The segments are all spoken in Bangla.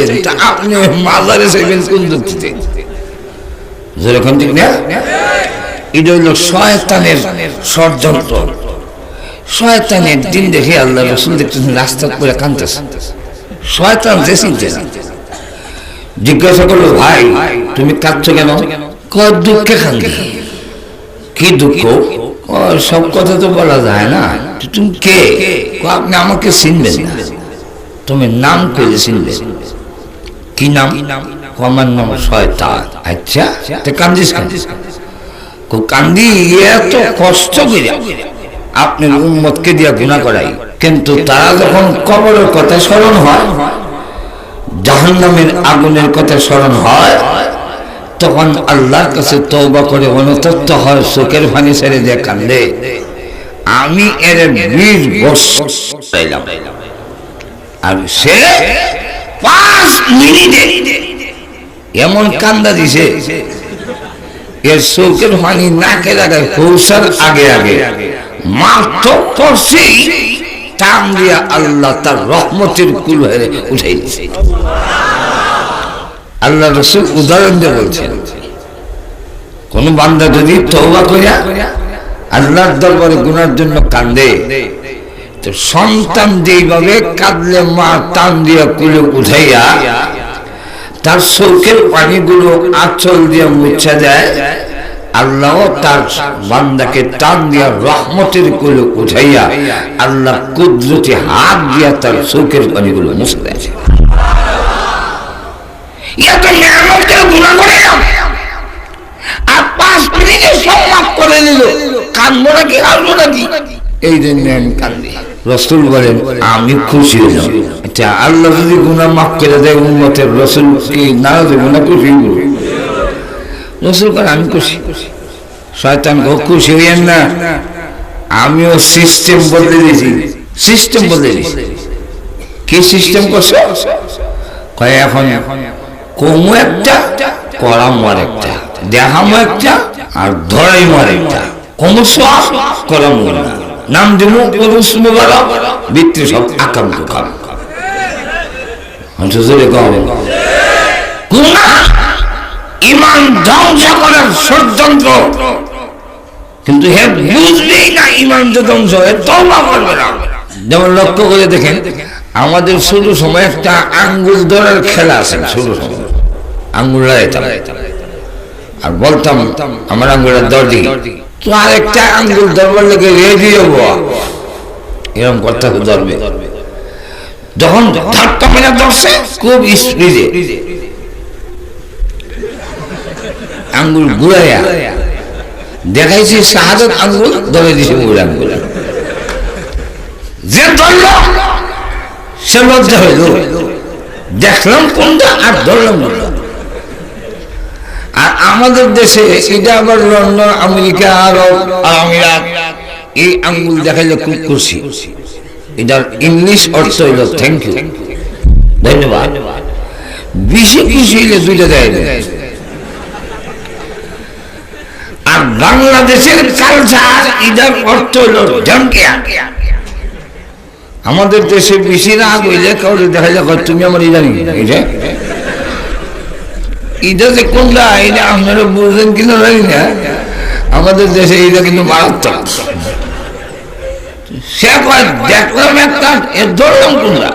চাইবেন, তা আপনি মাজারে চাইবেন কোন যুক্তিতে? যেরকম ঠিক না, এটা হইল শয়তানের ষড়যন্ত্র। শয়তানের দিন দেখে আল্লাহ রাসূল দেখতেছেন রাস্তা করে কাঁদতেছে। শয়তান যে চিনতে না, জিজ্ঞাসা করলো, ভাই তুমি কাঁদছো কেন? কয় দুঃখে কাঁদি। কি দুঃখ? সব কথা তো বলা যায় না। তুমি কে? আপনি আমাকে চিনবেন না। তুমি নাম করে চিনবেন। কি নাম? আমার নাম শয়তান। আচ্ছা, কান্দিস কান্দিস? কান্দি এত কষ্ট করে আপনার উম্মতকে দিয়া গুনাহ করাই, কিন্তু তারা যখন কবরের কথা স্মরণ হয়, জাহান্নামের আগুনের কথা স্মরণ হয়, তখন আল্লাহর কাছে তওবা করে অনুতপ্ত হয়, চোখের পানি ছেড়ে দিয়ে কান্দে। আমি এর 20 বছর চাইলাম, আর সে 5 মিনিটে এমন কান্দা দিছে, এর চোখের পানি নাকে লাগায় পৌঁছার আগে আগে মাত্র পড়ছেই টান দিয়া আল্লাহ তার রহমতের কুল হেরে উঠাই দিছে। আল্লাহ রাসূল উদাহরণ দিয়ে বলছেন, কোন বান্দা যদি তওবা কইরা আল্লাহর দরবারে গুনার জন্য কান্দে, তো সন্তান যেইভাবে কাঁদলে মা টান দিয়া কুলে উঠাইয়া তার চোখের পানিগুলো আঁচল দিয়ে মুছা দেয়, আল্লাহ তার বান্দাকে টান দিয়া রহমতের কুলে উঠাইয়া আল্লাহ কুদরতি হাত দিয়া তার চোখের পানিগুলো মুছে দেয়। এত নিয়ামতের গুনাহ করে আর 5 মিনিটে সব মাফ করে দিল, কাঁদবো নাকি হাসবো নাকি? এই জন্য আমি কান্দি। রাসূল বলেন, আমি খুশি হলাম। আচ্ছা, আল্লাহ যদি গুনাহ মাফ করে দেয় উম্মতের, রাসূল কি নারাজ হবে না? খুশি হবে। রাসূল বলেন, আমি খুশি। শয়তান খুশি হইয়েন না, আমিও সিস্টেম বদলে দিয়েছি। সিস্টেম বদলে দিয়েছি। কি সিস্টেম করছো? কয় এখন কমু একটা, করামো আরেকটা, দেখামো একটা, আর ধরাইমো আরেকটা। কমসো করামো না, নাম দিব ভিতরে সব আকাম কুকাম। ইমান ধ্বংস করার ষড়যন্ত্র, কিন্তু হে বুঝবেই না ইমান যে ধ্বংস, তওবা করবে না। যেমন লক্ষ্য করে দেখেন, আমাদের শুরু সময় একটা আঙ্গুল ধরার খেলা আছে। শুরু সময় আঙ্গুল লাগাইতাম আর বলতাম আমার আঙ্গুলের দর দিই, তো আরেকটা আঙ্গুল ধরবার লেগে রেডি হবো, এরকম করতে ধরবে। যখন ধাক্কা মেরে ধরছে খুব স্পিডে, আঙ্গুল ঘুরাইয়া দেখাইছি শাহাদাত আঙ্গুল ধরে দিছে মূল আঙ্গুল। যে ধরল সে লজ্জা হইল, দেখলাম কোনটা আর ধরলাম না। আর আমাদের দেশে এটা আবার লন্ডন, আমেরিকা, আরব, আমিরাত, এই আঙ্গুল দেখাইলে খুব খুশি। এটার ইংলিশ অর্থ হইল থ্যাংক ইউ, ধন্যবাদ। বেশি খুশি হইলে দুইটা দেয়। আর বাংলাদেশের কালচার, এটার অর্থ হইল ঢঙ্কিয়া। আমাদের দেশে বেশি রাগ হইলে কাউকে দেখাইলে তুমি আমার এই জানি এটা এটা যে কোনটা, এটা আপনারা বুঝলেন কিনা জানি না, আমাদের দেশে এটা কিন্তু মারাত্মক। সে কয় দেখলাম একটা, ধরলাম কোনটা,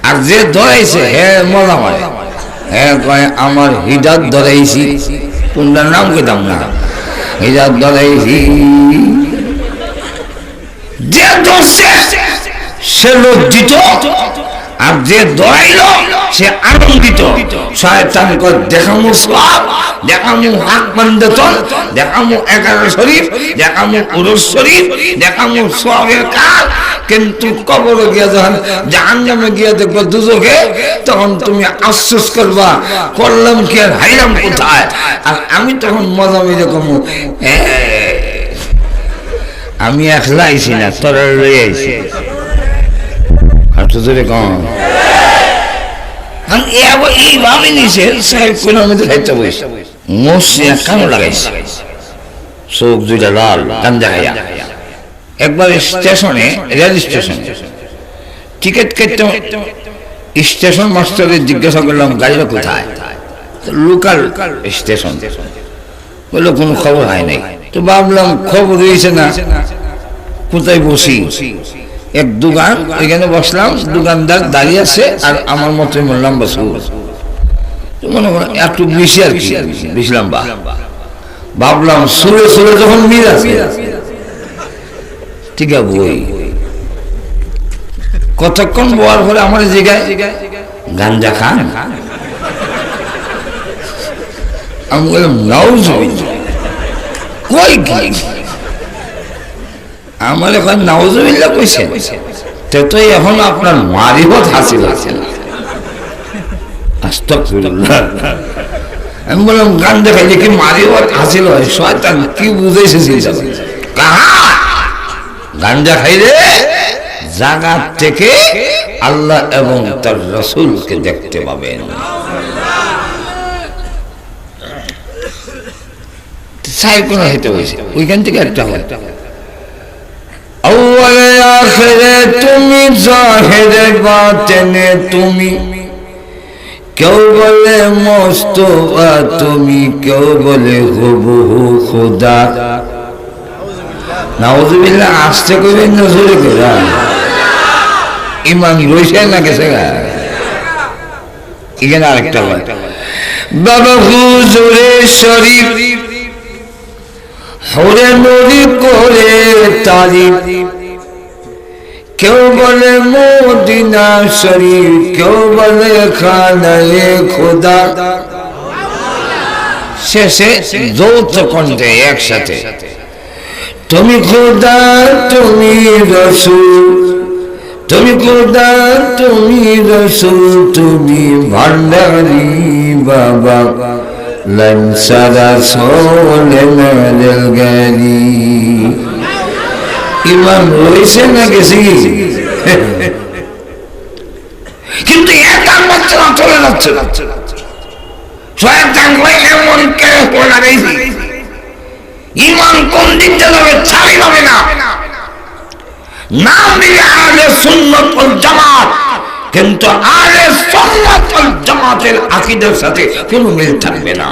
আর যে ধরাইছে হে মজা মারে, হ্যাঁ কয় আমার হিজাব ধরাইছি, কোনটার নাম কইতাম না, হিজাব ধরাইছি। যে ধরছে সে লজ্জিত, আর যে ধরাইল সে আনন্দিত। শয়তান কয় দেখামু সব, দেখামু হাত বান্দাতন, দেখামু 11 শরীফ, দেখামু উরুস শরীফ, দেখামু সওয়াবের কাজ, কিন্তু কবরে গিয়া যখন জাহান্নামে গিয়া দেখবা দুজকে, তখন তুমি আফসোস করবা করলাম কি আর হাইলাম কোথায়। আর আমি তখন মজা মেরে কমু, আমি একলা আইছি না, তোরা লই আইছি। আর তো জোরে কম এইভাবে নিছে, সাহেব কোন মধ্যে খাইতে বসে মসিয়া কানো লাগাইছে, চোখ দুইটা লাল, কান দেখাইয়া। একবার স্টেশনে, রেল স্টেশনে টিকিট কাটতে স্টেশন মাস্টারের জিজ্ঞাসা করলাম গাড়িটা কোথায়, লোকাল স্টেশন, বললো কোনো খবর হয় নাই। তো ভাবলাম খবর হয়েছে না, কোথায় বসি, এক দোকান ওইখানে বসলাম, দোকানদার দাঁড়িয়ে আছে আর আমার মতো বললাম বসবো, মনে করো একটু বেশি আর কি, বেশি লম্বা। ভাবলাম সুরে সুরে যখন মিল আছে ঠিক আছে বই। কতক্ষণ বলার পরে আমার জায়গায় গাঞ্জা খান, আমি বললাম নাউজুবিল্লাহ, কই কি আমার এখন নাউজুবিল্লাহ কইছে, তো এখন আপনার মারিফত হাসিল আছে। আস্তাগফিরুল্লাহ। আমি বললাম গাঞ্জা খাইলে কি মারিফত হাসিল হয়? শয়তান কি বুঝাইছে গাঞ্জা খাইলে জায়গা থেকে আল্লাহ এবং তার রাসূলকে দেখতে পাবেন। সাহেব কোন হইতে হয়েছে ওইখান থেকে একটা হয় আউয়ালে আখিরে তুমি, জাহিরে বাতিনে তুমি, কেউ বলে মোস্তফা তুমি, কেউ বলে হুবহু খোদা। নাউযুবিল্লাহ। আসতে কইবেন না জোরে করে? ইমান রইছে না গেছে গা। এখানে আরেকটা হয় বাবা হুজুরে শরীফ হরে নবী করে তারিফ, কেউ বলে মদিনা শরীফ, কেউ বলে খানায়ে খোদা। শেষে যৌথ কণ্ঠে একসাথে তুমি খোদা তুমি রাসূল, তুমি খোদা তুমি রাসূল, তুমি ভান্ডারি বাবা লঞ্চারা সোলে মেল গেলি। ইমান রয়েছে না গেছি, কিন্তু একার মাত্রা চলে যাচ্ছে। শয়তান এমন কে লাগাইছি, ইমান কোন দিক যাবে ছাড়ি হবে না। নাম দিলে আহলে সুন্নাত ওয়াল জামাত, কিন্তু আহলে সুন্নাত ওয়াল জামাতের আকীদার সাথে কোনো মিল থাকবে না।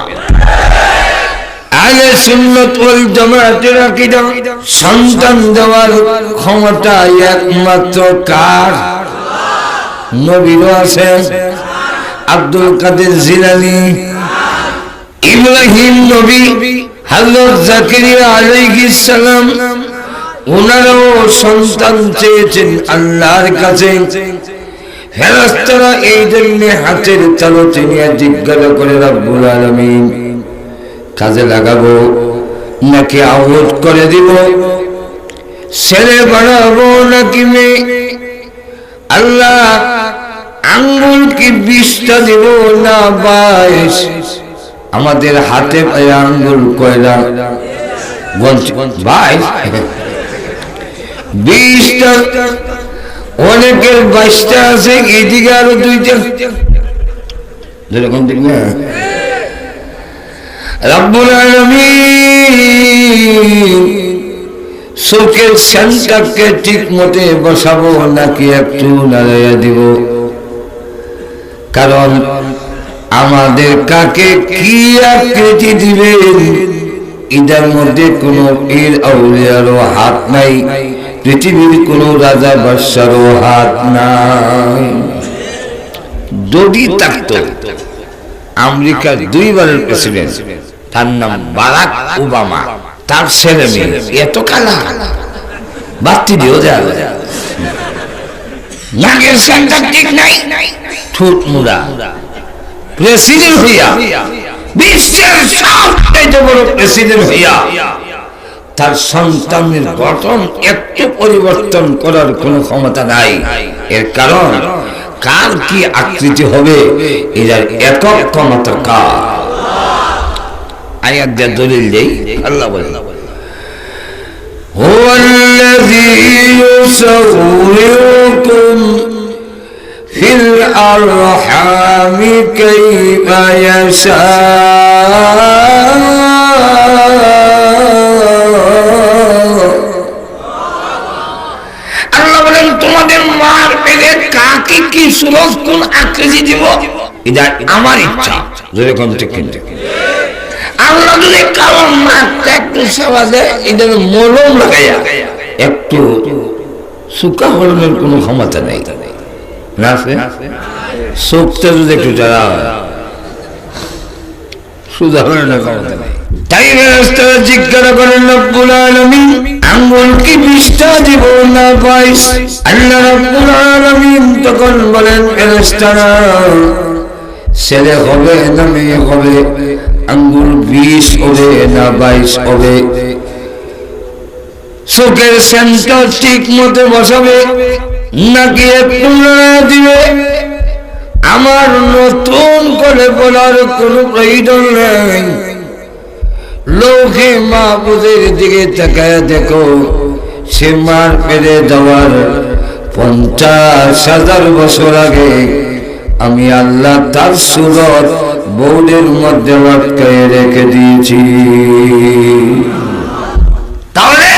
আহলে সুন্নাত ওয়াল জামাতের আকীদা সন্তান দেওয়ার ক্ষমতা একমাত্র কার? নবীর আছে, আব্দুল কাদের জিলানী, ইব্রাহিম নবী, হযরত জাকারিয়া আলাইহিস সালাম, ওনারাও সন্তান চেয়েছেন আল্লাহর কাছে। ফেরেশতারা এই জন্য হাতের তালুতে নিয়ে জিজ্ঞাসা করে রব্বুল আলামিন কাজে লাগাবো নাকি আউট করে দিব, ছেলে বানাবো নাকি মেয়ে? আল্লাহ আঙ্গুল কি 20টা দিব না 22? আমাদের হাতে আঙ্গুল কয়লা? 20টা। অনেকের 22টা আছে, এদিকে আরো 2টা, যেরকম ঠিক না? রব্বুল আলামিন চোখের সেন্টারকে ঠিক মতে বসাবো নাকি একটু নাড়াইয়া দিব? কারণ আমাদের কাকে কি আকৃতি দিবেন এটার মধ্যে কোনো পীর আউলিয়ারও হাত নাই, পৃথিবীর কোন রাজা বাদশারও হাত নাই। যদি থাকতো আমেরিকার 2 বারের প্রেসিডেন্ট, তার নাম বারাক ওবামা, তার ছেলে মেয়ে এত কালা বাতি দিও যায়, নাকের সেন্টার ঠিক নাই, ঠোঁট মুড়া, প্রেসিডেন্ট হইয়া বিশ্বের সবচেয়ে বড় প্রেসিডেন্ট হইয়া তার সন্তানের গঠন একটু পরিবর্তন করার কোনো ক্ষমতা নাই। এর কারণ কার কি আকৃতি হবে এর একক ক্ষমতা কার? আয়াত দিয়ে দলিল দেই, আল্লাহ বলেন হুয়াল্লাযী ইউসাউইরুকুম ফিল আরহামি কাইফা ইয়াশা। আল্লাহ বলেন তোমাদের মার পেটে কাকে কি সুরত কোন আকৃতি দিব এটা আমার ইচ্ছা, যেরকম ঠিক কিন্তু আল্লাহ যদি কারণ মাত্রা একটু সেবা দেয়, এটা মলম লাগাইয়া একটু সুকা হরণের কোনো ক্ষমতা নেই না, চোখটা যদি একটু যারা সুদা হরণের ক্ষমতা নেই। তাই ফেরেশতারা জিজ্ঞাসা করেন রব্বুল আলামিন আঙ্গুল কি বিষ্ঠা দিব না বাইশ? আল্লাহ রব্বুল আলামিন তখন বলেন ফেরেশতারা ছেলে হবে না মেয়ে হবে, আঙ্গুল 20 হবে না 22 হবে, চোখের সেন্টার ঠিক মতো বসাবে নাকি একটু দিবে, আমার নতুন করে বলার কোনো প্রয়োজন নেই। লৌহে মাহফুজের দিকে তাকায় দেখো, সে মার পেরে দেওয়ার 50,000 বছর আগে আমি আল্লাহ তার সুরত বোর্ডের মধ্যে আটকায় রেখে দিয়েছি। তাহলে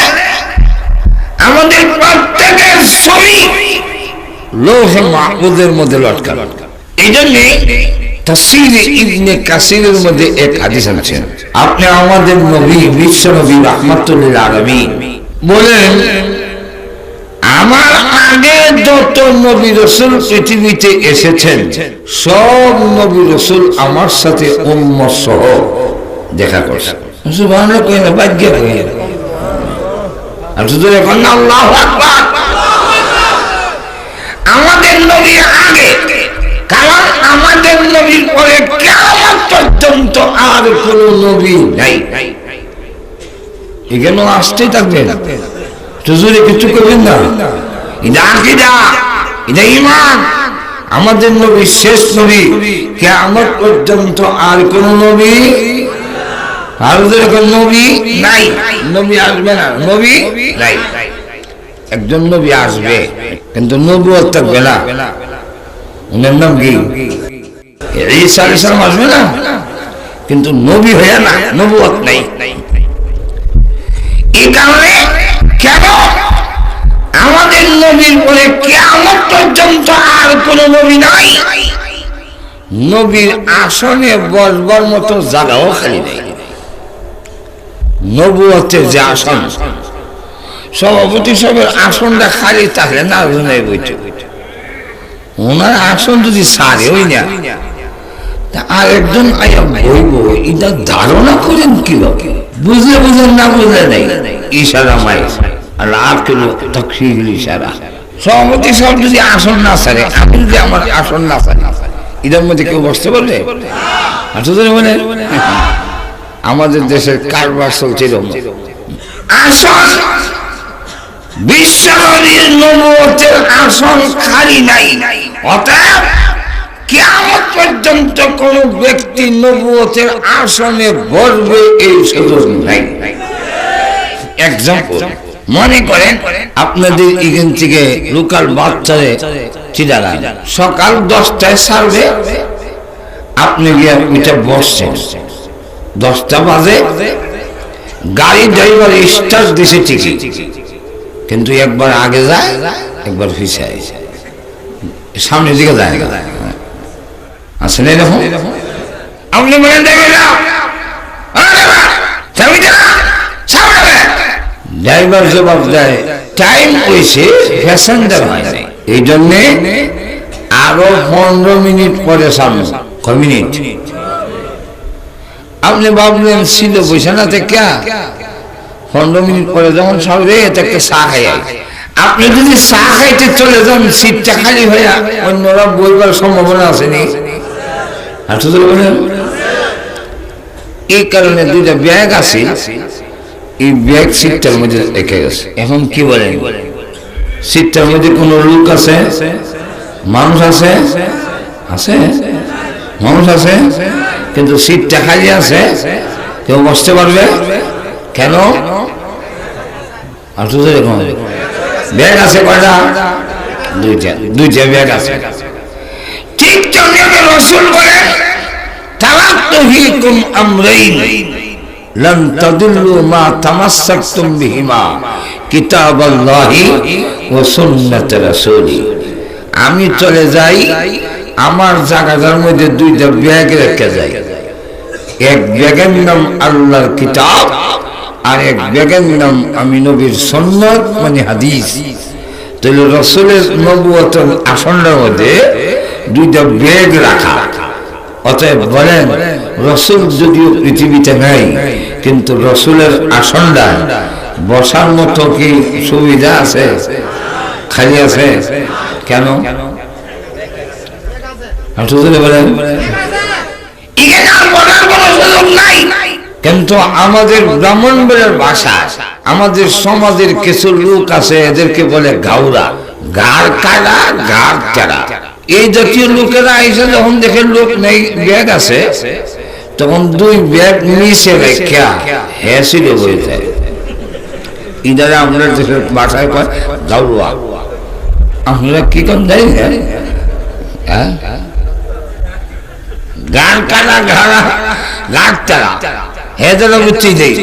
আমাদের প্রত্যেকের ছবি লৌহে মাহফুজের মধ্যে লটকানো। এই জন্যে তাফসীর ইবনে কাসিরের মধ্যে এক হাদিস আছে, আপনি আমাদের নবী বিশ্ব নবী রাহমাতুল লিল আলামিন বলেন, আমার আগে যত নবী রাসূল পৃথিবীতে এসেছেন সব নবী রাসূল আমার সাথে উম্মত সহ দেখা করছে। সুবহানাল্লাহ কই না, ভাগ্য কই না, আর শুধু এখন আল্লাহু আকবার। আমাদের নবী আগে, কারণ আমাদের নবীর পরে কিয়ামত পর্যন্ত আর কোন নবী নাই। এখানে আসতেই থাকবে, হুজুরে কিছু করবেন না। এটা আকীদা, এটা ঈমান। আমাদের নবী শেষ নবী, কিয়ামত পর্যন্ত আর কোন নবী, আর যেরকম নবী নাই, নবী আসবে না, নবী নাই। একজন নবী আসবে কিন্তু নবুয়ত থাকবে না। উনার নাম কি? ঈসা আলাইহিস সালাম আসবে না কিন্তু নবী হয়ে না, নবুয়ত নাই। এই কারণে কেন আমাদের নবীর পরে কিয়ামত পর্যন্ত আর কোন নবী নাই। নবীর আসনে বসবার মতো জায়গাও খালি নেই। নবুয়তের যে আসন, সভাপতি সাহেবের আসনটা খালি থাকলে না বইতে, ওনার আসন যদি সারে ওই না, আর একজন আয়া বইব, এটা ধারণা করেন কি লোকে, বুঝলে বুঝলেন না বুঝলে নেই, ইশারা মাই আর কোনো তাকসীর ইশারা। সভাপতি সাহেব যদি আসন না সারে, আমি যদি আমার আসন না সারি, এদের মধ্যে কেউ বসতে পারবে? মানে আমাদের দেশের কারবার চলছে আসন, বিশ্বনবীর নবুয়তের আসন খালি নাই। অতএব কিয়ামত পর্যন্ত কোন ব্যক্তি নবুয়তের আসনে বসবে এই সুযোগ নাই। এক্সাম্পল, মনে করেন আপনাদের এখান থেকে লোকাল বাচ্চারে চিটাগাং সকাল 10টায় ছাড়বে, আপনি গিয়ে ওইটা বসছেন, 10টা বাজে গাড়ি ড্রাইভার স্টার্ট দিছে ঠিকই, কিন্তু একবার আগে যায় একবার পিছায়, সামনের দিকে যায় না। আসলে এরকম আপনি বলেন ড্রাইভার জবাব দেয় টাইম হয়েছে, প্যাসেঞ্জার হয় নাই, এই জন্যে আরো 15 মিনিট পরে সামনে। কয় মিনিট? আপনি ভাবলেন ছিল বসে না থেকে 15 মিনিট পরে যখন সবে একটা চা খাই, আপনি যদি চা খাইতে চলে যান সিটটা খালি হয়ে অন্যরা বইবার সম্ভাবনা আসেনি। এই কারণে দুইটা ব্যাগ আছে, এই ব্যাগ সিটটার মধ্যে রেখে গেছে। এখন কি বলেন, সিটটার মধ্যে কোন লোক আছে, মানুষ আছে, আছে মানুষ আছে, কিন্তু সিটটা খালি আছে, কেউ বসতে পারবে কেন? আর ব্যাগ আছে কয়টা? দুইটা ব্যাগ আছে। ঠিক তেমনি রাসূল বলেন তারাকতু ফীকুম আমরাইন লান তাদিল্লু মা তামাসসাকতুম বিহিমা কিতাবাল্লাহি ওয়া সুন্নাত রাসূলি। আমি চলে যাই, আমার জায়গাটার মধ্যে দুইটা ব্যাগ রেখে যাই। এক ব্যাগের নাম আল্লাহর কিতাব, আর এক ব্যাগের নাম আমি নবীর সুন্নাত মানে হাদিস। তাহলে রাসূলের নবুয়তের আসনের মধ্যে দুইটা ব্যাগ রাখা। অতএব বলেন, রাসূল যদিও পৃথিবীতে নাই, কিন্তু রাসূলের আসনটা বসার মতো কি সুবিধা আছে? খালি আছে কেন? বলেন, কিন্তু আমাদের ব্রাহ্মণবাড়ির ভাষা, আমাদের সমাজের কিছু লোক আছে, এদেরকে বলে গাউরা, গার কাটা গার চারা। এই জাতীয় লোকেরা এসে যখন দেখে লোক নেই, ব্যাগ আছে, তখন দুই ব্যাগ নিচে রেখা হেসিল হয়ে যায়। ইদারে আমরা দেশের ভাষায় কয় গাউরা। আপনারা কি করেন জানি না? গান কাটা ঘাড়া গাছ চারা হেদারা বুঝছি দেই।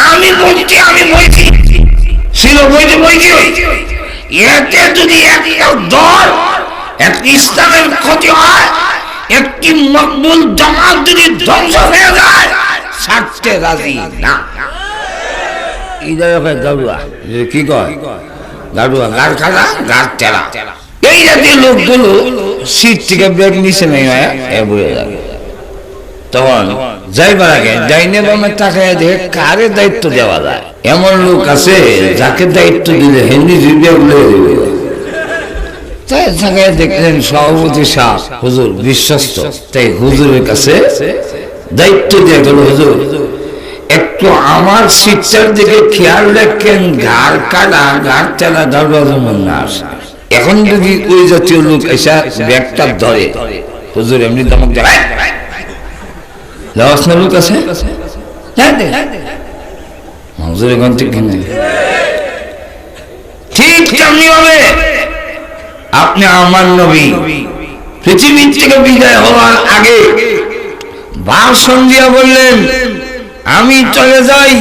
আমি বলছি ছিল বইছি এতে যদি একটা দল, একটি ইসলামের ক্ষতি হয়, একটি মকবুল জামাত যদি ধ্বংস হয়ে যায়, ছাড়তে রাজি না। গাড়ুয়া কি কয়? গাড়ুয়া গাছ খাড়া গাছ চারা। এই জাতীয় লোকগুলো সিট থেকে ব্যাগ নিচে নেই বয়ে যাবে। তখন যাইবার আগে ডাইনে বামে তাকায় দেখে কারে দায়িত্ব দেওয়া যায়। এমন লোক আছে যাকে দায়িত্ব দিলে হিন্দি ব্যাগ লয়ে দেবে। তাই তাকায় দেখলেন সভাপতি সাহ হুজুর বিশ্বস্ত, তাই হুজুরের কাছে দায়িত্ব দিয়ে গেল, হুজুর একটু আমার সিটটার দিকে খেয়াল রাখেন, ঘাড় কাটা ঘাড় চালা দরবার না আসে। এখন যদি ওই জাতীয় লোক এসে ব্যাগটা ধরে, হুজুর এমনি দমক দেয়, লোক আছে হুজুর এখন ঠিক ঠিক কেমনি হবে? আপনি আমার নবী পৃথিবী থেকে বিদায় হওয়ার আগে ভাষণ দিয়া বললেন, আমি চলে যাই,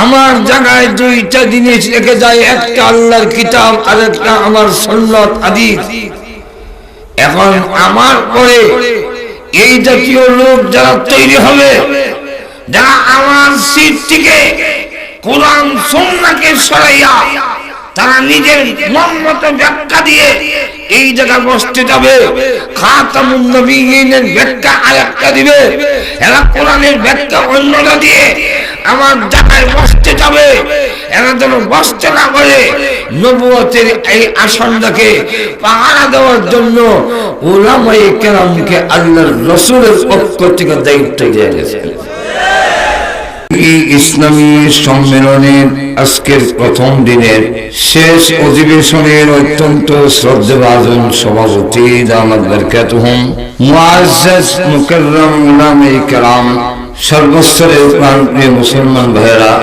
আমার জায়গায় দুইটা জিনিস রেখে যায়, একটা আল্লাহর কিতাব আর একটা আমার সুন্নাত হাদিস। এখন আমার পরে এই জাতীয় লোক যারা তৈরি হবে, যারা আমার সিট থেকে কোরআন সুন্নাহকে সরাইয়া তারা নিজের মন মতো ব্যাখ্যা দিয়ে এই জায়গায় বসতে যাবে, খাতামুন নবীয়িনের ব্যাখ্যা আরেকটা দিবে, এরা কোরআনের ব্যাখ্যা অন্যটা দিয়ে আমার জায়গায় বসতে যাবে। এরা যেন বসতে না পারে, নবুয়তের এই আসনটাকে পাহারা দেওয়ার জন্য উলামায়ে কেরামকে আল্লাহর রাসূলের পক্ষ থেকে দায়িত্ব দেওয়া গেছে। ইসলামী সম্মেলনের আজকের প্রথম দিনের শেষ অধিবেশনের অত্যন্ত শ্রদ্ধাভাজন সভাপতি দামাত বরকাতুহুম মুআজ্জাজ মুকাররম উলামায়ে কেরাম, সর্বস্তরের প্রাণপ্রিয় মুসলমান ভাইয়েরা,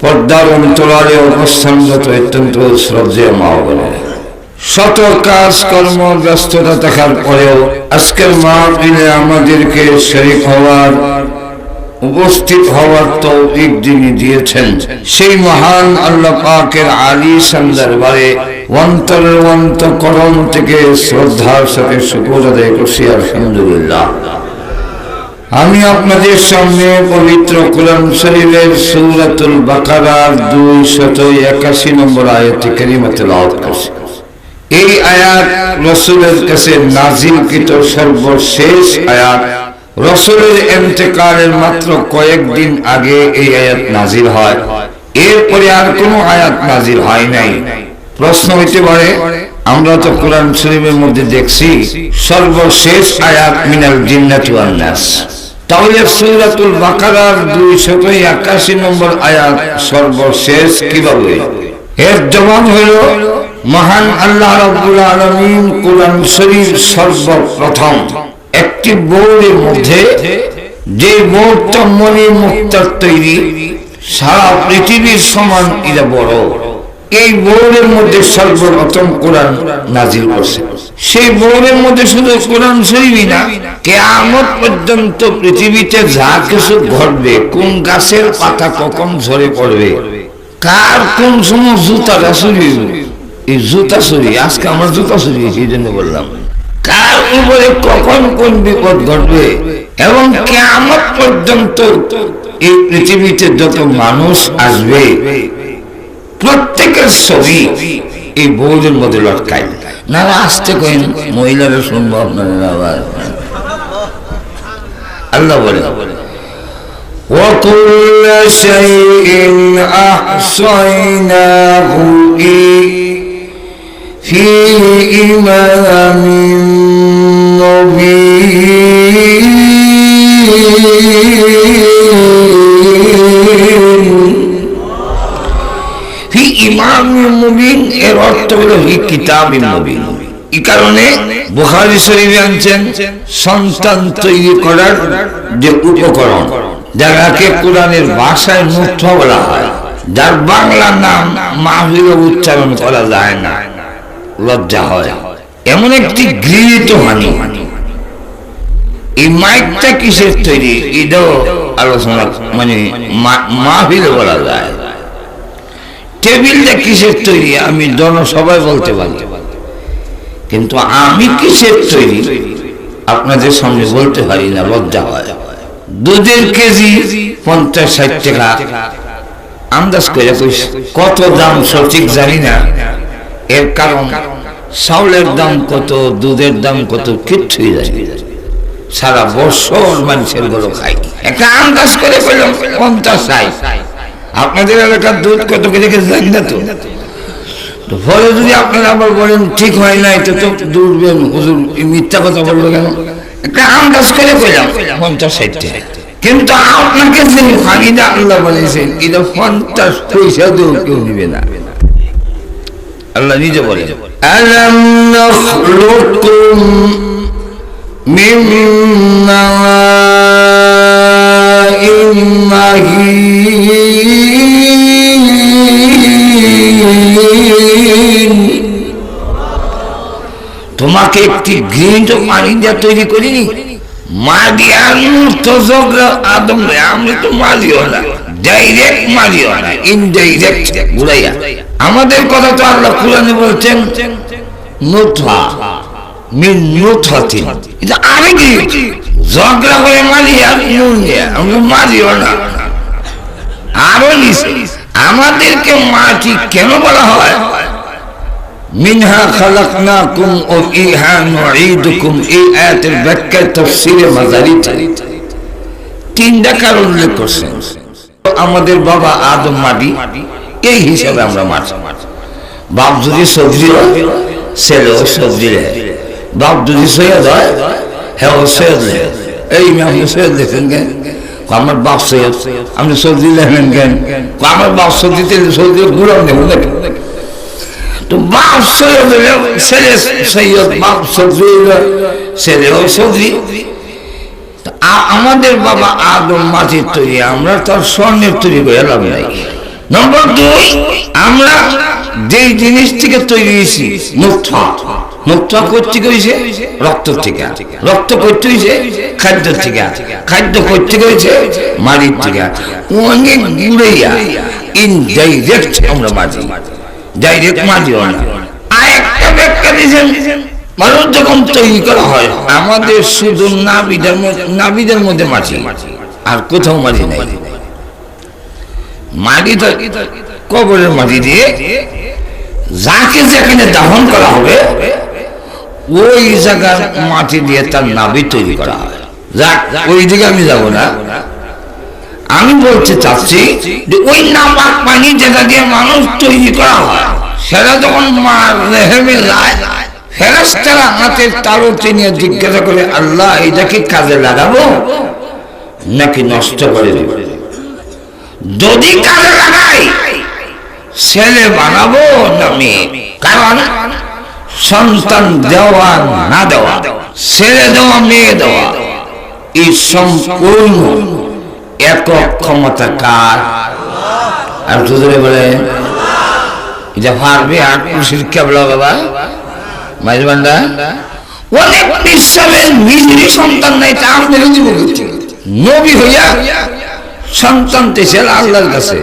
পর্দার অন্তরালে অবস্থানরত অত্যন্ত শ্রদ্ধেয় মা ও বোনেরা, শত কাজ কর্ম ব্যস্ততা থাকার পরেও আজকের মাহফিলে আমাদেরকে শরীক হওয়ার, উপস্থিত হওয়ার তৌফিক যিনি দিয়েছেন, সেই মহান আল্লাহ পাকের আলিশান দরবারে অন্তরের অন্তঃকরণ থেকে শ্রদ্ধার সাথে শুকর আদায় করছি আলহামদুলিল্লাহ। আমি আপনাদের সামনে পবিত্র কোরআন শরীফের সূরাতুল বাকারার 281 নম্বর আয়াত কারিমা তেলাওয়াত করছি। এই আয়াত রাসূলের কাছে নাযিলকৃত সর্বশেষ আয়াত। রাসূলের ইন্তেকালের মাত্র কয়েকদিন আগে এই আয়াত নাযিল হয়, এরপরে আর কোনো আয়াত নাযিল হয় নাই। প্রশ্ন হইতে পারে, আমরা তো কোরআন শরীফের মধ্যে দেখছি সর্বশেষ আয়াত মিনাল জিন্নাতি ওয়ান নাস, তাহলে সূরাতুল বাকারার 281 নম্বর আয়াত সর্বশেষ কিভাবে? এর জবাব হলো, মহান আল্লাহ রাব্বুল আলামিন কোরআন শরীফ সর্বপ্রথম একটি বোর্ডের মধ্যে, যে বোর্ডটা মনি মুক্তার তৈরি, সারা পৃথিবীর সমান এটা বড়, এই বোর্ডের মধ্যে সর্বপ্রথম কোরআন নাযিল করছে। সেই বোর্ডের মধ্যে শুধু কোরআন শরীফই না, কিয়ামত পর্যন্ত পৃথিবীতে যা কিছু ঘটবে, কোন গাছের পাতা কখন ঝরে পড়বে, কার কোন সময় জুতাটা চুরি এই জুতা চুরি, আজকে আমরা জুতা চুরি এই জন্য বললাম। কার উপরে কখন কোন বিপদ ঘটবে এবং কিয়ামত পর্যন্ত এই পৃথিবীতে যত মানুষ আসবে প্রত্যেকের ছবি এই বোর্ডের মধ্যে লটকায়। না আসতে কইন, মহিলারা শুনবো আপনারা আবার। আল্লাহ বলে وَكُلَّ شَيْءٍ أَحْصَيْنَاهُ فِي إِمَامٍ مُبِينٍ ফি ইমামিন মুবিন এর অর্থ হলো ফি কিতাবিন মুবিন। এই কারণে বুখারী শরীফে আনছেন সন্তান তৈরি করার যে উপকরণ, যাকে কোরআনের ভাষায় মুঠা বলা হয়, যার বাংলা নাম মাহফিলে উচ্চারণ করা যায় না, লজ্জা হয়, এমন একটি গৃহীত হানি। এই মাইকটা কিসের তৈরি এটাও আলোচনা, মানে মাহফিলে বলা যায়। টেবিলটা কিসের তৈরি আমি জনসভায় বলতে পারি, কিন্তু আমি কিসের তৈরি আপনাদের সামনে বলতে পারি না, লজ্জা হয়। দুধের কেজি 50-60 টাকা, আন্দাজ করে কত দাম সঠিক জানি না। এর কারণ চাউলের দাম কত, দুধের দাম কত কিচ্ছুই জানি না। সারা বছর মানুষের গুলো খাই, একটা আন্দাজ করে পেলাম 50-60। আপনাদের এলাকার দুধ কত কেজি জানি না তো। ফলে যদি আপনারা আবার বলেন ঠিক হয় নাই তো দূরবেন হুজুর মিথ্যা কথা বললো কেন, একটা আন্দাজ করে পেলাম 50-60 টাকা। কিন্তু আপনাকে যে ফাঁকিটা আল্লাহ বলেছেন এটা 50 পয়সা দিয়েও কেউ নিবে না। আল্লাহ নিজে বলে আলাম নাখলুকুম মিন মাইন মাহিন, তোমাকে একটি ঘৃণিত পানি দিয়ে তৈরি করিনি? আমরা তো মারিও না, ডাইরেক্ট মারিও না, ইনডাইরেক্ট বুঝাইয়া। আমাদের কথা তো আল্লাহ কুরআনে বলছেন নুতফা মিন নুতফাতিন, এটা আরেকটি ঝগড়া করে মারিয়া নুন দিয়া, আমরা মারিও না। আরো নিচে আমাদেরকে মাটি কেন বলা হয়? মিনহা খালাকনাকুম ওয়া ফিহা নুঈদুকুম, এই আয়াতের ব্যাখ্যায় তাফসীরে মাজারি তিনটা কারণ উল্লেখ করছেন। আমাদের বাবা আদম মাটি, এই হিসাবে আমরা মাটি। বাপ যদি সবজি হয় ছেলেও সবজি লেয়, বাপ যদি সৈয়দ হয় হ্যাঁ সৈয়দ লেয়। এই আপনি সৈয়দ লেখেন কেন? আমার বাপ সৈয়দ, আপনি সবজি লেখেন কেন? আমার বাপ সবজি তেল সবজি গুঁড়াও নেব নাকি? তো বাপ সৈয়দ ছেলে সৈয়দ, বাপ সবজি ছেলেও সবজি। আমাদের বাবা আদম মাটির তৈরি, আমরা তার স্বর্ণের তৈরি করে লাভ নাই। নম্বর 2, আমরা যে জিনিস থেকে তৈরি হয়েছি নুতফা, নুতফা করতে হয়েছে রক্ত থেকে, রক্ত করতে হয়েছে খাদ্য থেকে, খাদ্য করতে হয়েছে মাটির থেকে। অনেক ঘুরাইয়া ইনডাইরেক্ট আমরা মাটি, ডাইরেক্ট মাটিও না। আরেকটা ব্যাখ্যা দিয়েছেন মানুষ যখন তৈরি করা হয় আমাদের শুধু নাভিদের মধ্যে মাটি, আর কোথাও মাটি নাই। মাটি তো কবরের মাটি দিয়ে যাকে যেখানে দাফন করা হবে ওই জায়গার মাটি দিয়ে তার নাভি তৈরি করা হয়। যাক, ওই দিকে আমি যাব না। আমি বলতে চাচ্ছি যে ওই নাপাক পানি যেটা দিয়ে মানুষ তৈরি করা হয় সেটা যখন মার রেহেমে যায়, ফেরেশতারা হাতের তালুতে নিয়ে জিজ্ঞাসা করে, আল্লাহ এটা কি কাজে লাগাবো নাকি নষ্ট করে দেব? যদি কাজে লাগাই ছেলে বানাবো না মেয়ে, কারণ সন্তান দেওয়া না দেওয়া, ছেলে দেওয়া মেয়ে দেওয়া, এই সম্পূর্ণ একক ক্ষমতা কার? আর দুজনে বলে এটা পারবে? আর খুশির কেবলা বাবা মাইজবান্ডা অনেক নিঃস্বামীর নিজেরই সন্তান নাই, তা আমাদের জীবন নবী হইয়া সন্তান তেছেন আল্লাহর কাছে,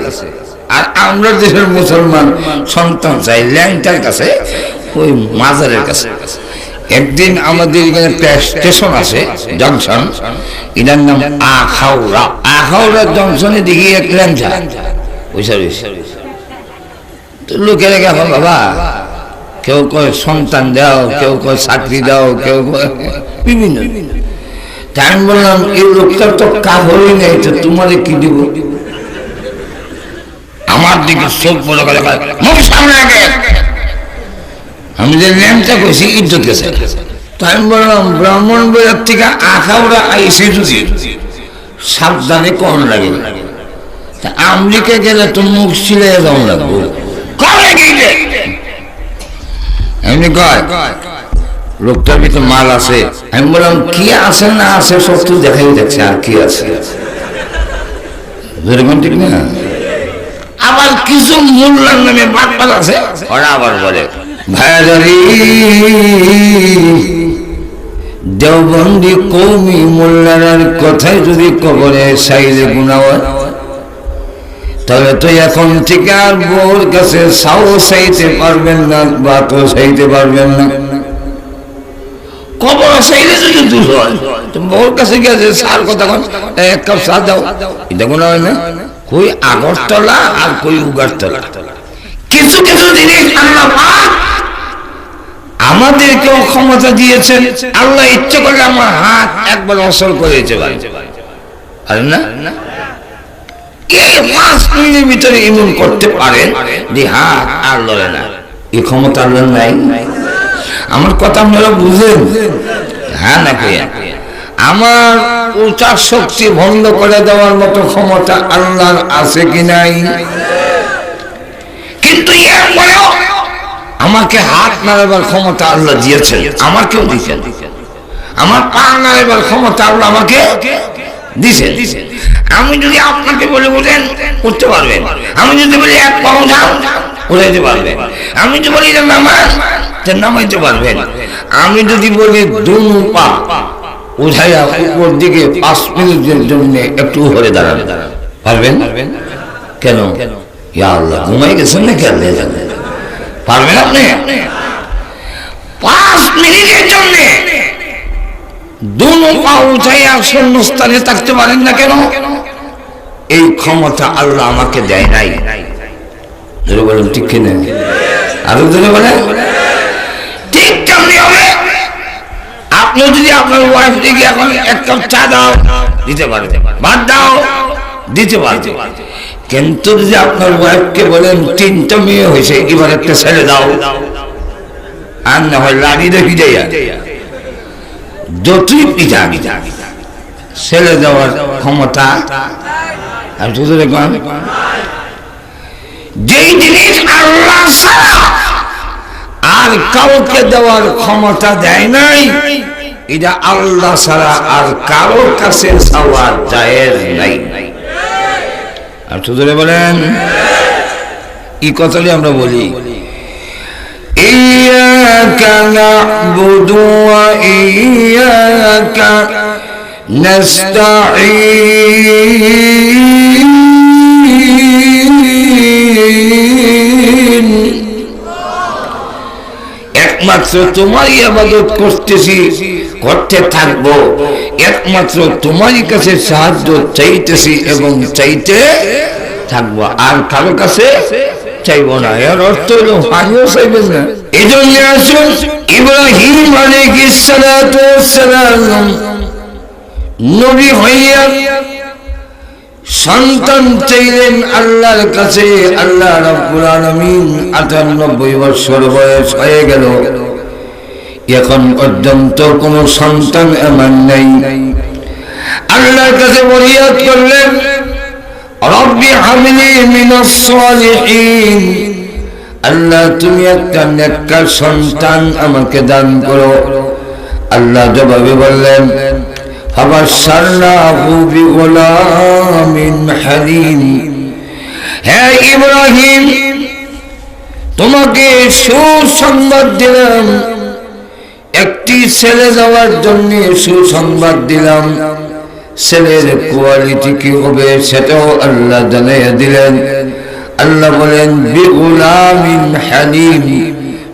আর আমরা দেশের মুসলমান সন্তান চাই ল্যাংটার কাছে, ওই মাজারের কাছে। একদিন আমাদের এখানে স্টেশন আছে জংশন, এটার নাম আখাউড়া। আখাউড়া জংশনে দেখি এক ল্যাংটা লোকের এখন বাবা কেউ কয় সন্তান দাও, কেউ কয় চাকরি দাও, কেউ কয় বিভিন্ন। তাই আমি বললাম এই লোকটার তো কাপড়ই নেই, তো তোমারে কি দিব? আমার দিকে চোখ বড় করে মুখ সামনে আগে। আমি যে ল্যাংটা কইছি ইজ্জত গেছে। তাই আমি বললাম ব্রাহ্মণ বাজার থেকে আখাউড়া আইসি যদি সাবধানে কম লাগে, তা আমেরিকা গেলে তো মুখ ছিলে যাওয়া লাগবো। এমনি কয় লোকটার ভিতরে মাল আছে। আমি বললাম কি আছে না আছে সব তো দেখাই যাচ্ছে, আর কি আছে যেরকম ঠিক না। আবার কিছু মোল্লার নামে বাটপার আছে, ওরা আবার বলে ভাইয়ারি দেওবন্দি কৌমি মোল্লার কথায় যদি কবরে সাইলে গুণা হয়, তবে তো এখন থেকে আর বউর কাছে সাও চাইতে পারবেন না, ভাতও চাইতে পারবেন না। কবর চাইলে যদি দূর হয়, বউর কাছে গেছে সার কথা এক কাপ চা দাও, এটা কোনো হয় না। কই আগরতলা আর কই উগারতলা। কিছু কিছু জিনিস আল্লাহ আমাদেরকেও ক্ষমতা দিয়েছেন। আল্লাহ ইচ্ছে করলে আমার হাত একবার অসল করে দিতে পারে, আর না এই 5 মিনিটের ভিতরে এমন করতে পারেন যে হাত আর লড়ে না। এই ক্ষমতা আল্লাহ নাই। আমার কথা আপনারা বুঝেন? হ্যাঁ নাকি? আমার উচার শক্তি বন্ধ করে দেওয়ার মতো ক্ষমতা আল্লাহর আছে কি নাই? কিন্তু এরপরেও আমাকে হাত নাড়াবার ক্ষমতা আল্লাহ দিয়েছেন, আমাকেও দিয়েছেন। আমার পা নাড়াবার ক্ষমতা আল্লাহ আমাকে দিয়েছেন। আমি যদি আপনাকে বলে বলেন করতে পারবেন, আমি যদি বলি এক পাও যাও উড়াইতে পারবেন, আমি যদি বলি নামাজ নামাইতে পারবেন, আমি যদি বলি দুনো পা উঠাইয়া উপর দিকে 5 মিনিটের জন্য একটু উপরে দাঁড়ান পারবেন? কেন? ইয়া আল্লাহ ঘুমাই গেছেন না কেন? পারবেন আপনি? 5 মিনিটের জন্য দুনো পা উঠাইয়া শূন্যস্থানে থাকতে পারেন না কেন? এই ক্ষমতা আল্লাহ আমাকে দেয় নাই। ধরে বলেন ঠিক কিনা? আরো ধরে বলেন ঠিক কেমনি হবে? আপনি যদি আপনার ওয়াইফ দিকে এখন এক কাপ চা দাও দিতে পারবে, ভাত দাও দিতে পারবে, কিন্তু যদি আপনার ওয়াইফকে বলেন 3টা মেয়ে হয়েছে এবার একটা ছেলে দাও, আর না হয় লাড়ি রেখে যাইয়া যতই পিঠা ছেলে দেওয়ার ক্ষমতা যেই জিনিস আল্লাহ ছাড়া আর কাউকে দেওয়ার ক্ষমতা দেয় নাই, এটা আল্লাহ ছাড়া আর কারোর কাছে চাওয়ার জায়েজ নাই। আর ধরে বলেন এই কথাটি আমরা বলি ইয়াকা না'বুদু ওয়া ইয়াকা নাস্তাঈন। একমাত্র তোমারই ইবাদত করতেছি, করতে থাকবো, একমাত্র তোমারই কাছে সাহায্য চাইতেছি এবং চাইতে থাকবো, আর কারো কাছে চাইবো না। এর অর্থ হলো আমিও চাইবেন না। এই জন্য আসুন ইব্রাহিম আলাইহিস সালাতু ওয়াস সালাম নবী হইয়া সন্তান চাইলেন আল্লাহর কাছে। আল্লাহ রাব্বুল আলামিন 98 বছর বয়স হয়ে গেল, এখন পর্যন্ত কোন সন্তান এমন নাই। আল্লাহর কাছে ফরিয়াদ করলেন রব্বি হাবলি মিনাস সালিহিন, আল্লাহ তুমি একটা নেককার সন্তান আমাকে দান করো। আল্লাহ জবাবে বললেন ফাবাশশারনাহু বিগুলামিন হালিম, হে ইব্রাহিম তোমাকে সুসংবাদ দিলাম, একটি ছেলে যাওয়ার জন্য সুসংবাদ দিলাম। ছেলের কোয়ালিটি কি হবে সেটাও আল্লাহ জানাইয়া দিলেন। আল্লাহ বলেন বিগুলামিন হালিম,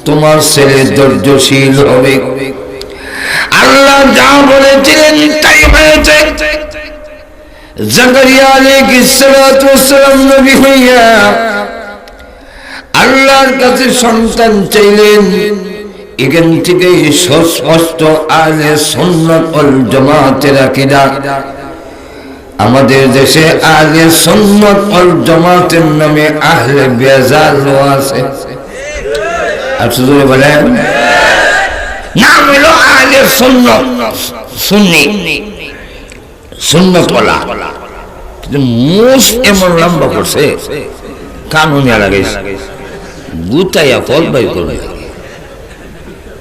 তোমার ছেলে ধৈর্যশীল হবে। আল্লাহ যা বলেছিলেন তাই হয়েছে। জাকারিয়া আলাইহিস সালাতু ওয়াস সালাম নবী হইয়া আল্লাহর কাছে সন্তান চাইলেন। এখান থেকে স্পষ্ট আহলে সুন্নাত ওয়াল জামাতের আকীদা। আমাদের দেশে আহলে সুন্নাত ওয়াল জামাতের নামে আহলে বেজালও আছে। আসলে বলেন নাম হলো আহলে সুন্নাত, সুন্নি, সুন্নাত ওয়ালা। কিন্তু মুস এমন লম্বা করছে কানুনিয়া লাগাইছে, গুতাইয়া ফল বাই করবে।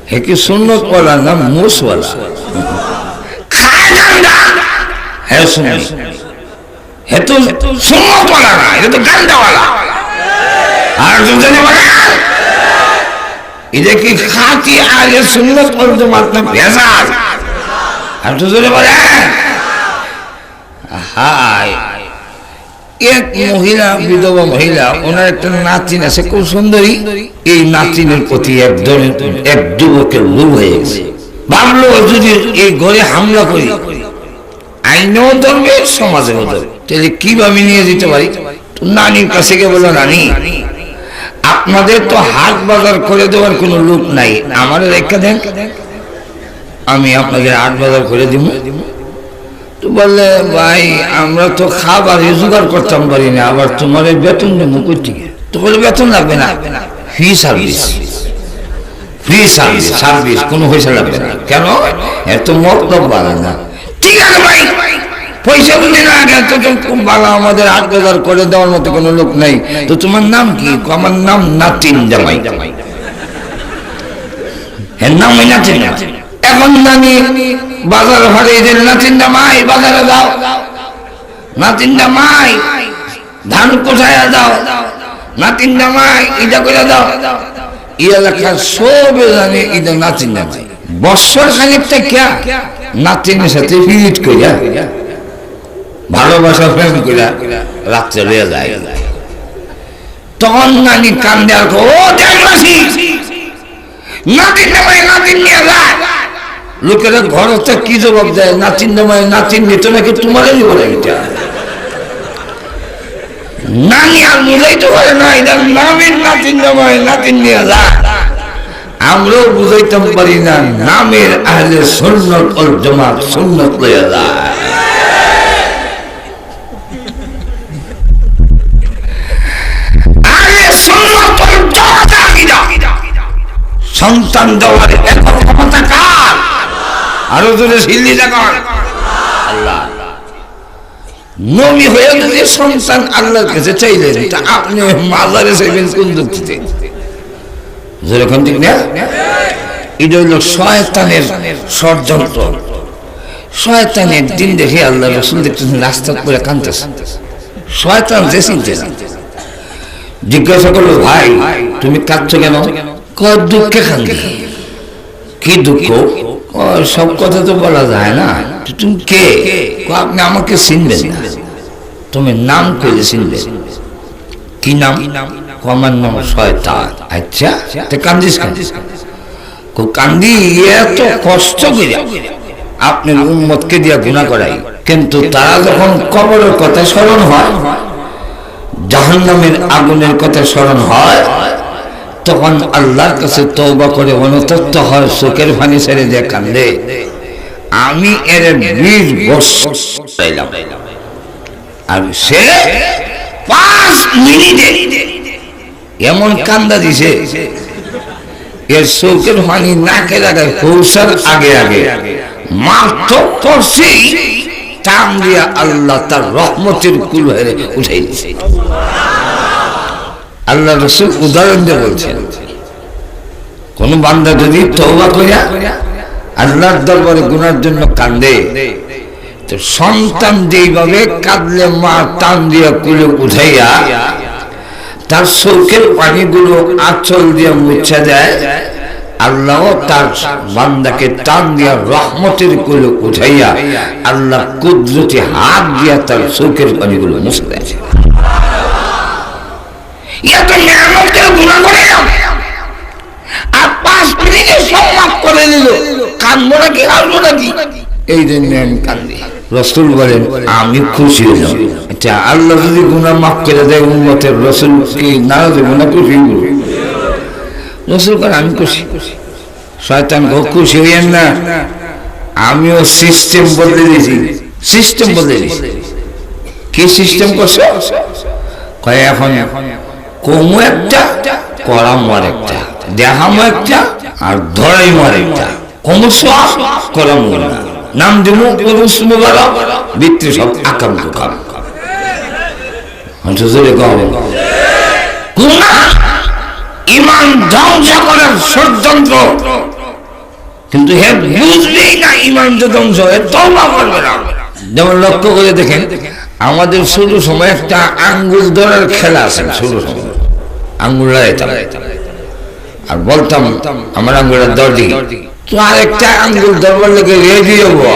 হে কি সুন্নত ওয়ালা না মুস ওয়ালা? হ্যাঁ শুনি, হে তো সুন্নত ওয়ালা না, এটা তো গান্দা ওয়ালা। আর যদি বলে এটা কি খাঁটি আগে সুন্নত ওয়াল জামাত না ভেজাল? আর যদি বলে হাই, এক মহিলা, বিধবা মহিলা, ওনার একটা নাতিন আছে খুব সুন্দরী। এই নাতিনের প্রতি এক যুবকের লোভ হয়ে গেছে। ভাবলো যদি এই ঘরে হামলা করি, আইনেও ধরবে, সমাজেও ধরবে, তাহলে কিভাবে নিয়ে যেতে পারি? নানির কাছে গিয়ে বললো, নানি আপনাদের তো হাট বাজার করে দেওয়ার কোনো লোক নাই, আমার রেখা দেন, আমি আপনাদের হাট বাজার করে দিব। তো বললে, ভাই আমরা তো খাবার জোগাড় করতাম পারি না, আবার তোমার বেতন দেবো কই থেকে? তো বলে বেতন লাগবে না, free service, free service, service কোনো পয়সা লাগবে না। কেন? এত মতলব বাড়ে না। ঠিক আছে ভাই, পয়সা বলি না, তো খুব ভালো, আমাদের হাট বাজার করে দেওয়ার মতো কোনো লোক নাই। তো তোমার নাম কি? আমার নাম নাতিন জামাই। এর নাম ওই নাতিন জামাই। এখন নানি বাজার ঘরে যে নাতিন জামাই বাজারে দাও, নাতিন জামাই ধান কোথায় দাও, নাতিন জামাই এটা করে দাও। এই এলাকার সব জানে এটা নাতিন জামাই। বৎসর খানিকটা কে নাতিনের সাথে ফিট করিয়া ভালোবাসা প্রেম করিয়া রাত্রে লইয়া যায়। তখন নানি কান্দে আর ও দেখলাসি নাতিন জামাই নাতিন নিয়ে যায়। লোকেরা ঘর হচ্ছে কি জবাব দেয়? নাতিন জামাই নাতিন নিত নাকি তোমারই বলে এটা। নানি আর বুঝাইতে পারে না এটা নামের নাতিন জামাই নাতিন নিয়ে যায়। আমরাও বুঝাইতে পারি না নামের আহলে সুন্নাত ওয়াল জামাত সুন্নাত লইয়া যায়। আহলে সুন্নাত ওয়াল জামাত আকীদা। সন্তান দেওয়ার একক ক্ষমতা কার? আরো জোরে সিল্লি জাগান আল্লাহ। নবী হয়ে যদি সন্তান আল্লাহর কাছে চাইলেন, তা আপনি মাজারে চাইবেন কোন যুক্তিতে? যেরকম ঠিক না? এটা হইল শয়তানের ষড়যন্ত্র। শয়তানের দিন দেখে আল্লাহ রাসূল দেখতেছেন রাস্তা করে কাঁদতেছে। শয়তান যে চিনতে না, জিজ্ঞাসা করলো, ভাই তুমি কাঁদছো কেন? কয় দুঃখে কাঁদি। কি দুঃখ? সব কথা তো বলা যায় না। তুমি কে? আপনি আমাকে চিনবেন না, তুমি নাম কইলে চিনবেন। কি নাম? আমার নাম শয়তান। আচ্ছা কান্দিস? কান্দি এত কষ্ট করিয়া আপনার উম্মতকে দিয়া গুনাহ করাই, কিন্তু তারা যখন কবরের কথা স্মরণ হয়, জাহান্নামের আগুনের কথা স্মরণ হয়, তখন আল্লাহর কাছে তওবা করে অনুতপ্ত হয়, চোখের পানি ছেড়ে দিয়ে কান্দে। আমি এর 20 বছর চাইলাম, আর সে 5 মিনিটে এমন কান্দা দিছে, এর চোখের পানি নাকে লাগায় পৌঁছার আগে আগে মাত্র করছি টান দিয়া আল্লাহ তার রহমতের কুল হয়ে উঠাই দিছে। আল্লাহ রাসূল উদাহরণ দিয়ে বলছেন, কোন বান্দা যদি তওবা কইরা আল্লাহর দরবারে গুনার জন্য কান্দে, তো সন্তান যেইভাবে কাঁদলে মা টান দিয়া কুলে উঠাইয়া তার চোখের পানিগুলো আঁচল দিয়ে মুছে দেয়, আল্লাহ তার বান্দাকে টান দিয়া রহমতের কুলে উঠাইয়া আল্লাহ কুদরতি হাত দিয়া তার চোখের পানিগুলো মুছে দেয়। এত মেহনতের গুনাহ করে না, আর 5 মিনিটে সব মাফ করে দিল, কাঁদবো নাকি হাসবো নাকি? এই জন্য আমি কান্দি। রাসূল বলেন আমি খুশি হলাম। আচ্ছা, আল্লাহ যদি গুনাহ মাফ করে দেয় উম্মতের, রাসূল কি নারাজ হবে না খুশি হবে? রাসূল বলেন আমি খুশি। শয়তান খুশি হইয়েন না, আমিও সিস্টেম বদলে দিয়েছি। সিস্টেম বদলে দিয়েছি। কি সিস্টেম করছো? কয় এখন কমু একটা, করামো একটা, দেখামো একটা, আর ধরাইমো একটা। কমু সব, করামো না। নাম দিব ভিতরে সব আকাম দুকাম। ইমান ধ্বংস করার ষড়যন্ত্র, কিন্তু হে বুঝবেই না ইমান যে ধ্বংস, তওবা করবে না। যেমন লক্ষ্য করে দেখেন, আমাদের শুরু সময় একটা আঙ্গুল ধরার খেলা আছে। শুরু সময় আঙ্গুল লাগাইতাম আর বলতাম আমার আঙ্গুলের দর দিকে, তো আরেকটা আঙ্গুল ধরবার লেগে রেডি হবো,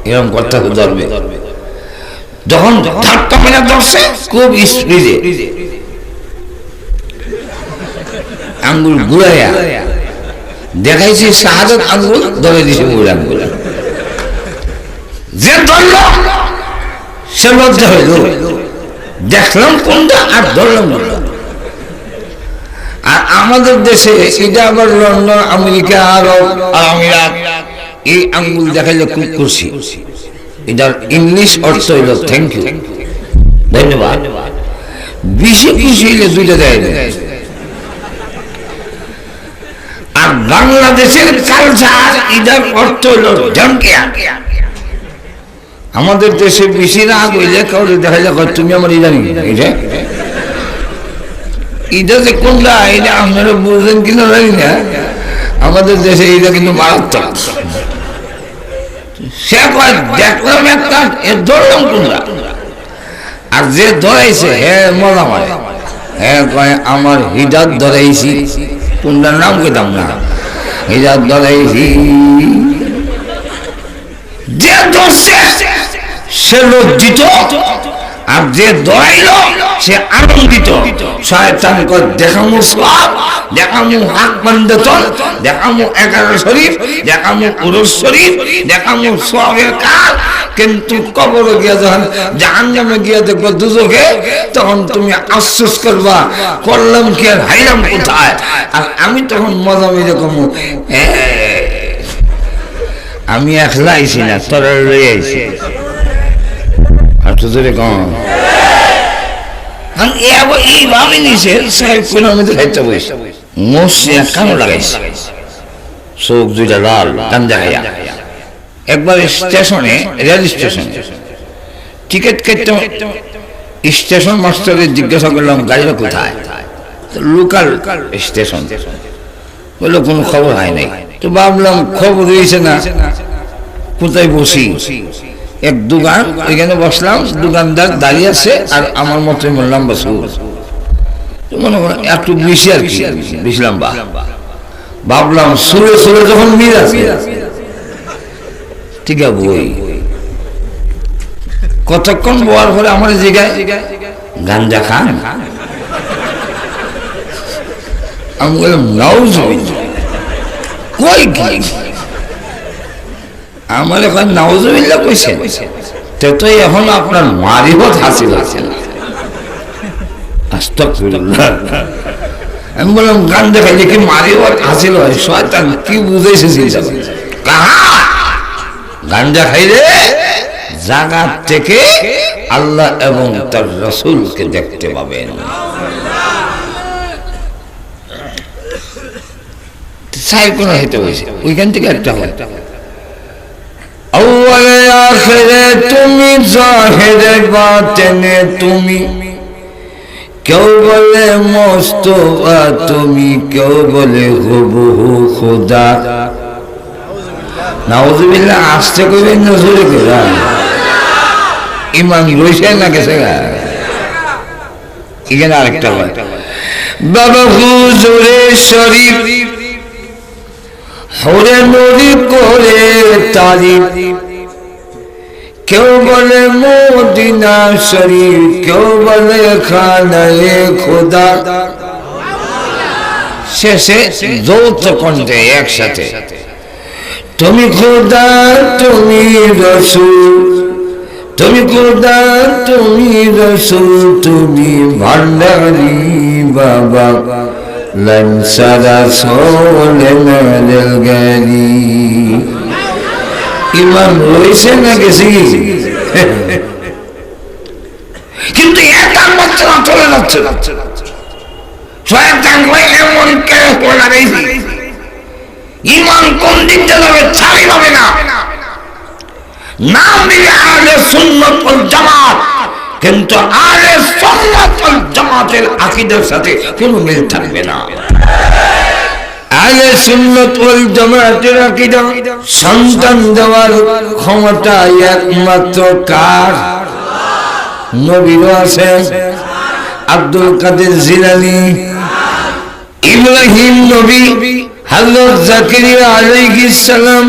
এরকম করতে ধরবে। যখন ধাক্কা মেরে ধরছে খুব স্পিডে আঙ্গুল ঘুরাইয়া দেখাইছি শাহাদাত আঙ্গুল ধরে দিছে মূল আঙ্গুল। যে ধরল সে লজ্জা হইল, দেখলাম কোনটা আর ধরলাম না। আর আমাদের দেশে এটা আবার লন্ডন, আমেরিকা, আরব, আমিরাত, এই আঙ্গুল দেখাইলে খুব খুশি। এটার ইংলিশ অর্থ হইল থ্যাংক ইউ, ধন্যবাদ। বেশি খুশি হইলে দুইটা দেয়। আর বাংলাদেশের কালচার এটার অর্থ হইল ধমকিয়া। আমাদের দেশে বেশি রাগ হইলে কাউরে দেখাইলে তুমি আমার ইদানি এটা এটা যে কোনটা, এটা আপনারা বুঝলেন কিনা জানি না, আমাদের দেশে এটা কিন্তু মারাত্মক। সে কয় দেখলাম একটা, ধরলাম কোনটা। আর যে ধরাইছে হে মজা মারে, হ্যাঁ কয় আমার হিদাত ধরাইছি, কোনটার নাম কইতাম না, হিদাত ধরাইছি। যে ধরছে সে লজ্জিত, আর যে ধরাইল সে আনন্দিত। শয়তান কয় দেখামু সব, দেখামু হাত বান্দাতন, দেখামু 11 শরীফ, দেখামু উরুস শরীফ, দেখামু সওয়াবের কাজ, কিন্তু কবরে গিয়া যখন জাহান্নামে গিয়া দেখবা দুজকে, তখন তুমি আফসোস করবা করলাম কি আর হাইলাম কোথায়। আর আমি তখন মজা মেরে কমু আমি একলা আইছি না, তোরা লই আইছি। আর তো ধরে কম এইভাবে নিছে সাহেব কোন আমাদের খাইতে বসে মসিয়া কানো লাগাইছে, চোখ দুইটা লাল, কান দেখাইয়া। একবার স্টেশনে, রেল স্টেশনে টিকিট কাটতে স্টেশন মাস্টারের জিজ্ঞাসা করলাম গাড়িটা কোথায়, লোকাল স্টেশন। বললো কোনো খবর হয় নাই। তো ভাবলাম খবর হয়েছে না, কোথায় বসি। এক দোকান, ওইখানে বসলাম, দোকানদার দাঁড়িয়ে আছে আর আমার মতোই বললাম বসবো। মনে করেন একটু বেশি আর কি, বেশি লম্বা। ভাবলাম সুরে সুরে যখন মিল আছে ঠিক আছে বই। কতক্ষণ বলার পরে আমার জায়গায় গাঞ্জা খান, আমি বললাম নাউজুবিল্লাহ, কই কি আমার এখন নাউজুবিল্লাহ কইছে, তো এখন আপনার মারিফত হাসিল আছে। আস্তাগফিরুল্লাহ। আমি বললাম গাঞ্জা খাইলে কি মারিফত হাসিল হয়? শয়তান কি বুঝাইছে কাহা গাঞ্জা খাইলে জাগাত থেকে আল্লাহ এবং তার রাসূলকে দেখতে পাবেন। সাই কোন হইতে হইছে ওইখান থেকে একটা হয়। আউয়ালে আখিরে তুমি, জাহিরে বাতিনে তুমি, কেউ বলে মুস্তাফা তুমি, কেউ বলে হুবহু খোদা। নাউজুবিল্লাহ। আসতে কইবেন না জোরে কইবেন? ইমান রইছে না গেছে গা। এখানে আরেকটা হয়, বাবা হুজুরে শরীফ হরে নূরি করে তারিফ, কেউ বলে মদিনা শরীফ, কেউ বলে খানায়ে খোদা। শেষে যৌথ কণ্ঠে একসাথে, তুমি খোদা তুমি রসুল, তুমি খোদা তুমি রসুল, তুমি ভান্ডারি বাবা লঞ্চারা সোলে মেল গেলি। ইমান রয়েছে না গেছি, কিন্তু একার মধ্যে না চলে যাচ্ছে। শয়তান এমন কেউ করে ইমান কোন দিক যাবে ছাড়ি হবে না। নাম দিলে আহলে সুন্নাত ওয়াল জামাত, কিন্তু আহলে সুন্নাত ওয়াল জামাতের আকীদার সাথে কোনো মিল থাকবে না। আহলে সুন্নাত ওয়াল জামাতের আকীদা সন্তান দেওয়ার ক্ষমতা একমাত্র কার? নবীরও আছে, আব্দুল কাদের জিলানী, ইব্রাহিম নবী, হযরত জাকারিয়া আলাইহিস সালাম,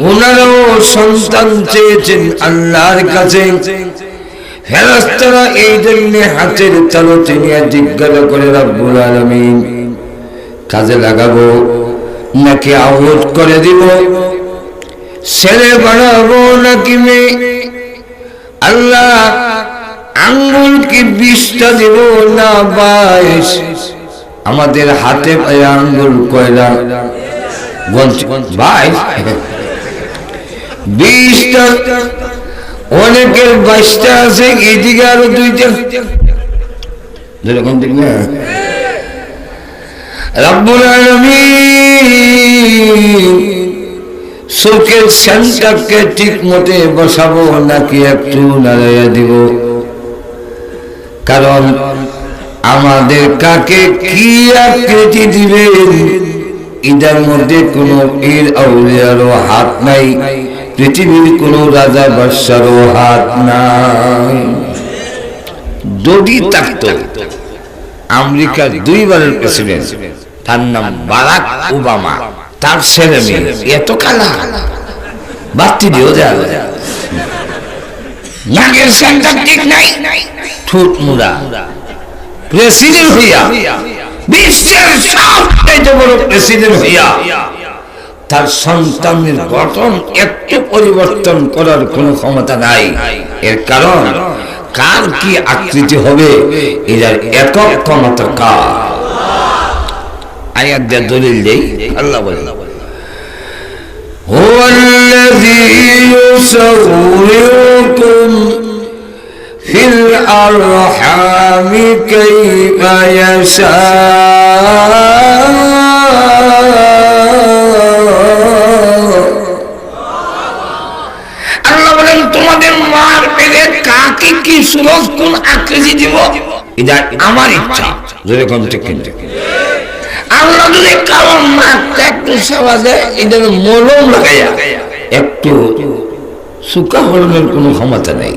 ওনারাও সন্তান চেয়েছেন আল্লাহর কাছে। ফেরেশতারা এই জন্য হাতের তালুতে নিয়ে জিজ্ঞাসা করে রব্বুল আলামিন, কাজে লাগাবো নাকি আউট করে দিব, ছেলে বানাবো নাকি মেয়ে? আল্লাহ আঙ্গুল কি 20টা দিব না 22? আমাদের হাতে পায়ে আঙ্গুল কয়লা? 20টা। অনেকের 22টা আছে, এদিকে আরো 2টা। যেরকম ঠিক না? রব্বুল আলামিন চোখের সেন্টারকে ঠিক মতে বসাবো নাকি একটু নাড়াইয়া দিব? কারণ আমাদের কাকে কি আকৃতি দিবেন এটার মধ্যে কোন পীর আউলিয়ারও হাত নাই, পৃথিবীর কোন রাজা বাদশারও হাত নাই। যদি থাকতো আমেরিকার 2 বারের প্রেসিডেন্ট, তার নাম বারাক ওবামা, তার ছেলে মেয়ে এত কালা, বাতি দিও যা, নাকের সেন্টার ঠিক নাই, ঠোঁট মুড়া, প্রেসিডেন্ট হইয়া, বিশ্বের সবচেয়ে বড় প্রেসিডেন্ট হইয়া, তার সন্তানের গঠন একটু পরিবর্তন করার কোনো ক্ষমতা নাই। এর কারণ কার কি আকৃতি হবে এর একক ক্ষমতা কার? আয়াত দিয়ে দলিল দেই, আল্লাহ বলেন হুয়াল্লাযী ইউসাউরিকুম ফিল আরহামি কাইফা ইয়াশা। আল্লাহ বলেন তোমাদের মার পেটে কাকে কি সুরজ কোন আকৃতি দিব এটা আমার ইচ্ছা। যেরকম ঠিক কিন্তু আল্লাহ যদি কারণ মারতে একটু সেবা দেয়, এটার মলম লাগাইয়া একটু সুকা হরণের কোনো ক্ষমতা নেই।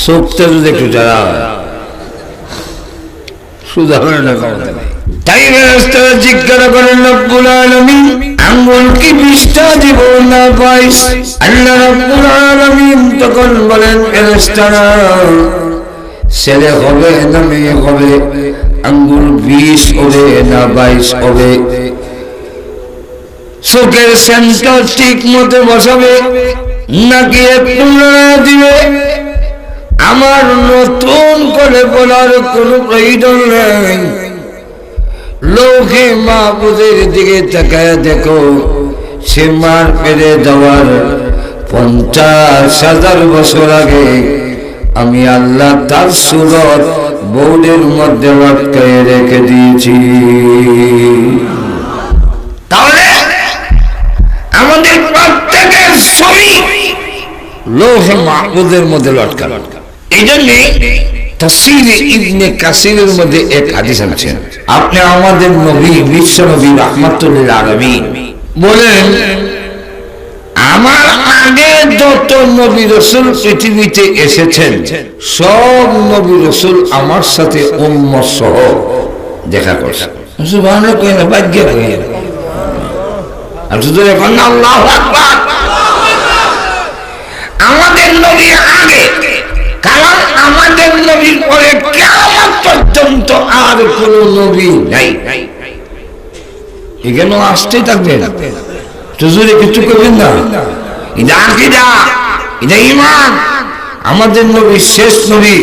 চোখটা যদি একটু যারা সুধারণের ক্ষমতা নেই। তাই ফেরেশতারা জিজ্ঞাসা করেন রব্বুল আলামিন আঙ্গুল কি 20টা দিব না 22? আল্লাহ রব্বুল আলামিন তখন বলেন ফেরেশতারা ছেলে হবে না মেয়ে হবে, আঙ্গুল 20 হবে না 22 হবে, চোখের সেন্টার ঠিক মতো বসাবে নাকি একটু দিবে? আমার নতুন করে বলার কোনো প্রয়োজন নেই। লৌহে মাহফুজের দিকে তাকায় দেখো, সে মার পেরে যাওয়ার 50,000 বছর আগে আমি আল্লাহ তার সুরত বোর্ডের মধ্যে আটকায় রেখে দিয়েছি। তাহলে আমাদের প্রত্যেকের ছবি লৌহে মাহফুজের মধ্যে লটকানো। এই জন্যে তাফসীর ইবনে কাসিরের মধ্যে এক হাদিস আছে, আপনি আমাদের নবী বিশ্ব নবী রাহমাতুল লিল আলামিন বলেন, আমার আগে যত নবী রাসূল পৃথিবীতে এসেছেন সব নবী রাসূল আমার সাথে উম্মত সহ দেখা করছেন। সুবহানাল্লাহ কই না, ভাগ্য কই। আর যদি এখন আল্লাহু আকবার, আমাদের নবীর আগে, কারণ আমাদের নবীর পরে কিয়ামত পর্যন্ত আর কোন নবী নাই। এখানে আসতেই থাকবে, জোরে কিছু করবেন না। এটা আকীদা, এটা ঈমান। আমাদের নবী শেষ নবী,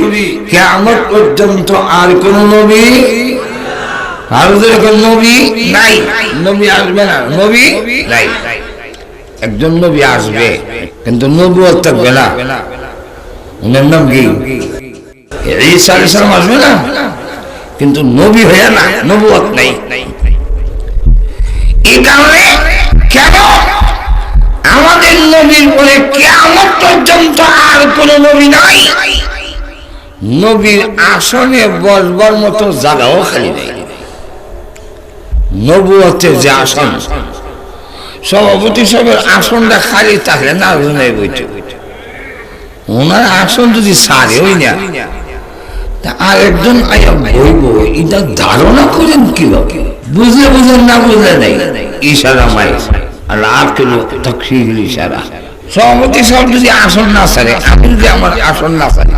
কিয়ামত পর্যন্ত আর কোন নবী, আর যখন নবী নাই, নবী আসবে না, নবী নাই। একজন নবী আসবে কিন্তু নবুয়ত থাকবে না। ওনার নাম কি? ঈসা আলাইহিস সালাম আসবে না কিন্তু নবী হয়ে না, নবুয়ত নাই। এই কারণে কেন আমাদের নবীর পরে কিয়ামত পর্যন্ত আর কোন নবী নাই। নবীর আসনে বসবার মতো জায়গাও খালি নেই। নবুয়তের যে আসন, সভাপতি সাহেবের আসনটা খালি থাকলে না বইতে, ওনার আসন যদি সারে হই না, আর একজন আয়া বইব, এটা ধারণা করেন কিভাবে? বুঝলে বুঝলেন, না বুঝলে নেই। ইশারা মাই আর আকিল তাকসীর ইশারা। সভাপতি সাহেব যদি আসন না সারে, আমি যদি আমার আসন না সারি,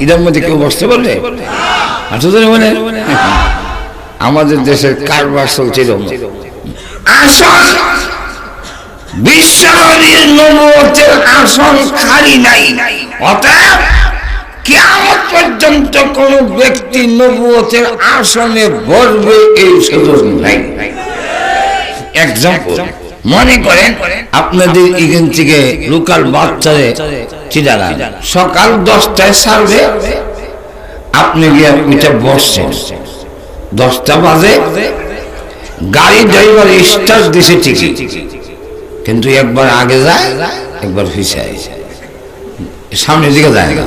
এটার মধ্যে কেউ বসতে পারবে? আসলে বলে আমাদের দেশের কারবার চলছে আসন, বিশ্বনবীর নবুয়তের আসন খালি নাই। অতএব কিয়ামত পর্যন্ত কোন ব্যক্তি নবুয়তের আসনে বসবে এই সুযোগ নাই। এক্সাম্পল, মনে করেন আপনাদের এখান থেকে লোকাল বাচ্চারে চিটাগাং সকাল 10টায় ছাড়বে, আপনি গিয়ে ওইটা বসছেন, 10টা বাজে গাড়ি ড্রাইভার স্টার্ট দিছে ঠিকই, কিন্তু একবার আগে যায়, একবার পিছায়, সামনের দিকে যায় না।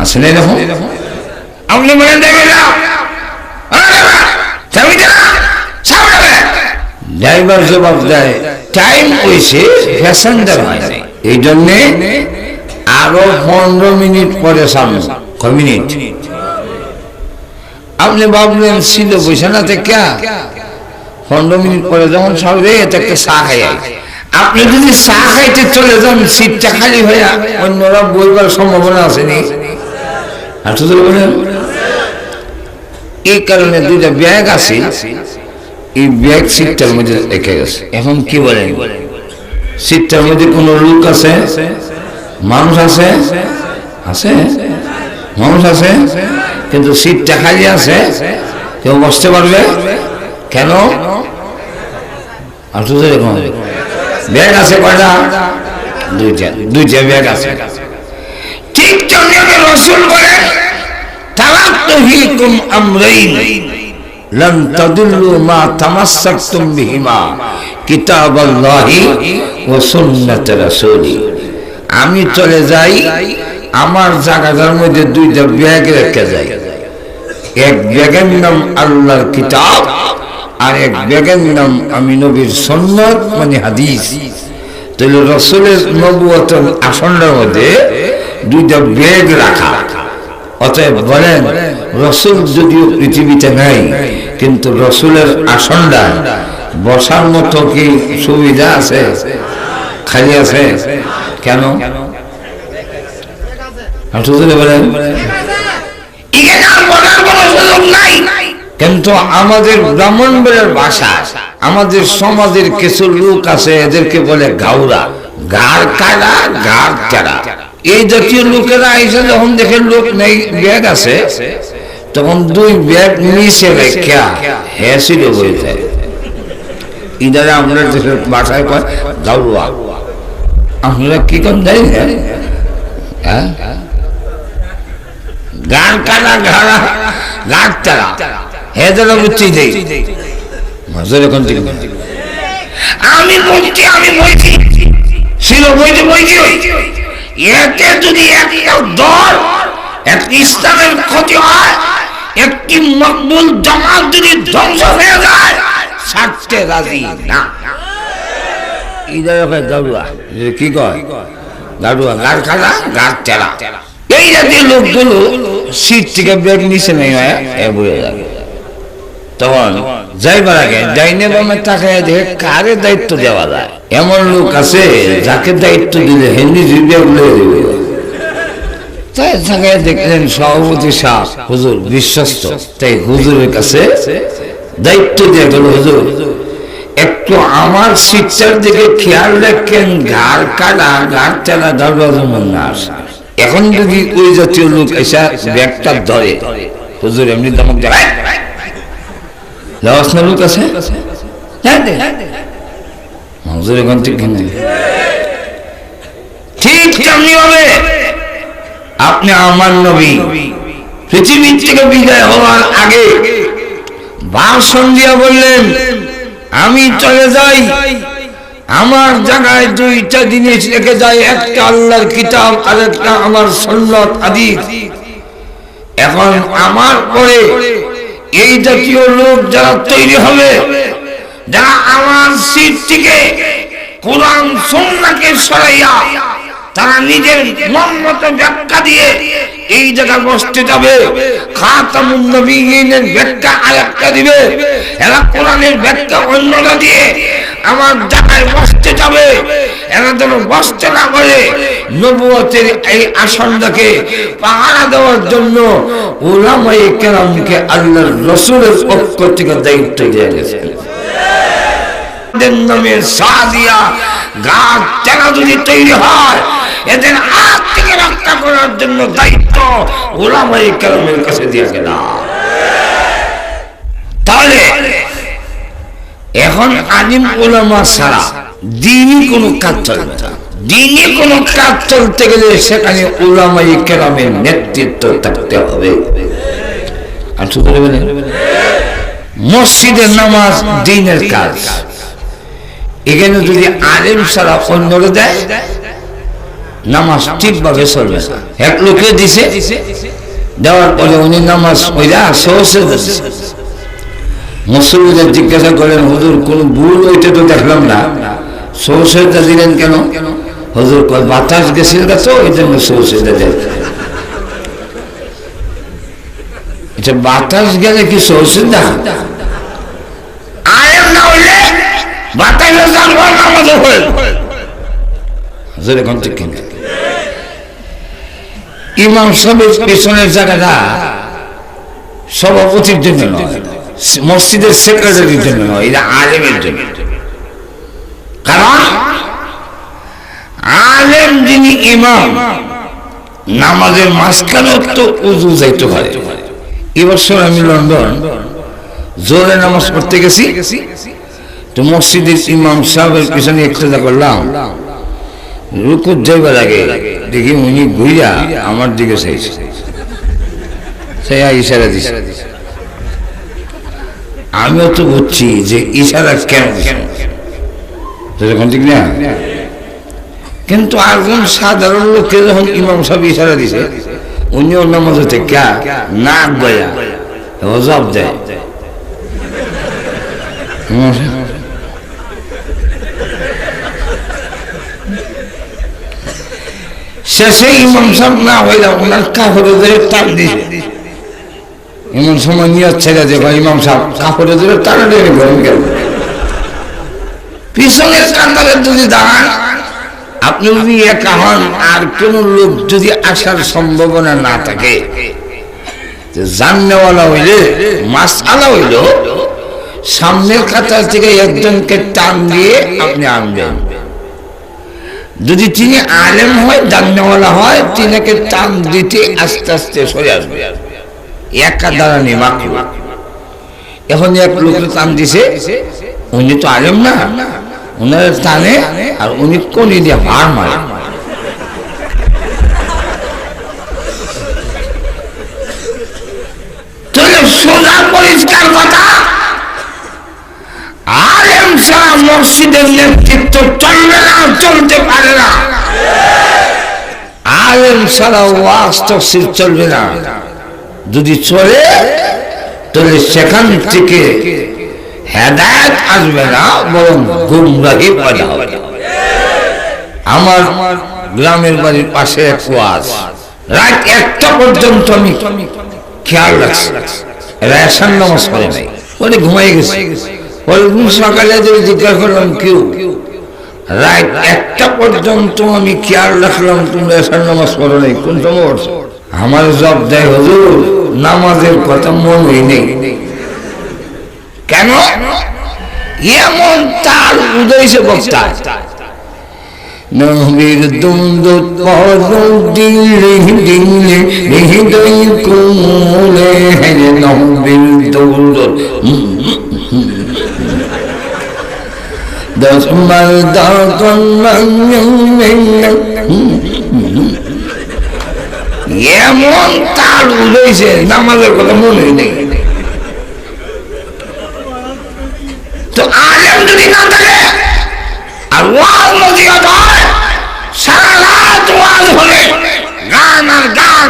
আসেন এরকম? আপনি বলেন ড্রাইভার জবাব দেয়, টাইম হয়েছে, প্যাসেঞ্জার হয় নাই, এই জন্যে আরো 15 মিনিট পরে সামনে। কয় মিনিট? আপনি ভাবলেন ছিল পয়সা না থেকে 15 মিনিট পরে যখন ছাড়বে, এটা একটা চা খাই। আপনি যদি চা খাইতে চলে যান, সিটটা খালি হয়ে অন্যরা বইবার সম্ভাবনা আছে নি? এই কারণে দুইটা ব্যাগ আছে, এই ব্যাগ সিটটার মধ্যে রেখে গেছে। এখন কি বলেন, সিটটার মধ্যে কোন লোক আছে? মানুষ আছে? আছে, মানুষ আছে, কিন্তু সিটটা খালি আছে, কেউ বসতে পারবে? কেন? ব্যাগ আছে কয়টা? দুইটা ব্যাগ আছে। ঠিক জন্যে রাসূল বলেন, তারাকতু ফীকুম আমরাইন লান তাদিল্লু মা তামাসসাকতুম বিহিমা কিতাবাল্লাহি ওয়া সুন্নাত রাসূলি। আমি চলে যাই, আমার জায়গাটার মধ্যে দুইটা ব্যাগ রেখে যাই। এক ব্যাগের নাম আল্লাহর কিতাব, আর এক ব্যাগের নাম আমি নবীর সুন্নাত মানে হাদিস। তাহলে রাসূলের নবুয়তের আসনটার মধ্যে দুইটা ব্যাগ রাখা। অতএব বলেন, রাসূল যদিও পৃথিবীতে নাই, কিন্তু রাসূলের আসনটা বসার মতো কি সুবিধা আছে? খালি আছে কেন? বলেন, কিন্তু আমাদের ব্রাহ্মণবাড়ির ভাষা, আমাদের সমাজের কিছু লোক আছে, এদেরকে বলে গাউরা, গাড় কাটা, গাড় চারা। এই জাতীয় লোকেরা এসে যখন দেখে লোক নেই, ব্যাগ আছে, তখন দুই ব্যাগ নিচে রেখা হেসিল হয়ে যায়। ইদারে আমরা দেশের ভাষায় কয় গাউরা। আপনারা কি করেন জানি না? হ্যাঁ, গাড় কাটা, ঘাড়া, গাড় চারা, হেদারা বুঝছি দেই। আমি বলছি ছিল বইছি এতে যদি একটা দল, একটি ইসলামের ক্ষতি হয়, একটি মকবুল জামাত যদি ধ্বংস হয়ে যায়, ছাড়তে রাজি না। গাড়ুয়া কি কয়? গাড়ুয়া, গাড় খাড়া, গাড় চারা। এই জাতীয় লোকগুলো সিট থেকে ব্যাগ নিচে নেই বয়ে যাবে। তখন যাইবার আগে ডাইনে বামে তাকায় দেখে কারে দায়িত্ব দেওয়া যায়। এমন লোক আছে যাকে দায়িত্ব দিলে হিন্দি জিবিয়া বলে দেবে। তাই জায়গায় দেখলেন সভাপতি সাহেব হুজুর বিশ্বস্ত, তাই হুজুরের কাছে দায়িত্ব দিয়ে গেল, হুজুর একটু আমার শিক্ষার দিকে খেয়াল রাখেন, ঘাড় কাটা ঘাড় চালা দরজা মন না আসে। এখন যদি ওই জাতীয় লোক এসে ব্যাগটা ধরে, হুজুর এমনি দমক দেয় লোক আছে হুজুর এখন ঠিক নেই। ঠিক তেমনি হবে আপনি আমার নবী পৃথিবী থেকে বিদায় হওয়ার আগে ভাষণ দিয়া বললেন, আমি চলে যাই, আমার জায়গায় দুইটা জিনিস রেখে যায়, একটা আল্লাহর কিতাব আর একটা আমার সুন্নাত হাদিস। এখন আমার পরে এই জাতীয় লোক যারা তৈরি হবে, যারা আমার সিট থেকে কোরআন সুন্নাহকে সরাইয়া তারা নিজের মন মতো ব্যাখ্যা দিয়ে এই জায়গায় বসতে যাবে, খাতামুন নবীয়িনের ব্যাখ্যা আরেকটা দিবে, এরা কোরআনের ব্যাখ্যা অন্যটা দিয়ে আমার জায়গায় বসতে যাবে। এরা যেন বসতে না পারে, নবুয়তের এই আসনটাকে পাহারা দেওয়ার জন্য উলামায়ে কেরামকে আল্লাহর রাসূলের পক্ষ থেকে দায়িত্ব দেওয়া গেছে। নামে সাদিয়া গাছ যারা যদি তৈরি হয়, এদের হাত থেকে রক্ষা করার জন্য দায়িত্ব উলামায়ে কেরামের কাছে দিয়ে গেলাম। তাহলে এখন আলিম উলামা ছাড়া দ্বীনি কোনো কাজ চলবে না। দ্বীনি কোনো কাজ চলতে গেলে সেখানে উলামায়ে কেরামের নেতৃত্ব থাকতে হবে। মসজিদের নামাজ দ্বীনের কাজ, এখানে যদি আলেম ছাড়া অন্যরা দেয় নামাজ ঠিকভাবে চলবে না। এক লোকে দিছে, দেওয়ার পরে উনি নামাজ ওইরা সহসে মুসল্লিদের জিজ্ঞাসা করেন, হুজুর কোন ভুল ওইটা তো দেখলাম না, সহসেটা দিলেন কেন? হুজুর কয় বাতাস গেছিল তো ওই জন্য সহসেটা দেন। এটা বাতাস গেলে কি সহসেটা? আলেম না হইলে বাতাসে জানবার নামাজ হয়। হুজুর এখন ঠিক কিনা? ইমাম সাহেবের পেছনের জায়গাটা সভাপতির জন্য নয়, মসজিদের সেক্রেটারির জন্য নয়, এটা আলেমের জন্য। কারণ আলেম যিনি ইমাম, নামাজের মাঝখানে তো উজু যাইতে পারে। এবছর আমি লন্ডন জোরে নামাজ পড়তে গেছি, তো মসজিদের ইমাম সাহেবের পিছনে ইক্তেদা করলাম, রুকুত যাইবার আগে দেখি উনি ঘুরিয়া আমার দিকে চাইছে, ইশারা দিছে। আমিও তো বুঝছি যে ইশারা কেন ঠিক না, কিন্তু একজন সাধারণ লোককে যখন ইমাম সাহেব ইশারা দিছে, উনিও নামাজ থেকে নাক বয়া জব দেয়। শেষে ইমাম সাহেব না হইলাম ওনার কাপড়ে ধরে টান দিছে। এমন সময় নিয়ে ছেড়ে যে ইমাম সাহেব কাপড়ে ধরে টানা টেনে গরম গেল। পিছনের কান্দারের যদি দাঁড়ান, আপনি যদি একা হন আর কোন লোক যদি আসার সম্ভাবনা না থাকে, জাননেওয়ালা হইলে মাসআলা হইল সামনের কাতার থেকে একজনকে টান দিয়ে আপনি আনবেন। যদি তিনি আলেম হয়, জাননেওয়ালা হয়, তিনাকে টান দিতে আস্তে আস্তে সরে আসবে, একা দাঁড়ানি মাত্র। এখন এক লোকের টান দিছে, উনি তো আলেম না, উনার টানে আর উনি কোনি দিয়ে হার মারে। সোজা পরিষ্কার কথা, আলেম ছাড়া মসজিদের নেতৃত্ব চলবে না, চলতে পারে না। আলেম ছাড়া ওয়াজ তাফসীর চলবে না। যদি চলে তাহলে সেখান থেকে হেদায়েত আসবে না, বরং গুমরাহি পয়দা হবে। আমার গ্রামের বাড়ির পাশে এক ওয়াজ, রাত 1টা পর্যন্ত আমি খেয়াল রাখছি, রেশন নামাজ পড়ে নাই, পরে ঘুমাই গেছে। পরের দিন সকালে যদি জিজ্ঞাসা করলাম কেউ, রাত 1টা পর্যন্ত আমি খেয়াল রাখলাম তোমরা এসার নামাজ পড়ো নাই, কোন সময় পড়ছো? আমার জব দেয় হুজুর নামাজের কথা মনেই নেই। কেন? এমন তার উদয়ছে বক্তা নবীর দুন্দুত পদম দিলে দিলে হৃদয় কোমলে নবীর দুন্দুত দশ মাল দাতন এমন তার উদয়ছে নামাজের কথা মনে নেই। তো আলেম যদি না থাকে আর ওয়াজ নসিহত হয়, সারা রাত ওয়াজ হলে গান আর গান,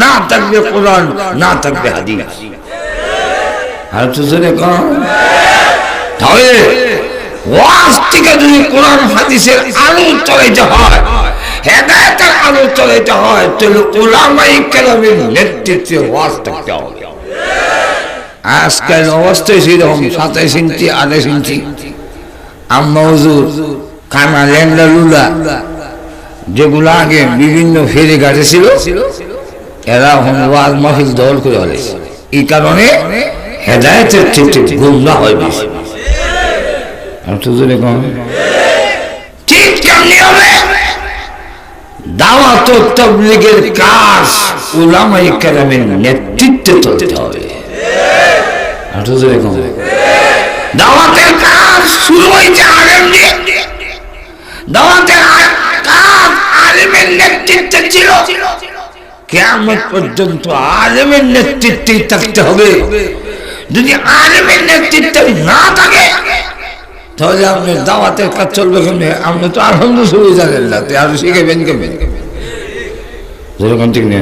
না থাকবে কোরআন, না থাকবে হাদিস। আর তো জোরে কম। তাহলে ওয়াজ থেকে যদি কোরআন হাদিসের আলো চলাইতে হয়, হেদায়েতের আলো চলাইতে হয়, তাহলে উলামায়ে কেরামের নেতৃত্বে ওয়াজ থাকতে হবে। আজকাল অবস্থা সেরকম 27 ইঞ্চি 28 ইঞ্চি আম্মা হুজুর কানা ল্যাংড়া লুলা যেগুলো আগে বিভিন্ন ফেরি ঘাটে ছিল, এরা এখন ওয়াজ মাহফিল দল করে হলে এই কারণে হেদায়েতের থেকে গুমরা হয় বেশি। ঠিক কেমনি হবে? দাওয়াত ও তাবলীগের কাজ উলামায়ে কেরামের নেতৃত্বে চলতে হবে। দাওয়াতের কাজ শুরু হয়েছে আলেম দিয়ে, দাওয়াতের কাজ আলেমের নেতৃত্বে ছিল, কিয়ামত পর্যন্ত আলেমের নেতৃত্বেই থাকতে হবে। যদি আলেমের নেতৃত্বে না থাকে তাহলে আপনি দাওয়াতের কাজ চলবে কেমনে? আপনি তো আলহামদুলিল্লাহ জানেন না, তো আরো শিখাবেন কেমন? ঠিক নেই,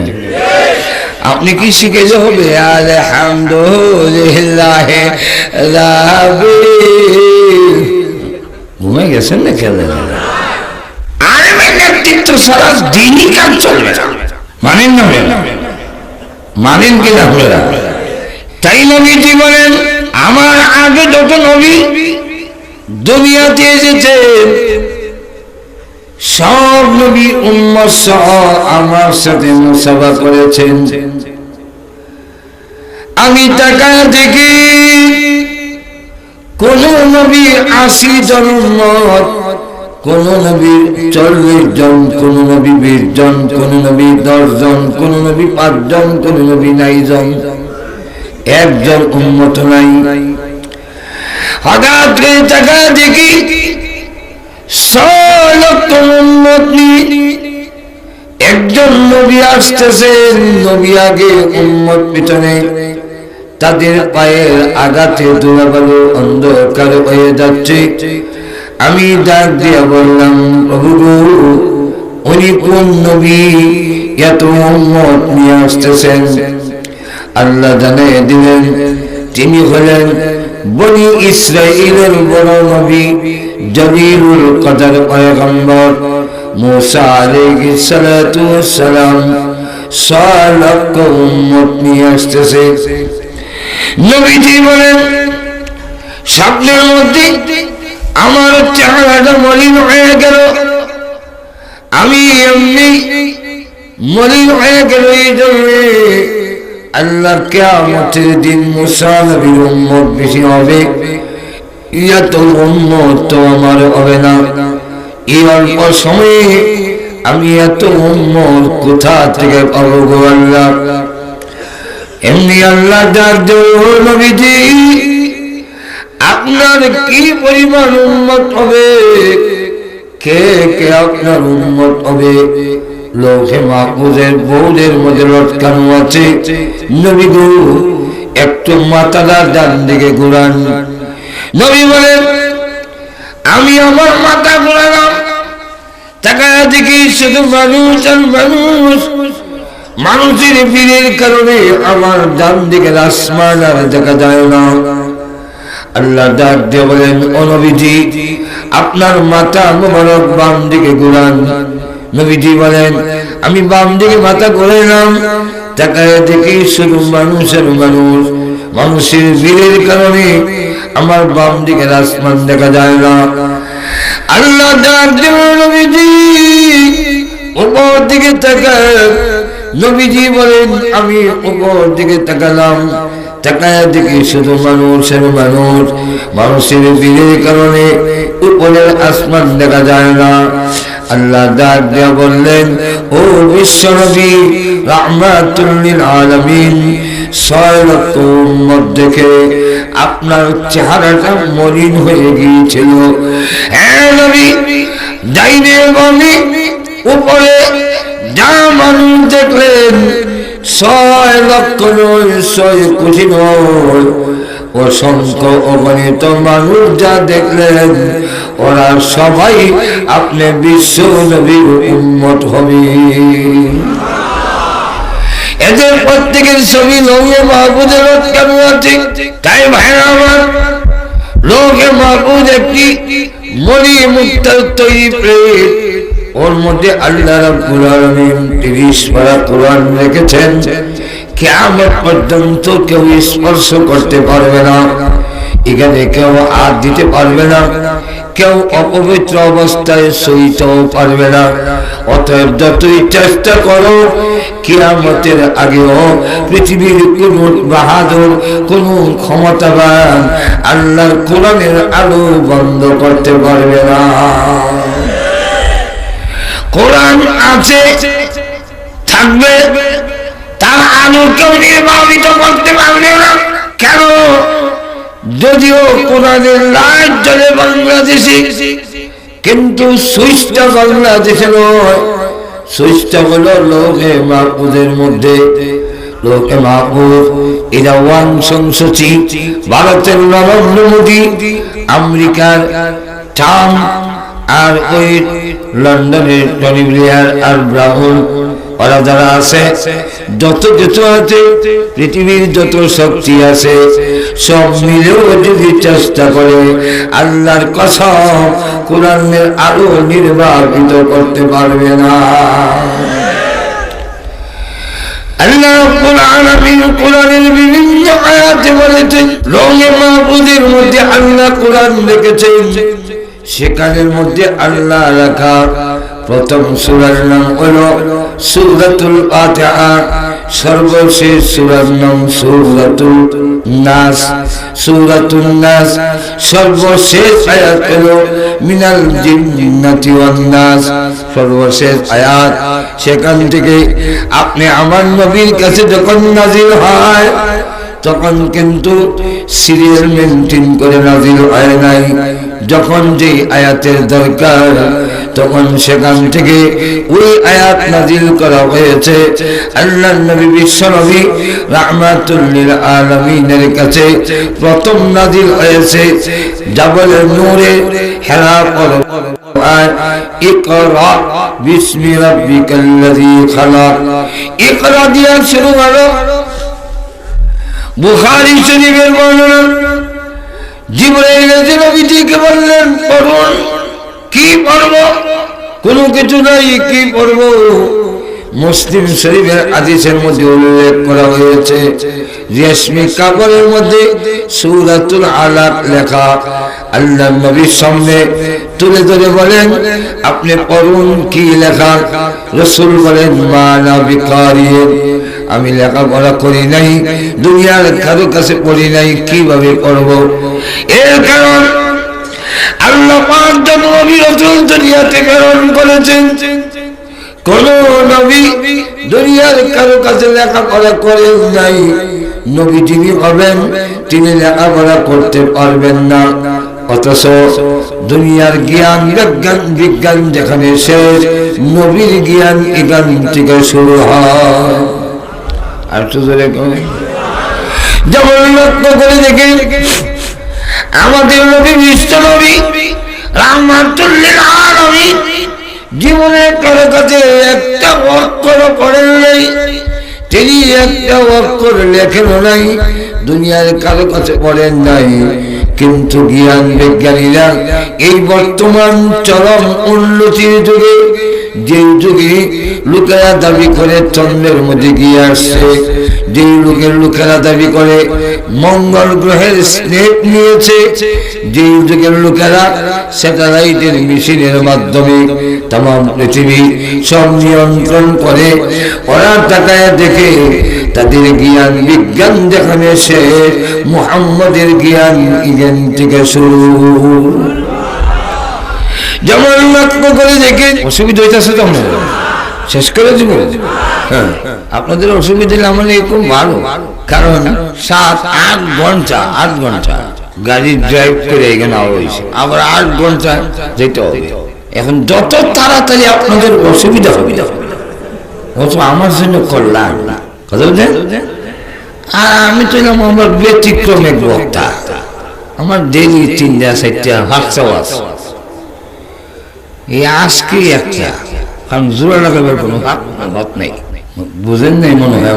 আপনি কি শিখেছে হবে আলহামদুলিল্লাহ ঘুমে গেছেন না? খেলে আলেমের নেতৃত্ব সারা দিনই কাজ চলবে না। মানেন না? মানেন কিনা আপনারা? তাই নবীজি বলেন আমার আগে যত নবী দুনিয়াতে এসেছে সব নবী উম্মত সহ আমার সাথে মুসাফা করেছেন। আমি তাকায় দেখি কোন নবী 80 জন উম্মত, কোন নবী 40 জন, কোন নবী 20 জন, কোন নবী 10 জন, কোন নবী 5 জন, কোন নবী 9 জন, একজন উম্মত নাই। হঠাৎ করে তাকায় দেখি 6 লক্ষ উম্মত নিয়ে একজন নবী আসতেছেন, নবী আগে উম্মত পিছনে, তাদের পায়ের আঘাতে ধুলাবালু অন্ধকার হয়ে যাচ্ছে। আমি ডাক দিয়ে বললাম প্রভু গো, উনি কোন নবী এত উম্মত নিয়ে আসতেছেন? আল্লাহ জানিয়ে দিলেন তিনি হলেন বনি ইসরাইলের বড় নবী জলিলুল কদর পয়গম্বর মুসা আলাইহিস সালাতু ওয়াস সালাম। 6 লক্ষ উম্মত নিয়ে আসতেছে। নবীজি বলেন স্বপ্নের মধ্যে আমার চেহারাটা মলিন হয়ে গেল, আমি এমনি মলিন হয়ে গেল। এই জন্য আল্লাহ কিয়ামতের দিন মুসা নবীর উম্মত বেশি হবে, এত উম্মত তো আমার হবে না। এই অল্প সময়ে আমি এত উম্মত কোথা থেকে পাবো গো আল্লাহ? এমনি আল্লাহ ডাক দেব নবীজি আপনার কি পরিমাণ উম্মত হবে? কে কে আপনার উম্মত হবে? লৌহে মাহফুজের বোর্ডের মধ্যে লটকানো আছে, নবী গো একটু মাথাটা ডান দিকে ঘুরান। নবী বলেন আমি আমার মাথা ঘুরালাম, তাকায় দেখি শুধু মানুষ আর মানুষ। মানুষের ভিড়ের কারণে আমার ডান দিকে আসমান আর দেখা যায় না। আল্লাহ ডাক দিয়ে বলেন ও নবীজি আপনার মাথা মোবারক বাম দিকে ঘুরান। নবীজি বলেন আমি বাম দিকে মাথা ঘুরাইলাম, তাকায় দেখি শুধু মানুষের মানুষ। মানুষের ভিড়ের কারণে আমার বাম দিকে আসমান দেখা যায় না। আল্লাহ ডাক দিলেন নবীজি উপর দিকে তাকায়। নবীজি বলেন আমি উপর দিকে তাকালাম, তাকায় দেখি শুধু মানুষের মানুষ। মানুষের ভিড়ের কারণে উপরের আসমান দেখা যায় না। আল্লাহ ডাক দিয়া বললেন ও বিশ্বনবী রাহমাতুল লিল আলামিন, 6 লক্ষ উম্মত দেখে আপনার চেহারাটা মলিন হয়ে গিয়েছিল। হ্যাঁ নবী, ডাইনে বামে উপরে যা মানুষ দেখলেন 6 লক্ষ নয়, 6 কোটি নয়, অসংখ্য অগণিত মানুষ যা দেখলেন ওরা সবাই আপনি বিশ্ব নবীর উম্মত হবে। এদের প্রত্যেকের ছবি লৌহে মাহফুজের কেমন আছে? তাই ভাইরা আমার, লৌহে মাহফুজ একটি মণি মুক্তার তৈরি প্লেট। ওর মধ্যে আল্লাহ রাব্বুল আলামিন 30 পারা কোরআন রেখেছেন। কিয়ামত পর্যন্ত কেউ স্পর্শ করতে পারবে না, এখানে কেউ হাত দিতে পারবে না, কেউ অপবিত্র অবস্থায় সইতেও পারবে না। অতএব যতই চেষ্টা করো, কিয়ামতের আগেও পৃথিবীর কোন বাহাদুর, কোন ক্ষমতাবান আল্লাহর কোরআনের আলো বন্ধ করতে পারবে না। কোরআন আছে, থাকবে, তার আলো কেউ নির্বাপিত করতে পারবে না। কেন? যদিও কোরআনের লাইট জ্বলে বাংলাদেশে, কিন্তু সুইচটা বাংলাদেশে নয়, সুইচটা হলো লৌহে মাহফুজের মধ্যে। লৌহে মাহফুজ এটা ওয়াংশংসচি, ভারতের নরেন্দ্র মোদী, আমেরিকার ট্রাম্প, আর ওই লন্ডনের টনি ব্লেয়ার আর ব্রাউন, ওরা যারা আছে, যত কিছু আছে, পৃথিবীর যত শক্তি আছে, সব মিলেও যদি চেষ্টা করে আল্লাহর কসম কোরআনের আলো নির্বাপিত করতে পারবে না। আল্লাহ রাব্বুল আলামিন কোরআনের বিভিন্ন আয়াতে বলেছেন, লৌহে মাহফুজের মধ্যে আল্লাহ কোরআন রেখেছেন। সেখানের মধ্যে আল্লাহ রাখা প্রথম সূরার নাম হলো সূরাতুল ফাতিহা, সর্বশেষ সূরার নাম সূরাতুল নাস। সূরাতুন নাস সর্বশেষ আয়াত হলো মিনাল জিন্নাতি ওয়ান নাস, সর্বশেষ আয়াত। সেখান থেকে আপনি আমার নবীর কাছে যখন নাজিল হয় তখন কিন্তু সিরিয়াল মেনটেন করে নাজিল হয় নাই। যখন যে আয়াতের দরকার তখন সেখান থেকে ওই আয়াত নাজিল করা হয়েছে। আল্লাহর নবী বিশ্ব নবী রাহমাতুল লিল আলামিনের কাছে প্রথম নাজিল হয়েছে জাবালে নূরে হেরা পর্বত, ইকরা বিসমি রাব্বিকাল্লাযী খালাক। ইকরা দিয়া শুরু হলো। বুখারী শরীফের বর্ণনা, জিবরাইল এসে নবীজিকে বললেন পড়ুন। কি পড়ব? কোনো কিছু নাই, কি পড়ব? মুসলিম শরীফের হাদিসের মধ্যে উল্লেখ করা হয়েছে রেশমি কাপড়ের মধ্যে সূরাতুল আলাক লেখা। আল্লাহ নবীর সামনে তুলে ধরে বলেন আপনি পড়ুন। কি লেখা? রাসূল বলেন মা না বিকারিন, আমি লেখাপড়া করি নাই, দুনিয়ার কারো কাছে পড়ি নাই, কিভাবে পড়ব? এর কারণ আল্লাহ পাক যত নবী রাসূল দুনিয়াতে প্রেরণ করেছেন, কোন নবী দুনিয়ার কারো কাছে লেখাপড়া করেন নাই। নবী যিনি হবেন তিনি লেখাপড়া করতে পারবেন না। অথচ দুনিয়ার জ্ঞান বিজ্ঞান যেখানে শেষ, নবীর জ্ঞান এখান থেকে শুরু হয়। আর তো যেমন লক্ষ্য করে দেখি আমাদের নবী বিশ্ব নবী রাহমাতুল লিল আলামিন জীবনে কারো কাছে একটা অক্ষর পড়েন নাই, তিনি একটা অক্ষর লেখেন নাই, দুনিয়ার কারো কাছে পড়েন নাই। কিন্তু জ্ঞান বিজ্ঞানীরা এই বর্তমান চরম উন্নতির যুগে যে যুগে লোকেরা দাবি করে চন্দ্রের মধ্যে গিয়ে আসছে, যে লোকেরা দাবি করে মঙ্গল গ্রহের স্নেপ নিয়েছে, যে যুগের লোকেরা স্যাটেলাইটের মেশিনের মাধ্যমে তামাম পৃথিবী সব নিয়ন্ত্রণ করে, ওরা তাকায় দেখে তাদের জ্ঞান বিজ্ঞান যেখানে শেষ, মুহাম্মদের জ্ঞান এখান থেকে শুরু। যেমন লক্ষ্য করে দেখে অসুবিধা হইতেছে তো আমরা শেষ করে দিব। হ্যাঁ, আপনাদের অসুবিধা হলে আমার খুব ভালো, কারণ 7-8 ঘন্টা 8 ঘন্টা গাড়ি ড্রাইভ করে এখানে হয়েছে, আবার 8 ঘন্টা যেতে হবে। এখন যত তাড়াতাড়ি আপনাদের অসুবিধা হবে অত আমার জন্য কল্যাণ, কথা বুঝলেন? আর আমি তো আমার ব্যতিক্রম এক বক্তা, আমার ডেলি 3-4টা হাক্সাওয়াজ, এই আজকে একটা, কারণ জোড়া লাগাবার কোনো ভাত নেই। বুঝেন নাই মনে হয়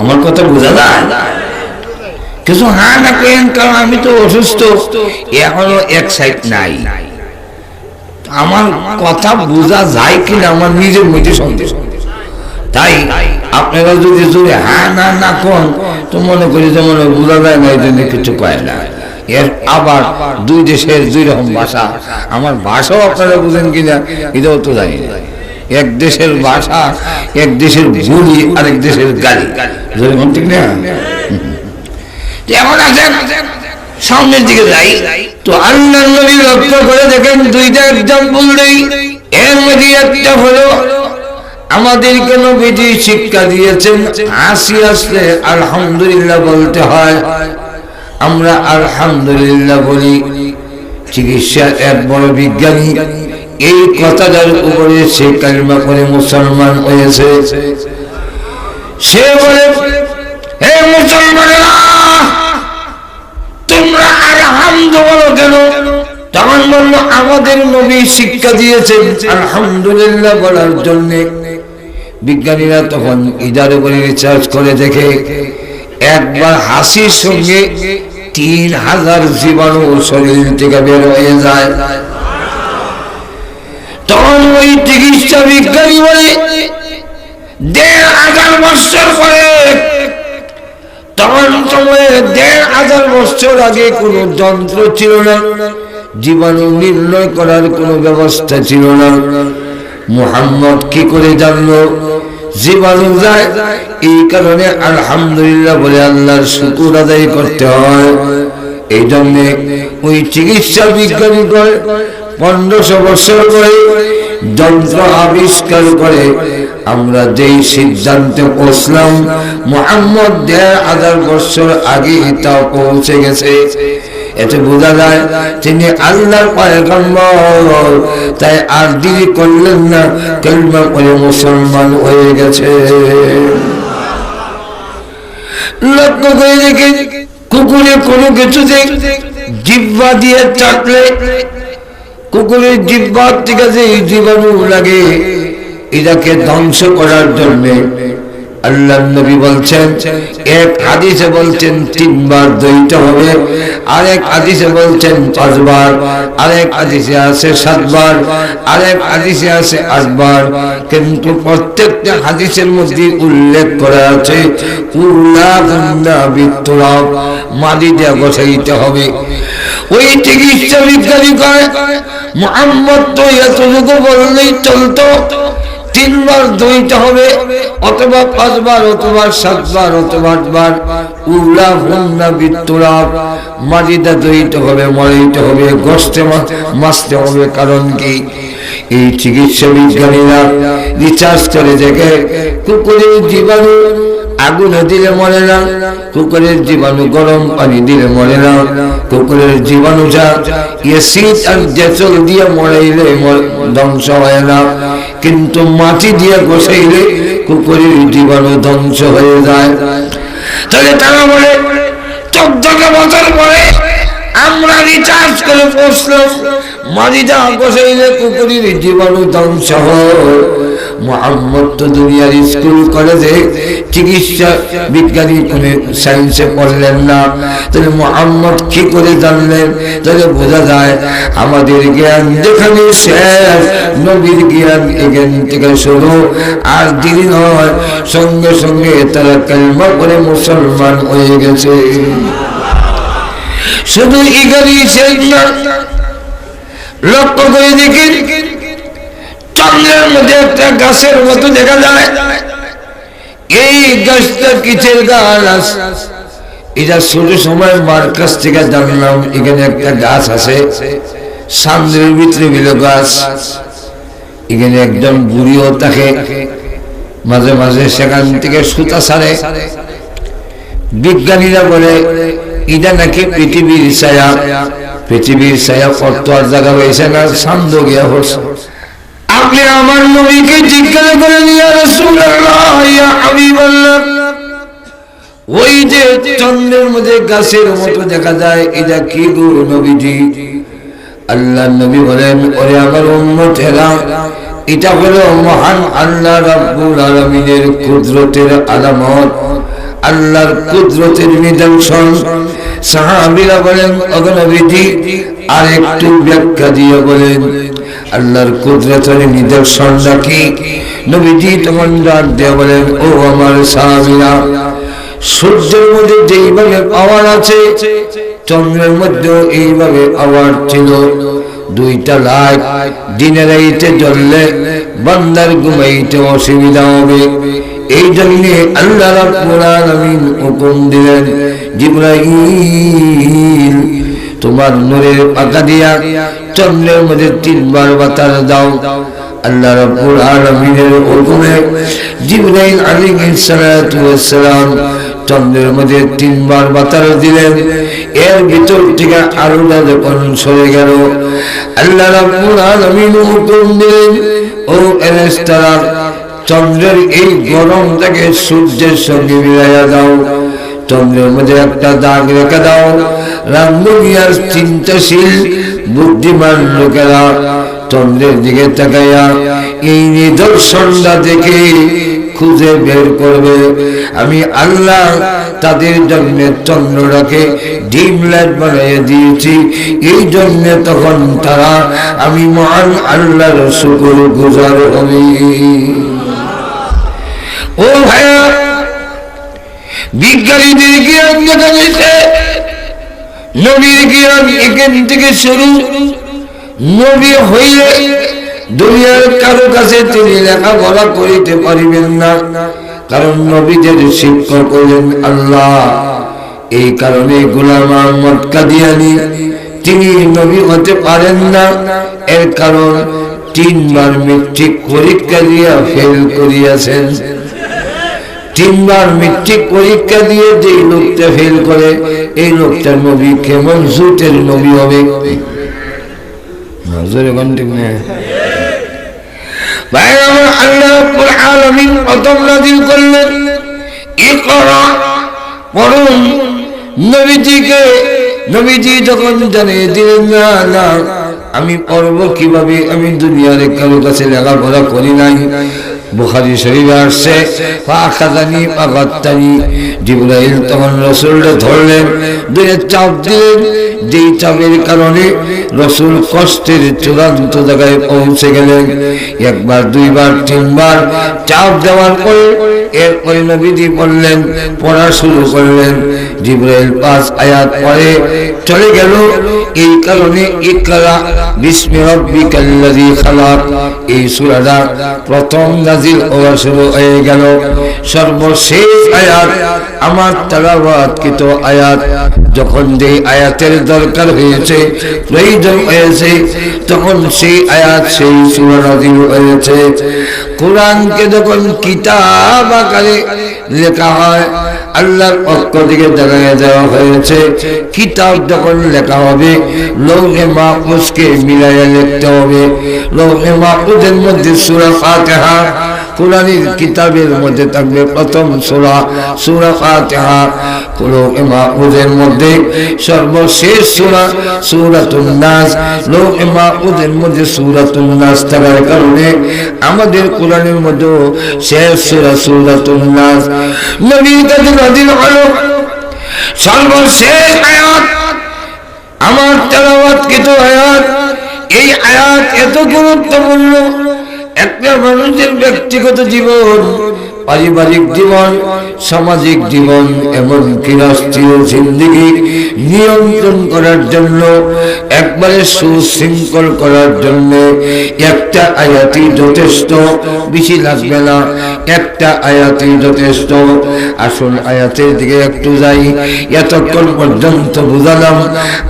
আমার কথা বোঝা যায় কিছু? হ্যাঁ না কেন, কারণ আমি তো অসুস্থ, এখনো এক সাইড নাই। আমার কথা বোঝা যায় কিনা আমার নিজের মধ্যে সন্দেহ। তাই আপনারা যদি জোরে হ্যাঁ না না কোন, তো মনে করি যে মনে বোঝা যায় না, এই জন্য কিছু পায় না। এর আবার 2 দেশের 2 রকম ভাষা, আমার ভাষাও আপনারা বুঝেন কিনা এটাও তো জানি না। এক দেশের ভাষা, এক দেশের বলি, আরেক দেশের গালি, ঠিক না? যেমন আছেন সামনের দিকে যাই তো আল্লাহ নবী লক্ষ্য করে দেখেন 2টা এক্সাম্পল দেই। এর মধ্যে একটা হলো আমাদেরকে নবীজি শিক্ষা দিয়েছেন হাসি আসলে আলহামদুলিল্লাহ বলতে হয়। আমরা আলহামদুলিল্লাহ বলি। চিকিৎসার এক বড় বিজ্ঞানী এই কথাটার উপরে সে কালিমা করে মুসলমান হয়েছে। সে বলে, হে মুসলমানেরা, তোমরা আলহামদু বলো কেন? তখন বলল, আমাদের নবী শিক্ষা দিয়েছেন আলহামদুলিল্লাহ বলার জন্য। বিজ্ঞানীরা তখন ইদার উপরে রিসার্চ করে দেখে একবার হাসির সঙ্গে 3000 জীবাণু শরীর থেকে বের হয়ে যায়। তখন ওই চিকিৎসা বিজ্ঞানী বলে 1500 বছর পরে, তখন সময়ে 1500 বছর আগে কোনো যন্ত্র ছিল না, জীবাণু নির্ণয় করার কোনো ব্যবস্থা ছিল না। মুহাম্মদ কি করে জানলো জীবাণু যায়? এই কারণে আলহামদুলিল্লাহ বলে আল্লাহর শুকর আদায় করতে হয়। এই জন্য ওই চিকিৎসা বিজ্ঞানী করে 1500 বছর পরে যন্ত্র আবিষ্কার করে আমরা যেই সিদ্ধান্তে পৌঁছলাম, মুহাম্মদ 1500 বছর আগে তাও পৌঁছে গেছে। এতে বোঝা যায় তিনি আল্লাহর পয়গম্বর, তাই আর দেরি করলেন না, কালিমা পড়ে মুসলমান হয়ে গেছে। লক্ষ্য করে দেখে কুকুরে কোনো কিছুতে জিহ্বা দিয়ে চাটলে কুকুরের জিহ্বার থেকে যে জীবাণু লাগে, এটাকে ধ্বংস করার জন্য আল্লাহ নবী বলছেন, এক হাদিসে বলছেন 3 বার দইতে হবে, আরেক হাদিসে বলছেন 5 বার, আরেক হাদিসে আছে 7 বার, আরেক হাদিসে আছে 8 বার। কিন্তু প্রত্যেকটা হাদিসের মধ্যে উল্লেখ করা আছে উল্লাহ বিতুরাব, মাটি দিয়ে বসাইতে হবে। ওই চিকিৎসা বিজ্ঞানী কয় মুহাম্মদ তো এতটুকু বললেই চলতো, 3 বার ধুইতে হবে, অথবা 5 বার, অথবা 7 বার, অথবা 8 বার। উলা হুন্না বিতুরাব, মাটিটা ধুইতে হবে, মরাইতে হবে, গোশতে মাছতে হবে। কারণ কি? এই চিকিৎসা বিজ্ঞানীরা রিসার্চ করে দেখে কুকুরের জীবাণু আগুনে দিলে মরে না, কুকুরের জীবাণু গরম পানি দিলে মরে না, কুকুরের জীবাণুটা অ্যাসিড আর জেচল দিয়ে মরাইলে ধ্বংস হয় না, কিন্তু মাটি দিয়ে বসাইলে কুকুরের জীবাণু ধ্বংস হয়ে যায়। তাহলে তারা বলে 14 বছর পরে আমরা রিচার্জ করে বসলাম, মাটিটা বসাইলে কুকুরের জীবাণু ধ্বংস হয়। মুহাম্মদ তো দুনিয়ার স্কুল কলেজে চিকিৎসা বিজ্ঞানী কোনে সায়েন্সে পড়লেন না, তাহলে মুহাম্মদ কি করে জানলেন? তাহলে বোঝা যায় আমাদের জ্ঞান যেখানে শেষ, নবীর জ্ঞান এখান থেকে শুরু। আর দেরি নয়, সঙ্গে সঙ্গে তারা কালেমা পড়ে মুসলমান হয়ে গেছে। শুধু এখানেই শেষ না, লক্ষ্য করে দেখি চন্দ্রের মধ্যে একটা গাছের মতো দেখা যায়। এই গাছটা কিসের গাছ? এটা ছোট সময় মার কাছ থেকে জানলাম এখানে একটা গাছ আছে, সামনের ভিতরে বিল গাছ। এখানে একজন বুড়িও থাকে, মাঝে মাঝে সেখান থেকে সুতা ছাড়ে। বিজ্ঞানীরা বলে এটা নাকি পৃথিবীর ছায়া। পৃথিবীর ছায়া কত আর জায়গা হয়েছে না, সান্দ গিয়া হচ্ছে। আপনি আমার নবীকে জিজ্ঞাসা করেন, ইয়া রাসূলুল্লাহ, ইয়া হাবিবাল্লাহ, ওই যে চন্দ্রের মধ্যে গাছের মতো দেখা যায় এটা কি গো নবীজি? আল্লাহ নবী বলেন, ওরে আমার উম্মতেরা, এটা হলো মহান আল্লাহ রাব্বুল আলামিনের কুদরতের আলামত, আল্লাহর কুদরতের নিদর্শন। সাহাবীরা বলেন, ওগো নবীজি আর একটু ব্যাখ্যা দিয়ে বলেন আল্লাহর কুদরতের নিদর্শনটা কি? নবীজি তখন ডাক দিয়ে বলেন, ও আমার সাহাবীরা, সূর্যের মধ্যে যেইভাবে পাওয়ার আছে, চন্দ্রের মধ্যে এইভাবে পাওয়ার ছিল। দুইটা লাইট দিনে রাইতে জ্বললে বান্দার ঘুমাইতে অসুবিধা হবে। এই জন্যে আল্লাহ রাব্বুল আলামিন হুকুম দিলেন, জিবরাইল তোমার নূরের পাখা দিয়া চন্দ্রের মধ্যে 3 বার বাতাস দাও। আল্লাহ রাব্বুল আলামিনের হুকুমে জিবরাইল আলাইহিস সালাতু ওয়াস সালাম চন্দ্রের মধ্যে 3 বার বাতাস দিলেন। এর ভিতর থেকে আলোটা যখন সরে গেল, আল্লাহ রাব্বুল আলামিন হুকুম দিলেন, ও ফেরেশতারা চন্দ্রের এই গরমটাকে সূর্যের সঙ্গে মিলাইয়া দাও, চন্দ্রের মধ্যে একটা দাগ রেখে দাও। রামদুনিয়ার চিন্তাশীল বুদ্ধিমান লোকেরা চন্দ্রের দিকে তাকাইয়া এই নিদর্শনটা দেখে খুঁজে বের করবে আমি আল্লাহ তাদের জন্য চন্দ্রটাকে ডিম লাইট বানিয়ে দিয়েছি। এই জন্য তখন তারা আমি মহান আল্লাহর শুকর গুজার হবে। ও ভাইয়া, বিজ্ঞানীদের জ্ঞান দেখা গেছে, নবীর জ্ঞান এখান থেকে শুরু। নবী হইলে দুনিয়ার কারো কাছে তিনি লেখাপড়া করিতে পারিবেন না, কারণ নবীদের শিক্ষক হলেন আল্লাহ। এই কারণে গোলাম আহমদ কাদিয়ানী তিনি নবী হতে পারেন না। এর কারণ 3 বার মেট্রিক পরীক্ষা দিয়া ফেল করিয়াছেন। 3 বার মেট্রিক পরীক্ষা দিয়ে যে লোকটা ফেল করে, এই লোকটার নবী কেমন জুতের নবী হবে? আল্লাহ রাব্বুল আলামিন প্রথম নাযিল করলেন, ইকরা, পড়ুন। নবীজি যখন জানিয়ে দিলেন, না না আমি পড়ব কিভাবে, আমি দুনিয়ার কারো কাছে লেখাপড়া করি নাই। বুখারী শরীফে আসছে, ফাখাযানি ফাগাত্তানি, জিবরাইল তখন রাসূলকে ধরলেন, দুই চাপ দিলেন। যেই চাপের কারণে রাসূল কষ্টের চূড়ান্ত জায়গায় পৌঁছে গেলেন। 1 বার 2 বার 3 বার চাপ দেওয়ার পরে এরপরে নবীজি বললেন, পড়া শুরু করলেন। জিবরাইল 5 আয়াত পড়ে চলে গেল। এই কারণে ইকরা বিসমি রাব্বিকাল্লাযী খালাক, এই সূরাটা প্রথম নাযিল হওয়া শুরু হয়ে গেল। সর্বশেষ আয়াত আমার তেলাওয়াতকৃত আয়াত, যখন যে আয়াতের দরকার হয়েছে, প্রয়োজন হয়েছে, তখন সেই আয়াত সেই সূরা নাযিল হয়েছে। কোরআনকে যখন কিতাব আকারে লেখা হয়, আল্লাহর পক্ষ থেকে জানিয়ে দেওয়া হয়েছে, কিতাব যখন লেখা হবে লৌহে মাহফুজকে মিলাইয়া লিখতে হবে। লৌহে মাহফুজের মধ্যে সূরা ফাতিহা কোরআনের কিতাবের মধ্যে থাকবে প্রথম সূরা সূরা ফাতিহা। লৌহে মাহফুজের মধ্যে সর্বশেষ সূরা সূরাতুন নাস। লৌহে মাহফুজের মধ্যে সূরাতুন নাস থাকার কারণে আমাদের কোরআনের মধ্যে শেষ সূরা সূরাতুন নাস। নবীর কাছে নাযিল হলো সর্বশেষ আয়াত, আমার তেলাওয়াতকৃত আয়াত। এই আয়াত এত গুরুত্বপূর্ণ, একটা মানুষের ব্যক্তিগত জীবন, পারিবারিক জীবন, সামাজিক জীবন, এমনকি রাষ্ট্রীয় জিন্দেগি নিয়ন্ত্রণ করার জন্য, একবারে সুশৃঙ্খল করার জন্য একটা আয়াতই যথেষ্ট, বেশি লাগবে না, একটা আয়াতই যথেষ্ট। আসল আয়াতের দিকে একটু যাই। এতক্ষণ পর্যন্ত বুঝালাম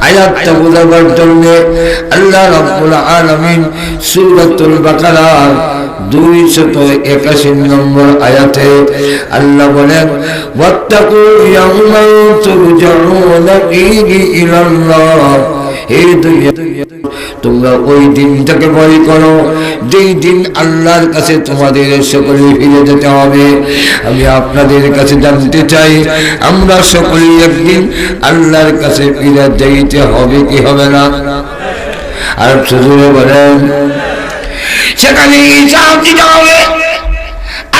আয়াতটা বোঝাবার জন্য আল্লাহ রাব্বুল আলামিন সূরাতুল বাকারা 281 নম্বর আয়াতে আল্লাহ বলেন, ওয়াত্তাকু ইয়াওমান তুরজাউনা ফীহি ইলাল্লাহ। হে দুনিয়া, তোমরা ওই দিনটাকে ভয় করো যেই দিন আল্লাহর কাছে তোমাদের সকলে ফিরে যেতে হবে। আমি আপনাদের কাছে জানতে চাই, আমরা সকলেই একদিন আল্লাহর কাছে ফিরে যেতে হবে কি হবে না? আর শুধু বলেন সেখানে হিসাব দিতে হবে।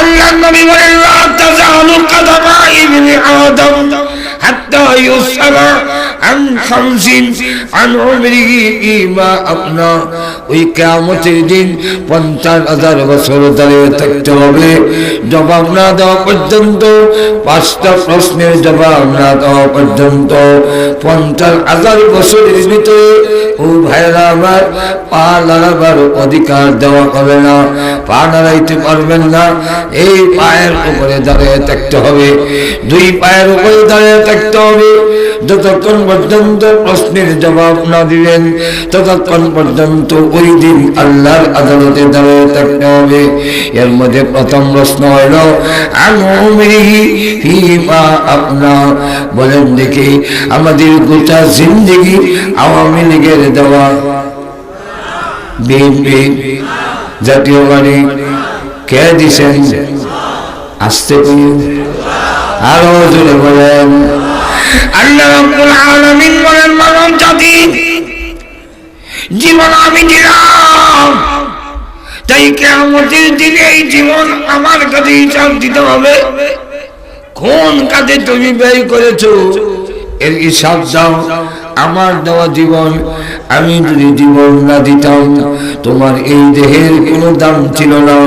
আল্লাহ নবী বলেন, লা তাযালু কাদামা ইবনি আদম হাত্তা ইউসআলা আন খামসিন আন উমরিহি ইমা আপনা। ওই কিয়ামতের দিন 50,000 বছর দাঁড়িয়ে থাকতে হবে জবাব না দেওয়া পর্যন্ত, 5টা প্রশ্নের জবাব না দেওয়া পর্যন্ত। 50,000 বছরের ভিতরে ও ভাইরা আমার পা নাড়াবার অধিকার দেওয়া হবে না, পা নাড়াইতে পারবেন না। এই পায়ের উপরে দাঁড়িয়ে থাকতে হবে, 2 পায়ের উপরে দাঁড়িয়ে থাকতে হবে। যতক্ষণ পর্যন্ত প্রশ্নের জবাব না দিবেন ততক্ষণ পর্যন্ত ওই দিন আল্লাহর আদালতে দাঁড়িয়ে থাকতে হবে। এর মধ্যে প্রথম প্রশ্ন হইল আনুমিহি ফিমা আপনা। বলেন দেখি, আমাদের গোটা জিন্দেগি আওয়ামী লীগের দেওয়া, বিএনপি, জাতীয় বাড়ি কে দিছেন? আসতে আরো জোরে বলেন। আল্লাহ রাব্বুল আলামিন বলেন, মানব জাতি জীবন আমি দিলাম, তাই কিয়ামতের দিনে এই জীবন আমার কাছে হিসাব দিতে হবে। কোন কাজে তুমি ব্যয় করেছো এর হিসাব দাও। আমার দেওয়া জীবন, আমি যদি জীবন না দিতাম তোমার এই দেহের কোনো দাম ছিল না।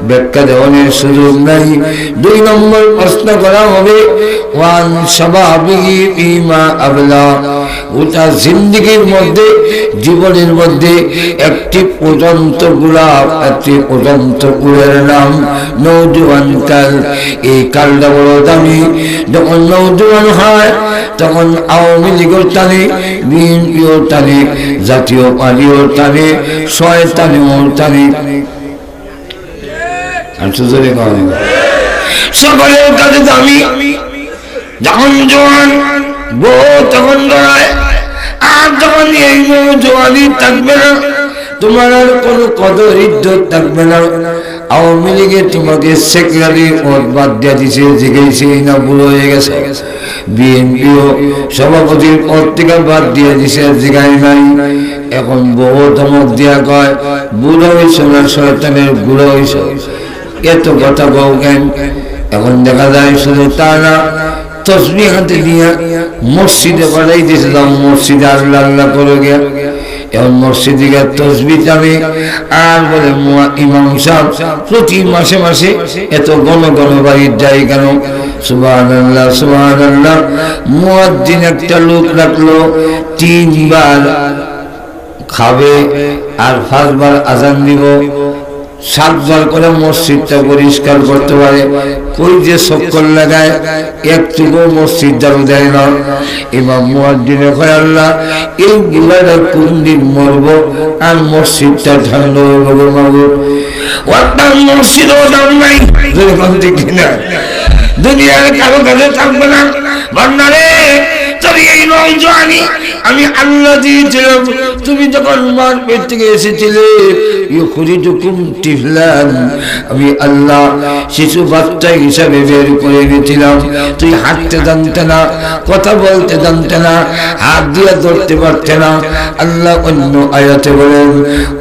ব্যাখ্যা দেওয়ার সুযোগ নাই। 2 নম্বর প্রশ্ন করা হবে, ওয়ান শাবাবিহি ফিমা আবলা। গোটা জিন্দেগির মধ্যে, জীবনের মধ্যে একটি পর্যন্ত গোলাপ, একটি পর্যন্ত ফুলের নাম নওজোয়ান কাল। এই কালটা বড় দামি। যখন নওজোয়ান হয় তখন আওয়ামী লীগের টানে, বিএনপিও টানে, জাতীয় পার্টিও টানে, শয়তানিও টানে। সকলের কাছে দামি। যখন জোয়ান বউ তখন দৌড়ায়, আর যখন এই জোয়ানি থাকবে না তোমার আর কোনো কদর ইজ্জত থাকবে না। আওয়ামী লীগে তোমাকে সেক্রেটারি পদ বাদ দিয়ে দিছে, জিজ্ঞেসি না বুড়ো হয়ে গেছে। বিএনপিও সভাপতির পদ থেকে বাদ দিয়ে দিছে, জিগাই নাই। এখন বহু ধমক দিয়া কয় বুড়ো হয়েছ না, শয়তানের বুড়ো হয়েছ। এত কথা বউ কেন? এখন দেখা যায় শুধু তা না, তসবিহ হাতে নিয়ে মসজিদে পাঠাই দিয়েছিলাম, মসজিদে আল্লাহ আল্লাহ করে গিয়া। এখন মসজিদে গিয়ে তসবিহ টানে আর বলে ইমাম সাহেব প্রতি মাসে মাসে এত ঘন ঘন বাড়ির যায় কেন? সুবহানাল্লাহ সুবহানাল্লাহ। মুয়াজ্জিন একটা লোক রাখলো, 3 বার খাবে আর 5 বার আজান দিব, 7 বার করে মসজিদটা পরিষ্কার করতে পারে। কই যে চক্কর লাগায়, একটুকু মসজিদ জানো দেয় না। ইমাম মুয়াজ্জিনে কয়, আল্লাহ এই গুলাটা কোন দিন মরব আর মসজিদটা ঠান্ডা হয়ে মাগো। ওটা মসজিদও দাম নাই, দুনিয়ার কারো কাছে থাকবে না। ভান্ডারে তোর এই নওজোয়ানি আমি আল্লাহ দিয়েছিলাম। তুমি যখন মার পেট থেকে এসেছিলে ইউখরিজুকুম তিফলান, আমি আল্লাহ শিশু বাচ্চা হিসাবে বের করে এনেছিলাম। তুই হাঁটতে জানতে না, কথা বলতে জানতে না, হাত দিয়ে ধরতে পারতে না। আল্লাহ অন্য আয়াতে বলেন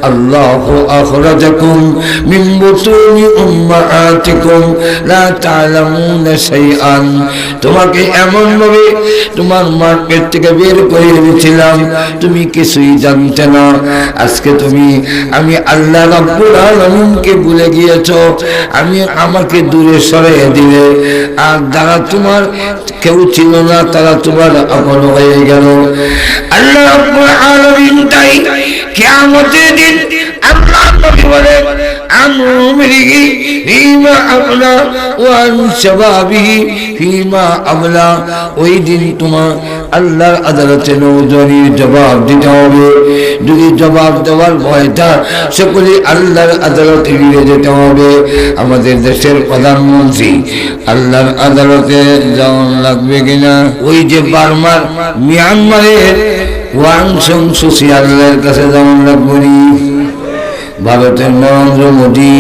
আল্লাহু আখরাজাকুম মিন বুতুনি উম্মাহাতিকুম লা তা'লামুনা শাইআন, তোমাকে এমন ভাবে তোমার মার পেট থেকে বের করে এনেছিলাম তুমি কিছুই জানতে না। আজকে তুমি আমি আল্লাহ রাব্বুল আলামিনকে ভুলে গিয়েছো, আমাকে দূরে সরিয়ে দিলে, আর যারা তোমার কেউ ছিল না তারা তোমার আপন হয়ে গেল। আল্লাহ রাব্বুল আলামিন তাই কিয়ামতের দিন আল্লাহ নবী বলে আমরিহি ফিমা আবলা ওয়া আন শাবাবিহি ফিমা আবলা, ওই দিন তোমার আল্লাহর আদালতে নওজোয়ানির জবাব দিতে হবে। যদি জবাব দেওয়ার ভয়টা সকলে আল্লাহর আদালতে ফিরে যেতে হবে। আমাদের দেশের প্রধানমন্ত্রী আল্লাহর আদালতে যাওয়া লাগবে কিনা? ওই যে বার্মার মিয়ানমারের ওয়াং সাং সুচি আল্লাহর কাছে যাওয়া লাগবে নি? ভারতের নরেন্দ্র মোদী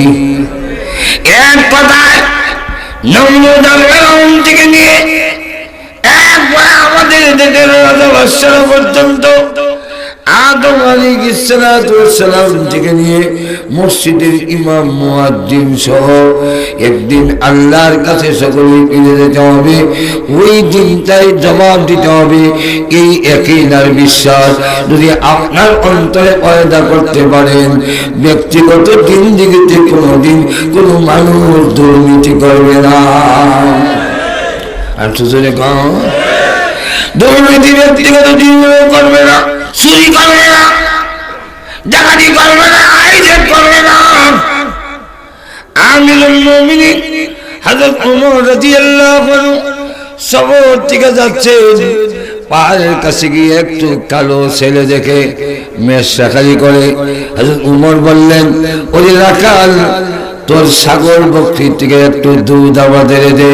এক কথায় নমরুদ থেকে নিয়ে একবার আমাদের দেশের রাজা বাদশাহ পর্যন্ত আদম আলাইহিস সালাম থেকে নিয়ে মসজিদের ইমাম মুয়াজ্জিন সহ একদিন আল্লাহর কাছে সকলে ফিরে যেতে হবে। ওই দিনটাই জবাব দিতে হবে। এই ইয়াকিনার বিশ্বাস যদি আপনার অন্তরে পয়দা করতে পারেন, ব্যক্তিগত জিন্দেগিতে কোনোদিন কোনো মানুষ দুর্নীতি করবে না। আর সুযোগে কম দুর্নীতি ব্যক্তিগত জীবনে করবে না, চুরি করবে না, ডাকাতি করবে না, আইজেট করবে না। আমিরুল মুমিনিন হযরত ওমর রাদিয়াল্লাহু আনহু সফর থেকে যাচ্ছেন, পাহাড়ের কাছে গিয়ে একটু কালো ছেলে দেখে মেষশাখারি করে। হযরত ওমর বললেন, ওরে রাখাল, তোর ছাগল বকরির থেকে একটু দুধ আমাদের দে,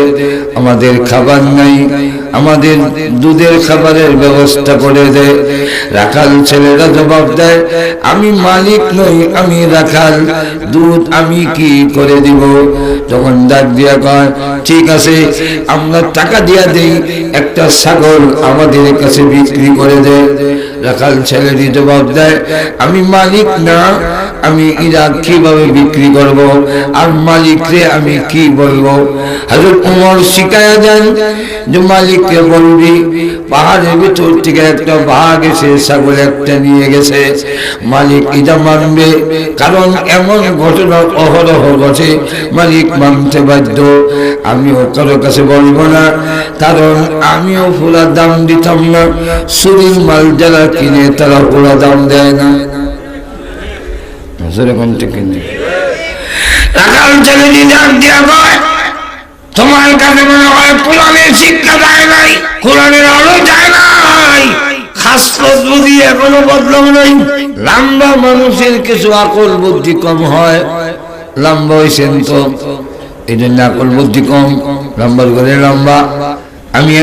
আমাদের খাবার নাই, আমাদের দুধের খাবারের ব্যবস্থা করে দে। রাখাল ছেলেরা জবাব দেয়, আমি মালিক নই, আমি রাখাল, দুধ আমি কি করে দিব? যখন ডাক দিয়া কয় ঠিক আছে আমরা টাকা দিয়া দেই, একটা ছাগল আমাদের কাছে বিক্রি করে দে। রাখাল ছেলেটি জবাব দেয়, আমি মালিক না, আমি এরা কিভাবে বিক্রি করব, আর মালিকরে আমি কি বলবো? হযরত ওমর শিখায়া দেন যে মালিককে বলবি পাহাড়ের ভিতর থেকে একটা বাঘ এসে ছাগল একটা নিয়ে গেছে, মালিক এটা মানবে, কারণ এমন ঘটনা অহরহ ঘটে, মালিক মানতে বাধ্য। আমিও কারো কাছে বলবো না, কারণ আমিও পুরা দাম দিতাম না। চুরির মাল যারা কিনে তারা পুরা দাম দেয় না। রাখাল ছেলেটি ডাক দিয়া কয়, তোমার কাছে মনে হয় কোরআনের শিক্ষা যায় নাই, কোরআনের আলো যায় নাই, খাসলত বুদ্ধি এখনো বদলাম নাই। লম্বা মানুষের কিছু আকল বুদ্ধি কম হয়, লম্বা হয়েছেন তো এই জন্য আকল বুদ্ধি কম, লম্বার করে লম্বা। আমি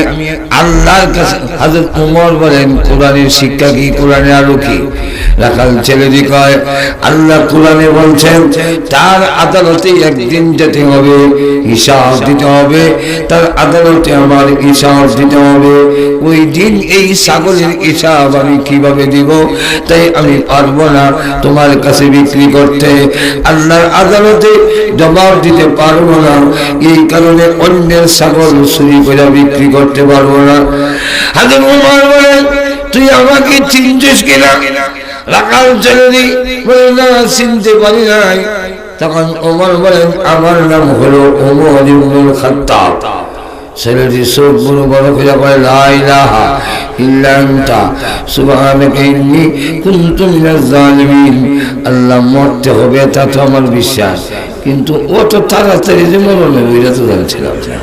আল্লাহর কাছে হযরত ওমর বলেন কোরআনের শিক্ষা কি, কোরআনের আলো কি? রাখাল ছেলেটি কয়, আল্লাহ কোরআনে বলছেন তার আদালতে একদিন যেতে হবে, হিসাব দিতে হবে, তার আদালতে আমার হিসাব দিতে হবে। ওই দিন এই ছাগলের হিসাব আমি কিভাবে দিব? তাই আমি পারবো না তোমার কাছে বিক্রি করতে, আল্লাহর আদালতে জবাব দিতে পারবো না, এই কারণে অন্যের ছাগল চুরি করে বিক্রি করতে পারবো না। হযরত ওমর বলেন, তুই আমাকে চিনছিস কিনা? রাখাল ছেলেটি বলে, না চিনতে পারি নাই। তখন ওমর বলেন, আমার নাম হলো ওমর ইবনুল খাত্তাব। ছেলেটি চোখ বড় বড় করে বলে, লা ইলাহা ইল্লা আনতা সুবহানাকা ইন্নী কুনতু মিনাজ জালিমিন। আল্লাহ মরতে হবে তা তো আমার বিশ্বাস, কিন্তু অত তাড়াতাড়ি যে মরণ হবে এটা তো জানছিলাম না।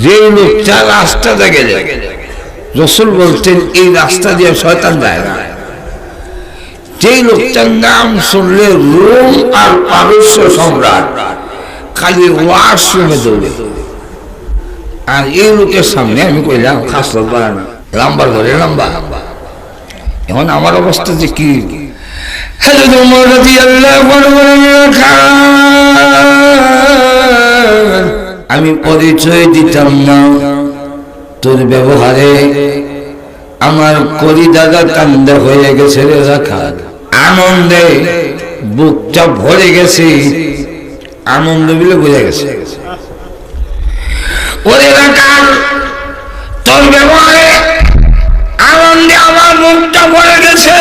যে লোকটা রাস্তা দেখে যায়, রাসূল বলতেন এই রাস্তা দিয়ে শয়তান যায় না। যেই লোকটার নাম শুনলে রোম আর পারস্য সম্রাট খালি ওয়াশরুমে দৌড়ে, আর এই লোকের সামনে আমি কইলাম খাসলত বাড়া না, লাম্বার ঘরে লম্বা। এখন আমার অবস্থা যে কি, আমি পরিচয় দিতাম না, তোর ব্যবহারে আমার কলিজাটা কান্দা হয়ে গেছে রে রাখাল। আনন্দে বুকটা ভরে গেছে, আনন্দ বলে বোঝা গেছে। ওরে রাখাল, তোর ব্যবহারে আনন্দে আমার মুখটা ভরে গেছে।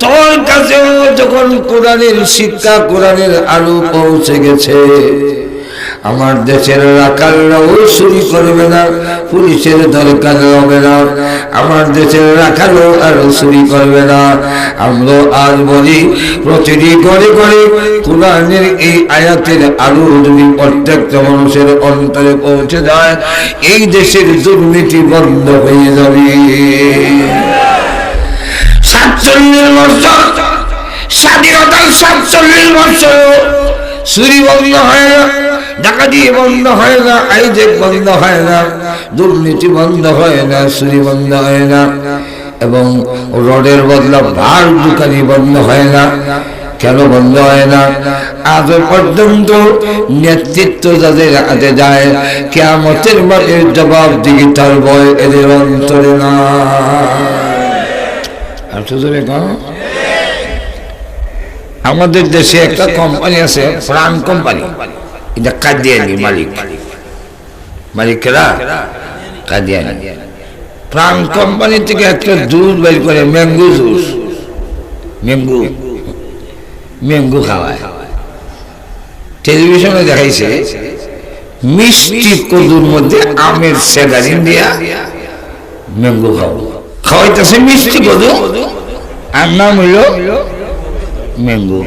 তোর কাছেও যখন কোরআনের শিক্ষা, কোরআনের আলো পৌঁছে গেছে, আমার দেশের রাখালরাও চুরি করবে না, পুলিশের দরকার হবে না, আমার দেশের রাখালও আর চুরি করবে না। আমরা আজ বলি প্রতিটি ঘরে ঘরে কোরআনের এই আয়াতের আলো যদি প্রত্যেকটা মানুষের অন্তরে পৌঁছে যায়, এই দেশের দুর্নীতি বন্ধ হয়ে যাবে। 47 বছর স্বাধীনতার, 47 বছর চুরি বন্ধ হয় না, ডাকাতি বন্ধ হয় না, আইজেক বন্ধ হয় না, দুর্নীতি বন্ধ হয় না, চুরি বন্ধ হয় না, এবং রোডের বদলা ভার দোকানি বন্ধ হয় না। কেন বন্ধ হয় না? আজ পর্যন্ত নেতৃত্ব যাদের হাতে যায়, কিয়ামতের মাঠে জবাব দিকে তার ভয় এদের অন্তরে না। আমাদের দেশে একটা কোম্পানি আছে, প্রাণ কোম্পানি, এটা কাদিয়ানি মালিক, মালিকেরা কাদিয়ানি। প্রাণ কোম্পানি থেকে একটা দুধ বের করে, ম্যাঙ্গো জুস, ম্যাঙ্গো ম্যাঙ্গো খাওয়ায়। টেলিভিশনে দেখাইছে মিষ্টি কদুর মধ্যে আমের সেগারিন দিয়া ম্যাঙ্গো খাওয়াইতেছে, মিষ্টি কদু, আর নাম হইল ম্যাঙ্গো।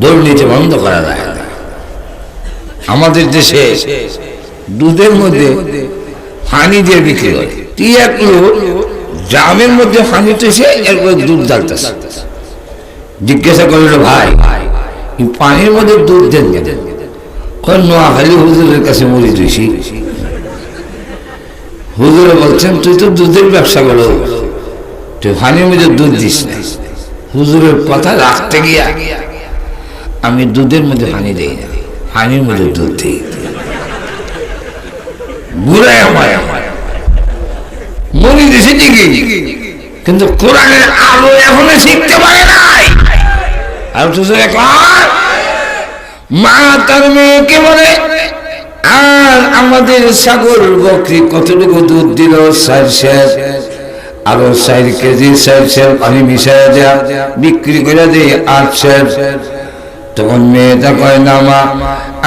দুর্নীতি বন্ধ করা যায় না। আমাদের দেশে দুধের মধ্যে পানি দিয়ে বিক্রি করে, জামের মধ্যে পানি তুইছে, এরপর দুধ ডালতেছে। জিজ্ঞাসা করলো, ভাই পানির মধ্যে দুধ দেন, নোয়াখালী হুজুরের কাছে মরি তুইছি। হুজুরে বলছেন, তুই তো দুধের ব্যবসা করো, তুই পানির মধ্যে দুধ দিস না। হুজুরের কথা রাখতে গিয়া আমি দুধের মধ্যে পানি দিই না, পানির মধ্যে দুধ দিই। বুড়াই আমায় মনে দিছে ঠিকই, কিন্তু কোরআনের আলো এখনো শিখতে পারে নাই। আর মা তার মেয়েকে বলে, আর আমাদের ছাগল বকরি কতটুকু দুধ দিল, 4 সের, আরো 4 কেজি 4 সের পানি মিশাইয়া দেয়া বিক্রি করে দেয় 8 সের। তখন মেয়েটা কয়, না মা,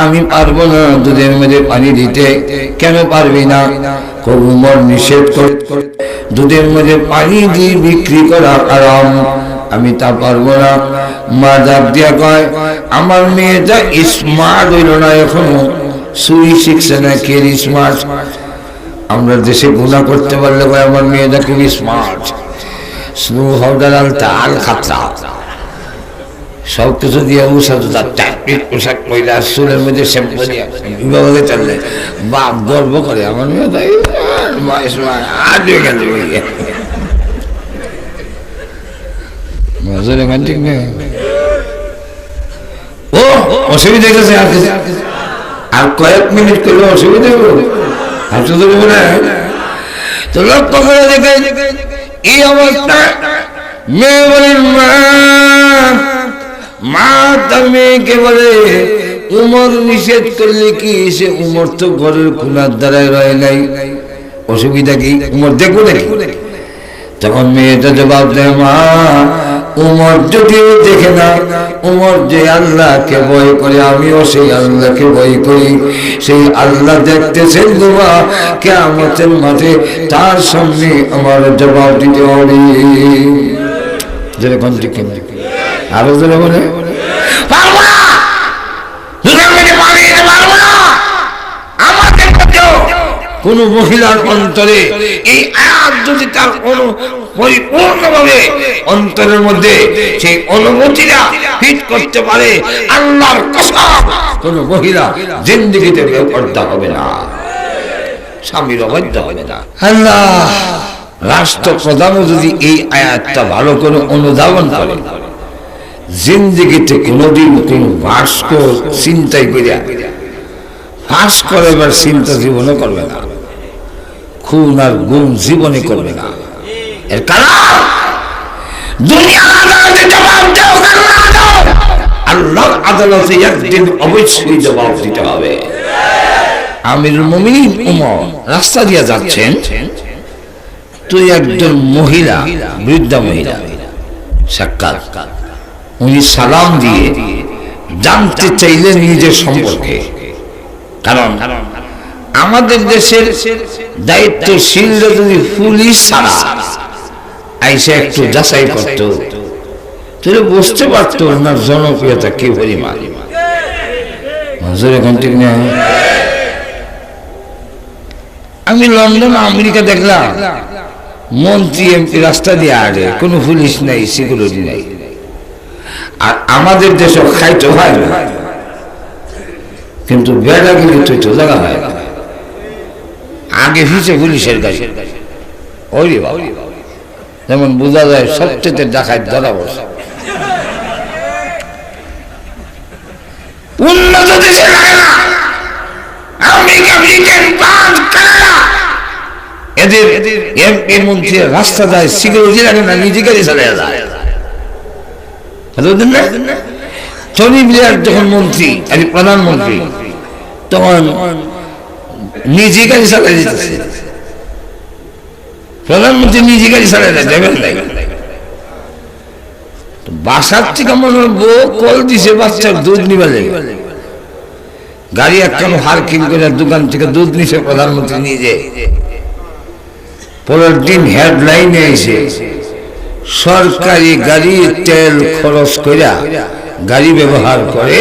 আমি পারবো না দুধের মধ্যে পানি দিতে। কেন পারবি না? উমর নিষেধ করে, দুধের মধ্যে পানি দিয়ে বিক্রি করা হারাম, আমি তা পারবো না। মা ডাক দিয়া কয়, আমার মেয়েটা স্মার্ট হইল না, এখনো চুরি শিখছে না। কে স্মার্ট? আমরা দেশে গুণা করতে পারলে কয় আমার মেয়েটা খুব স্মার্ট, স্নো পাউডার আলতা, আল খাতা, সব কিছু দিয়ে পোশাক মহিলা, চুলের মধ্যে শ্যাম্পু দিয়ে বিভাগে চললে বাপ গর্ব করে, আমার মেয়েটা ঠিক নেই। ও অসুবিধা গেছে, আর কয়েক মিনিট করলে অসুবিধা হবে। তো লক্ষ্য করে দেখে এই অবস্থা, মেয়ে বলেন, মা তার মেয়েকে বলে, উমর নিষেধ করলে কি, সে উমর তো ঘরের খুনার দ্বারাই রয় নাই, অসুবিধা কি, উমর দেখবো নাকি? তখন মেয়েটা জবাব দেয়, মা উমর যদিও দেখে না, উমর যে আল্লাহকে ভয় করে, আমিও সেই আল্লাহকে ভয় করি। সেই আল্লাহ দেখতেছেন গোমা, কিয়ামতের মাঠে তার সামনে আমার জবাব দিতে হবে। যেরকম ঠিক আরো জোরে বলে, পারবো না, দুধের মধ্যে পানি দিতে পারবো না। আমাদের মধ্যেও কোন মহিলার অন্তরে এই আয়াত যদি তার পরিপূর্ণভাবে অন্তরের মধ্যে সেই অনুভূতিটা ফিট করতে পারে, আল্লাহর কসম কোন মহিলা জিন্দেগিতে বেপরদা হবে না, স্বামীর অবাধ্য হবে না। আল্লাহ রাষ্ট্রপ্রধানও যদি এই আয়াতটা ভালো করে অনুধাবন করে, জিন্দেগিতে কোনোদিন কোন ভাস্ক চিন্তাই করিয়া ফাঁস করে এবার চিন্তা জীবনে করবে না, খুন আর গুম জীবনে করবে না। এর কারণ দুনিয়ার আদালতে জবাব দাও, আল্লাহর আদালতে একদিন অবশ্যই জবাব দিতে হবে। আমিরুল মুমিনিন উমর রাস্তা দিয়ে যাচ্ছেন, তুই একজন মহিলা, বৃদ্ধা মহিলা সাক্ষাৎ, উনি সালাম দিয়ে জানতে চাইলেন নিজের সম্পর্কে। কারণ আমাদের দেশের দায়িত্বশীলরা যদি পুলিশ ছাড়া আইসে একটু যাচাই করত, তাহলে বুঝতে পারত ওনার জনপ্রিয়তা কি পরিমাণ। এখন ঠিক না? আমি লন্ডন আমেরিকা দেখলাম মন্ত্রী এমপি রাস্তা দিয়ে আগে কোনো পুলিশ নাই, সিকিউরিটি নাই। আর আমাদের দেশে খাইতে হয় না, কিন্তু বেড়া গেলে তুই তো জায়গা হয় আগে ফিসে পুলিশের কাছে। ওরে বাবা, যেমন বোঝা যায় সবচেয়ে ডাকাত ধরা বসে। উন্নত দেশে লাগে না, আমেরিকা, ব্রিটেন, ফ্রান্স, কানাডা, এদের এমপি মন্ত্রী রাস্তা যায়, সিকিউরিটি লাগে না, নিজে গাড়ি চালিয়ে যায়। টনি ব্লেয়ার যখন মন্ত্রী, প্রধানমন্ত্রী, তখন নিজে গাড়ি চালাই দিতেছে। প্রধানমন্ত্রী নিজে গাড়ি চালাই যাবেন নাই, বাসার থেকে মনে বউ কল দিছে বাচ্চার দুধ নিবার লাগে, গাড়ি একখান হারকিন করে দোকান থেকে দুধ নিছে প্রধানমন্ত্রী নিজে। পরের দিন হেডলাইনে এসে সরকারি গাড়ি তেল খরচ করে গাড়ি ব্যবহার করে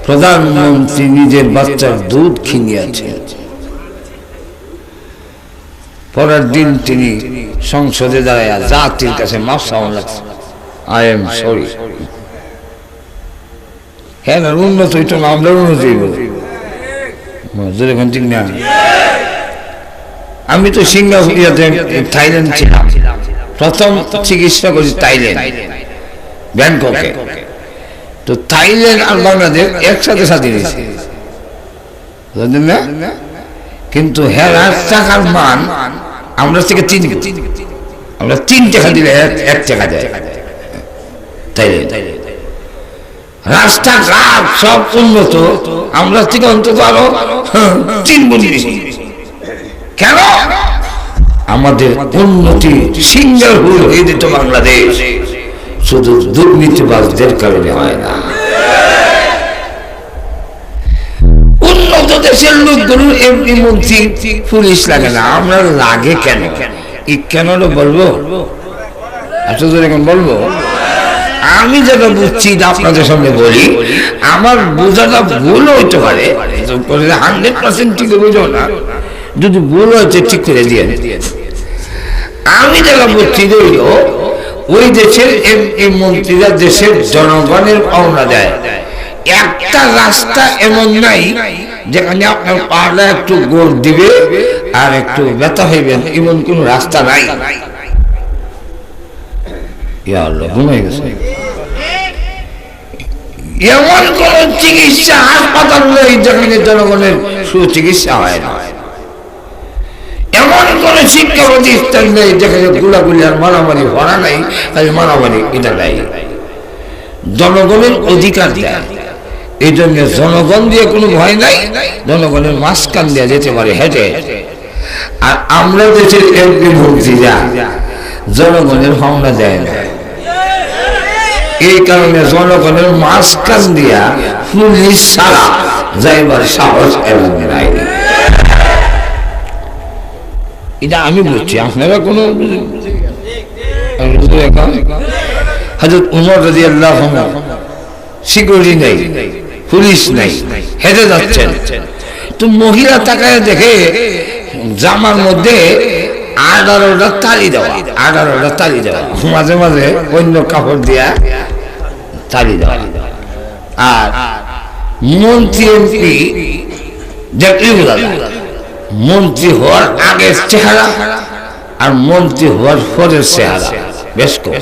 প্রধানমন্ত্রী নিজের বাচ্চার দুধ কিনিয়াছে। পরের দিন তিনি সংসদে দাঁড়ায় জাতির কাছে মাফ চাওয়ান লাগছে, আই এম সরি। হ্যাঁ, উন্নত হইতো না, আমরা উন্নত হইব। ঠিক না? আমি তো সিঙ্গাপুরিয়াতে, থাইল্যান্ড ছিলাম, প্রথম চিকিৎসা করি থাইল্যান্ড, ব্যাংককে। তো থাইল্যান্ড আর বাংলাদেশ একসাথে সাথে নিয়েছে, বুঝলেন না? কিন্তু হ্যাঁ টাকার মান আমরা থেকে আমরা 3 টাকা দিলে 1 টাকা দেয় থাইল্যান্ড। রাস্তাঘাট সব উন্নত, আমরা থেকে অন্তত আরো 3 গুণ বেশি। কেন? আমাদের উন্নতি সিঙ্গাপুর হয়ে যেত বাংলাদেশ, শুধু দুর্নীতিবাজদের কারণে হয় না। উন্নত দেশের লোকগুলোর এমপি মন্ত্রী পুলিশ লাগে না, আমরা লাগে কেন? কেন বলবো, এখন বলবো। আমি যেটা বুঝছি আপনাদের সামনে বলি, আমার বোঝাটা ভুল হইতে পারে, 100% ঠিক বুঝো না, যদি ভুল হয়েছে ঠিক করে দিয়ে। আমি যেটা বুঝছি রইল, ওই দেশের এমপি মন্ত্রীরা দেশের জনগণের পাওনা দেয়। একটা রাস্তা এমন নাই যেখানে আপনার পাড়া একটু গোড় দিবে আর একটু ব্যথা হইবেন, এমন কোন রাস্তা নাই। এমন কোন চিকিৎসা হাসপাতাল নেই যেখানে জনগণের সুচিকিৎসা হয় না। এমন কোন শিক্ষা প্রতিষ্ঠান নেই যেখানে গুলাগুলি আর মারামারি ভরা নাই, খালি মারামারি এটা নাই। জনগণের অধিকার দেয়, এই জন্য জনগণ দিয়ে কোনো ভয় নাই, জনগণের মাঝখান দিয়ে যেতে পারে হেঁটে। আর আমরা দেশের এমপি মন্ত্রীরা জনগণের ভাবনা দেয় না, এই কারণে জনগণের মাঝখান দিয়া পুলিশ ছাড়া যাইবার সাহস এবং নাই। এটা আমি বুঝছি, আপনারা কোনো হযরত উমর রাদিয়াল্লাহু আনহু সিকিউরিটি নেই, পুলিশ নেই, হেঁটে যাচ্ছেন। তো মহিলা তাকায় দেখে জামার মধ্যে 18টা তালি দেওয়া, 18টা তালি দেওয়া, মাঝে মাঝে অন্য কাপড় দিয়া তালি দেওয়া। আর মন্ত্রী এমপি দেখলি বোঝা যায় মন্ত্রী হওয়ার আগের চেহারা আর মন্ত্রী হওয়ার পরের চেহারা বেশ কম।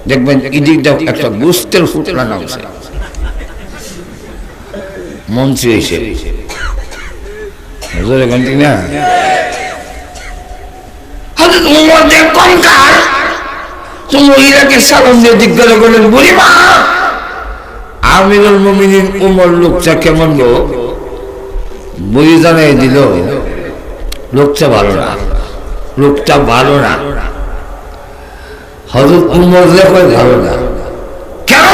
দেখবেন এদিকটা একটা গুস্তের ফুটলা নামছে মন্ত্রী হিসেবে, ঠিক না? আমিরুল মুমিনিন উমর লোকটা কেমন গো? বই জানাই দিল লোকটা ভালো না, লোকটা ভালো না। হযরত উমর কয় ভালো না কেন?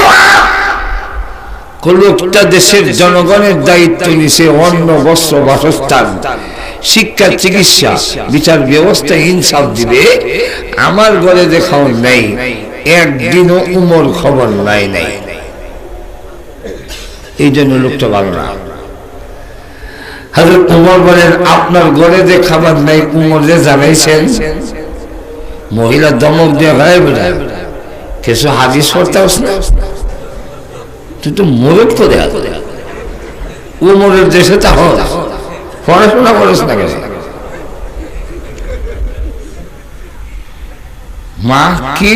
লোকটা দেশের জনগণের দায়িত্ব নিছে, অন্ন বস্ত্র বাসস্থান শিক্ষা চিকিৎসা বিচার ব্যবস্থা ইনসাফ দিবে, আমার ঘরে দেখাও নাই, একদিনও উমর খবর নাই নাই, এই জন্য লোকটা ভালো না। হযরত উমর বলেন আপনার ঘরে যে খাবার নাই উমর যে জানাইছেন? মহিলা দমক দিয়ে গায়ে বেড়ায় কিছু হাদিস পড়তে হস না, তুই তো মোরক করে উমরের দেশে তা হস, পড়াশোনা করিস না কেন? মা কি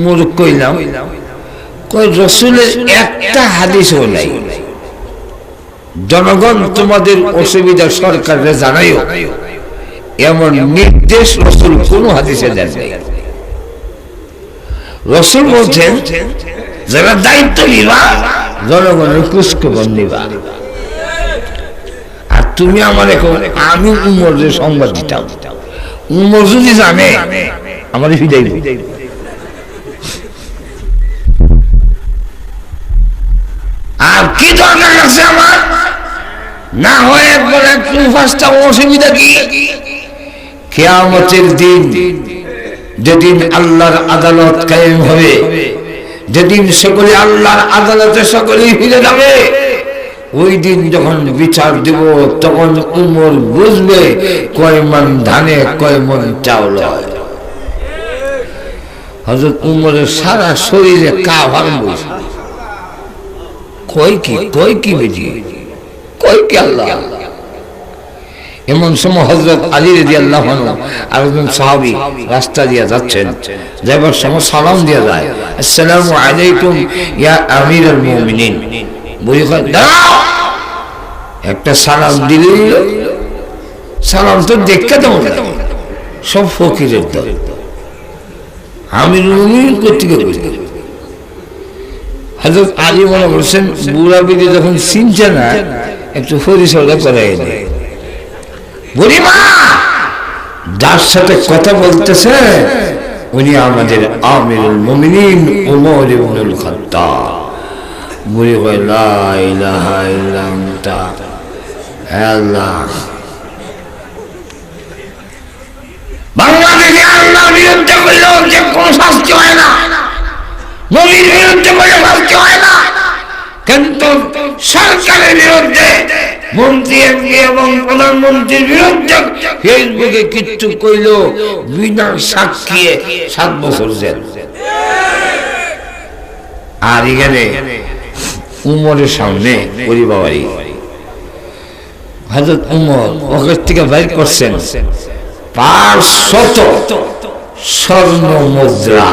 মোরক কইলাম? কই রাসূলের একটা হাদিসও নাই। জনগণ তোমাদের অসুবিধা সরকারে জানাইও, এমন নির্দেশ রাসূল কোন হাদিসে দেন নাই। রাসূল বলছেন যারা দায়িত্ব নিবা জনগণের খোঁজখবর নিবা। আর তুমি আমার এখন আমি উমরের সংবাদ দিতাম, উমর যদি জানে আমার হৃদয় আর কি দরকার আছে আমার? না হয় একবার একটু ফাঁসটা অসুবিধা কি? কিয়ামতের দিন যেদিন আল্লাহর আদালত কায়েম হবে, যেদিন সকলে আল্লাহর আদালতে সকলেই ফিরে যাবে, ওই দিন যখন বিচার দেব তখন উমর বুঝবে কয় মণ ধানে কয় মণ চাউল হয়। হযরত উমরের সারা শরীরে কাভার বসে, কই কি বেজি কই কি আল্লাহ। এমন সময় হযরত আলী রাদিয়াল্লাহু আনহু আর একজন সাহাবী রাস্তা দিয়ে যাচ্ছেন, যাবার সময় সালাম দিয়ে যায়, আসসালামু আলাইকুম ইয়া আমিরুল মুমিনিন। বলি দাঁড়াও, একটা সালাম দিল, সালাম তো দেখতে দেবো না, সব ফকিরের দল, আমিরুল মুমিনিন কর্তৃক। হযরত আলী মনে করছেন বুড়া বিদি যখন চিনছে না একটু পরিচর্যা করাই দেয়। বুড়িমা যার সাথে কথা বলতেছে উনি আমাদের আমিরুল মুমিনিন ওমর ইবনুল খাত্তাব। বুড়ি কয় লা ইলাহা ইল্লা আনতা, আল্লাহ বাংলাদেশে আল্লাহর বিরুদ্ধে করলেও যে কোনো শাস্তি হয় না, নবীর বিরুদ্ধে করলে শাস্তি হয় না, কিন্তু সরকারের বিরুদ্ধে মন্ত্রী এবং প্রধানমন্ত্রীর বিরুদ্ধে ফেসবুকে কিচ্ছু কইল বিনা সাক্ষী 7 বছর জেল। আর এখানে উমরের সামনে ওই বাবারি হযরত উমর ওখান থেকে বাইর করছেন 500 স্বর্ণ মুদ্রা।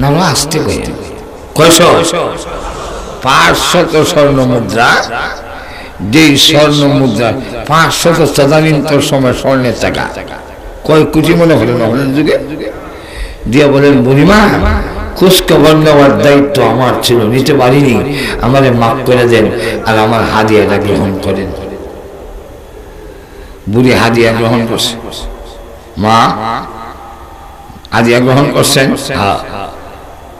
না আসতে কয়শো 500 স্বর্ণ মুদ্রা। যে স্বর্ণ মুদ্রা 500 তদানীন্তন সময় স্বর্ণের টাকা কয় কোটি মনে হলো না হলেন যুগে দিয়া বলেন বুড়িমা খোঁজখবর নেওয়ার দায়িত্ব আমার ছিল, নিতে পারিনি, আমারে মাফ করে দেন আর আমার হাদিয়াটা গ্রহণ করেন। বুড়ি হাদিয়া গ্রহণ করছে, মা হাদিয়া গ্রহণ করছেন,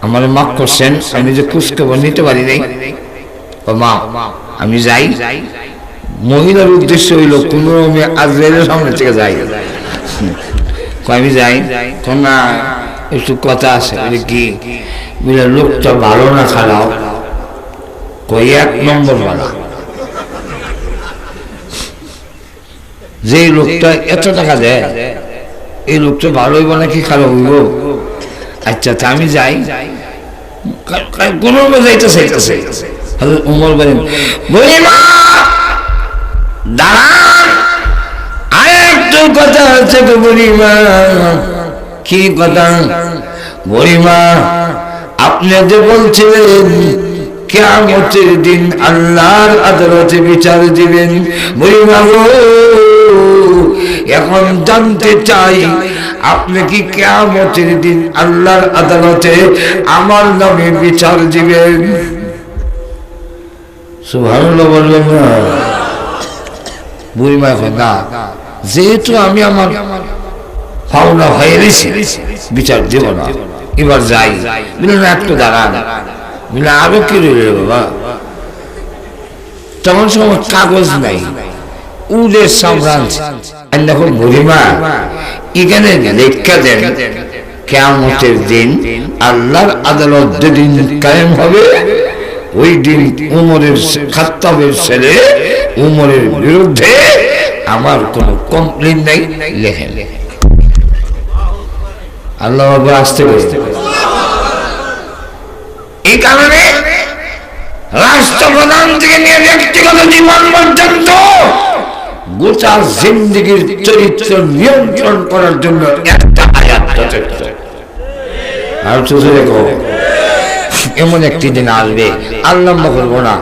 আমার মাফ করছেন, আমি যে খোঁজখবর নিতে পারি নাই, মা আমি যাই। মহিলার উদ্দেশ্য হইল কোন আজরাইলের সামনে থেকে যাই, আমি যাই না একটু কথা আছে কি বুঝলে লোকটা ভালো না খারাপ, কই 1 নম্বর বালা যে লোকটা এত টাকা দেয় এই লোকটা ভালো হইব নাকি খারাপ হইব? আচ্ছা তা আমি যাই, কোন যাইতে চাইতেছে। উমর বলেন বুড়িমা দাঁড়ান, আরেকটু কথা আছে গো বুড়িমা। কি কথা? বুড়িমা আপনি যে বলছিলেন কিয়ামতের দিন আল্লাহর আদালতে বিচার দিবেন, বুড়িমা গো এখন জানতে চাই আপনি কি কিয়ামতের দিন আল্লাহর আদালতে আমার নামে বিচার দিবেন? সুবহানাল্লাহ বলবেন না? বুড়িমা এখন না, যেহেতু আমি আমার পাওনা হয়ে গেছি বিচার দেব না, এবার যাই। বললেন একটু দাঁড়ান, বললে আরো কি রইল বাবা? তখন সময় কাগজ নাই, উলের সামরান। দেখো বুড়িমা এখানে লেখা দেন কিয়ামতের দিন আল্লাহর আদালত যেদিন কায়েম হবে ওই দিন উমরের খাত্তাবের ছেলে উমরের বিরুদ্ধে আমার কোনো কমপ্লেন নাই, লেখেন। আল্লাহ আসতে বসতে এই কারণে রাষ্ট্রপ্রধান থেকে নিয়ে ব্যক্তিগত জীবন পর্যন্ত গোটা জিন্দেগীর চরিত্র নিয়ন্ত্রণ করার জন্য একটা আয়াত যথেষ্ট। আর এমন একটি দিন আসবে আর লম্বা করবো না।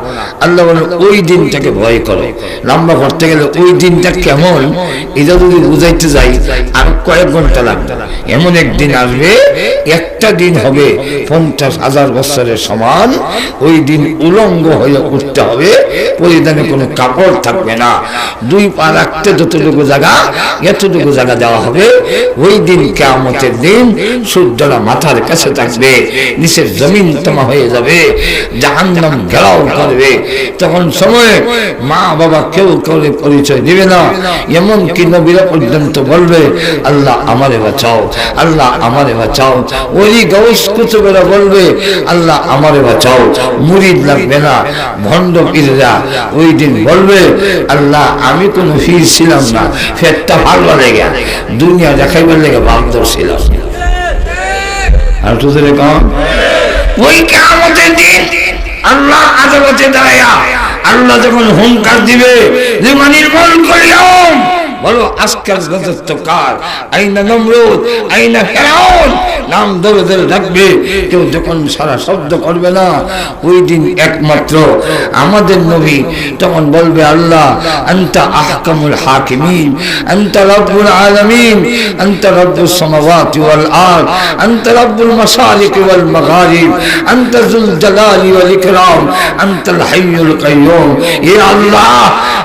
আল্লাহ বলেন ওই দিনটাকে ভয় করো। লম্বা করতে গেলে ওই দিনটা কেমন এটা যদি বুঝাইতে যাই আর কয়েক ঘন্টা লাগবে। এমন একদিন আসবে, একটা দিন হবে 50,000 বছরের সমান। ওই দিন উলঙ্গ হয়ে উঠতে হবে, পরিধানে কোনো কাপড় থাকবে না, 2 পা রাখতে যতটুকু জায়গা এতটুকু জায়গা দেওয়া হবে। ওই দিন কিয়ামতের দিন সূর্যটা মাথার কাছে থাকবে, নিচের জমিন তামা হয়ে যাবে, জাহান্নাম ঘেরাও করবে। তখন সময়ে মা বাবা কেউ কাউকে পরিচয় দিবে না, এমনকি নবীরা পর্যন্ত বলবে আল্লাহ আমারে বাঁচাও, আল্লাহ আমারে বাঁচাও। ওই গাউস কুতুবেরা বলবে আল্লাহ আমারে বাঁচাও। মুরিদ লাগবে না, ভণ্ড পীররা ওই দিন বলবে আল্লাহ আমি কোনো পীর ছিলাম না, ফেরটা ভালো লেগে দুনিয়া দেখাইবার লেগে বাগদর ছিলাম। আর তোদের কম ওই কিয়ামতের দিন আল্লাহ আদালতে দাঁড়ায়া আল্লাহ যখন হুঙ্কার দিবে লিমানির মন করিলাম, বলো আজকের রাজত্ব কার? আইনা নমরুদ, আইনা ফিরাউন, নাম ধরে ধরে ডাকবে। কেউ যখন সারা শব্দ করবে না, ওই দিন একমাত্র আমাদের নবী তখন বলবে আল্লাহ আনতা আহকামুল হাকিমিন, আনতা রব্বুল আলামিন, আনতা রব্বুস সামাওয়াতি ওয়াল আরদ, আনতা রব্বুল মাশারিক ওয়াল মাগারিব, আনতা যুল জালালি ওয়াল ইকরাম, আনতাল হাইয়ুল কাইয়ুম। হে আল্লাহ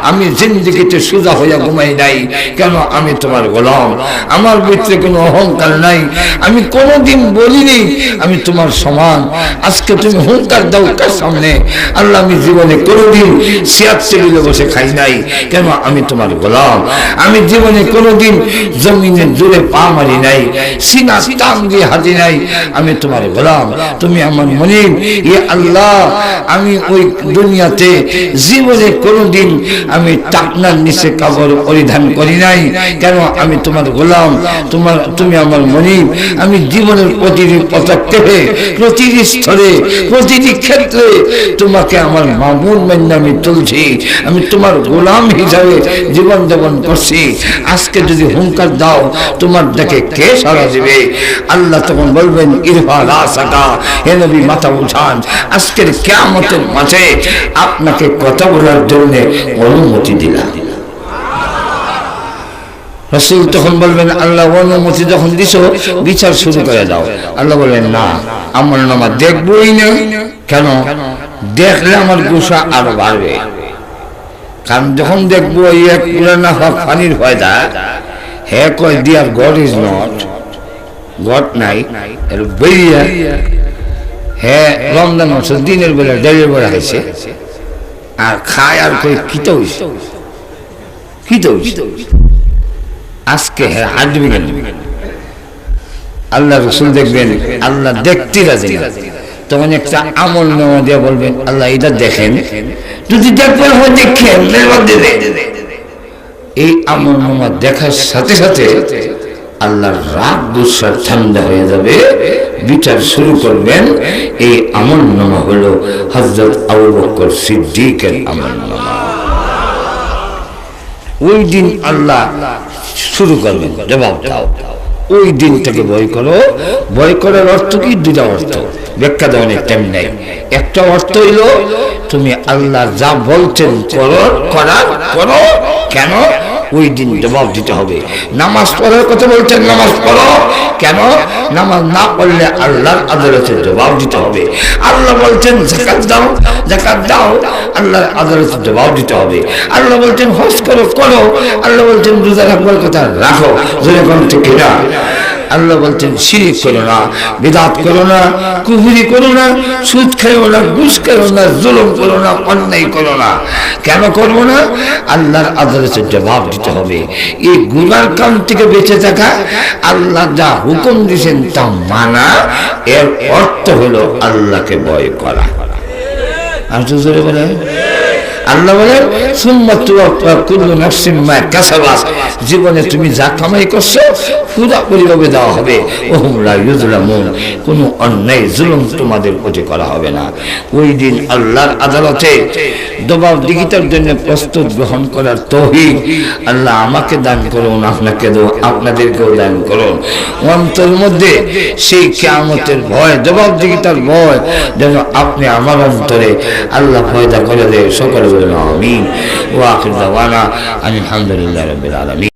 আমি জিন্দেগিতে সোজা হইয়া ঘুমাই নাই, কেন? আমি তোমার গোলাম, আমার ভিতরে কোনো অহংকার নাই, আমি কোনোদিন বলিনি আমি তোমার সমান। আজকে তুমি হুঙ্কার দাও কার সামনে? আল্লাহ আমি জীবনে কোনোদিন চেয়ার টেবিলে বসে খাই নাই, কেন? আমি তোমার গোলাম। আমি জীবনে কোনোদিন জমিনে জোরে পা মারি নাই, সিনা টান দিয়ে হাঁটি নাই, আমি তোমার গোলাম, তুমি আমার মনিব। এ আল্লাহ আমি ওই দুনিয়াতে জীবনে কোনোদিন আমি টাকনার নিচে কাপড় পরিধান করি নাই, কেন? আমি তোমার গোলাম, তুমি আমার মনিব। আমি জীবনের প্রতিটি পদক্ষেপে, প্রতিটি স্তরে, প্রতিটি ক্ষেত্রে তোমাকে আমার মামুন মান্য আমি চলছি, আমি তোমার গোলাম হিসাবে জীবন যাপন করছি। আজকে যদি হুঙ্কার দাও তোমার দেখে কে সাড়া দিবে? আল্লাহ তখন বলবেন ইরফা রাসাকা, হে নবী মাথা উঠান, আজকের কিয়ামতের মাঝে আপনাকে কথা বলার জন্য অনুমতি দিলাম। রাসূল তখন বলবেন আল্লাহ অনুমতি যখন দিছো বিচার শুরু করে দাও। আল্লাহ বলবেন না, আমার নামা দেখবই না। কেন? দেখলে আমার গুসা আরো বাড়বে। কারণ যখন দেখবো এই এক পুরানা হক পানির ফয়দা, হে কয় দিয়ার গড ইজ নট, গড নাই এর বেরিয়া। হ্যাঁ রমজান মাস দিনের বেলা ডেলের বেলা হয়েছে আর খায় আর কই কিতো হইছে, কিতো হইছে আজকে। হ্যাঁ হাঁটবি কেন? আল্লাহ রসুল দেখবেন আল্লাহ দেখতে রাজি না, তখন একটা আমল নেওয়া দিয়ে বলবেন আল্লাহ এটা দেখেন, যদি দেখবেন হয় দেখেন, এই আমলনামা দেখার সাথে সাথে আল্লাহর রাগ গুসা ঠান্ডা হয়ে যাবে, বিচার শুরু করবেন। এই আমলনামা হলো হযরত আবু বকর সিদ্দিকের আমলনামা। ওই দিন আল্লাহ শুরু করবেন, জবাব দাও। ওই দিন থেকে ভয় করো। ভয় করার অর্থ কি? দুটা অর্থ, ব্যাখ্যা দেওয়ার টাইম নাই। একটা অর্থ হইল তুমি আল্লাহ যা বলছেন করো, করো। কেন? ওই দিন জবাব দিতে হবে। নামাজ পড়ার কথা বলছেন, নামাজ পড়ো। কেন? নামাজ না পড়লে আল্লাহর আদালতে জবাব দিতে হবে। আল্লাহ বলছেন যাকাত দাও, যাকাত দাও, আল্লাহর আদালতে জবাব দিতে হবে। আল্লাহ বলছেন হজ করো, করো। আল্লাহ বলছেন রোজা রাখবার কথা রাখো, যেরকম ঠিক না। আল্লাহ বলছেন শিরিক করো না, বিদআত করো না, কুফরি করো না, সুদ খাইও না, ঘুষ খাইও না, জুলুম করো না, অন্যায় করো না। কেন করবো না? আল্লাহর আদালতে জবাব দিতে হবে। এই গুনার কাম থেকে বেঁচে থাকা, আল্লাহ যা হুকুম দিয়েছেন তা মানা, এর অর্থ হলো আল্লাহকে ভয় করা। আর তো জোরে বলে আল্লাহ বলেন সুম্মা তুওয়াফা কুল্লু নাফসিন মা কাসাবাত, জীবনে তুমি যা কামাই করছো পুরোপুরিভাবে দেওয়া হবে। ওহুম লা ইউযলামুন, কোনো অন্যায় জুলুম তোমাদের প্রতি করা হবে না। ওই দিন আল্লাহর আদালতে জবাবদিহিতার জন্য প্রস্তুত গ্রহণ করার তৌফিক আল্লাহ আমাকে দান করুন, আপনাকে দাও, আপনাদেরকেও দান করুন। অন্তরের মধ্যে সেই কিয়ামতের ভয়, জবাবদিহিতার ভয় যেন আপনি আমার অন্তরে আল্লাহ পয়দা করে দেয়। সকলে বলেন আমিন। ওয়া আখিরু দাওয়ানা আলহামদুলিল্লাহি রাব্বিল আলামিন।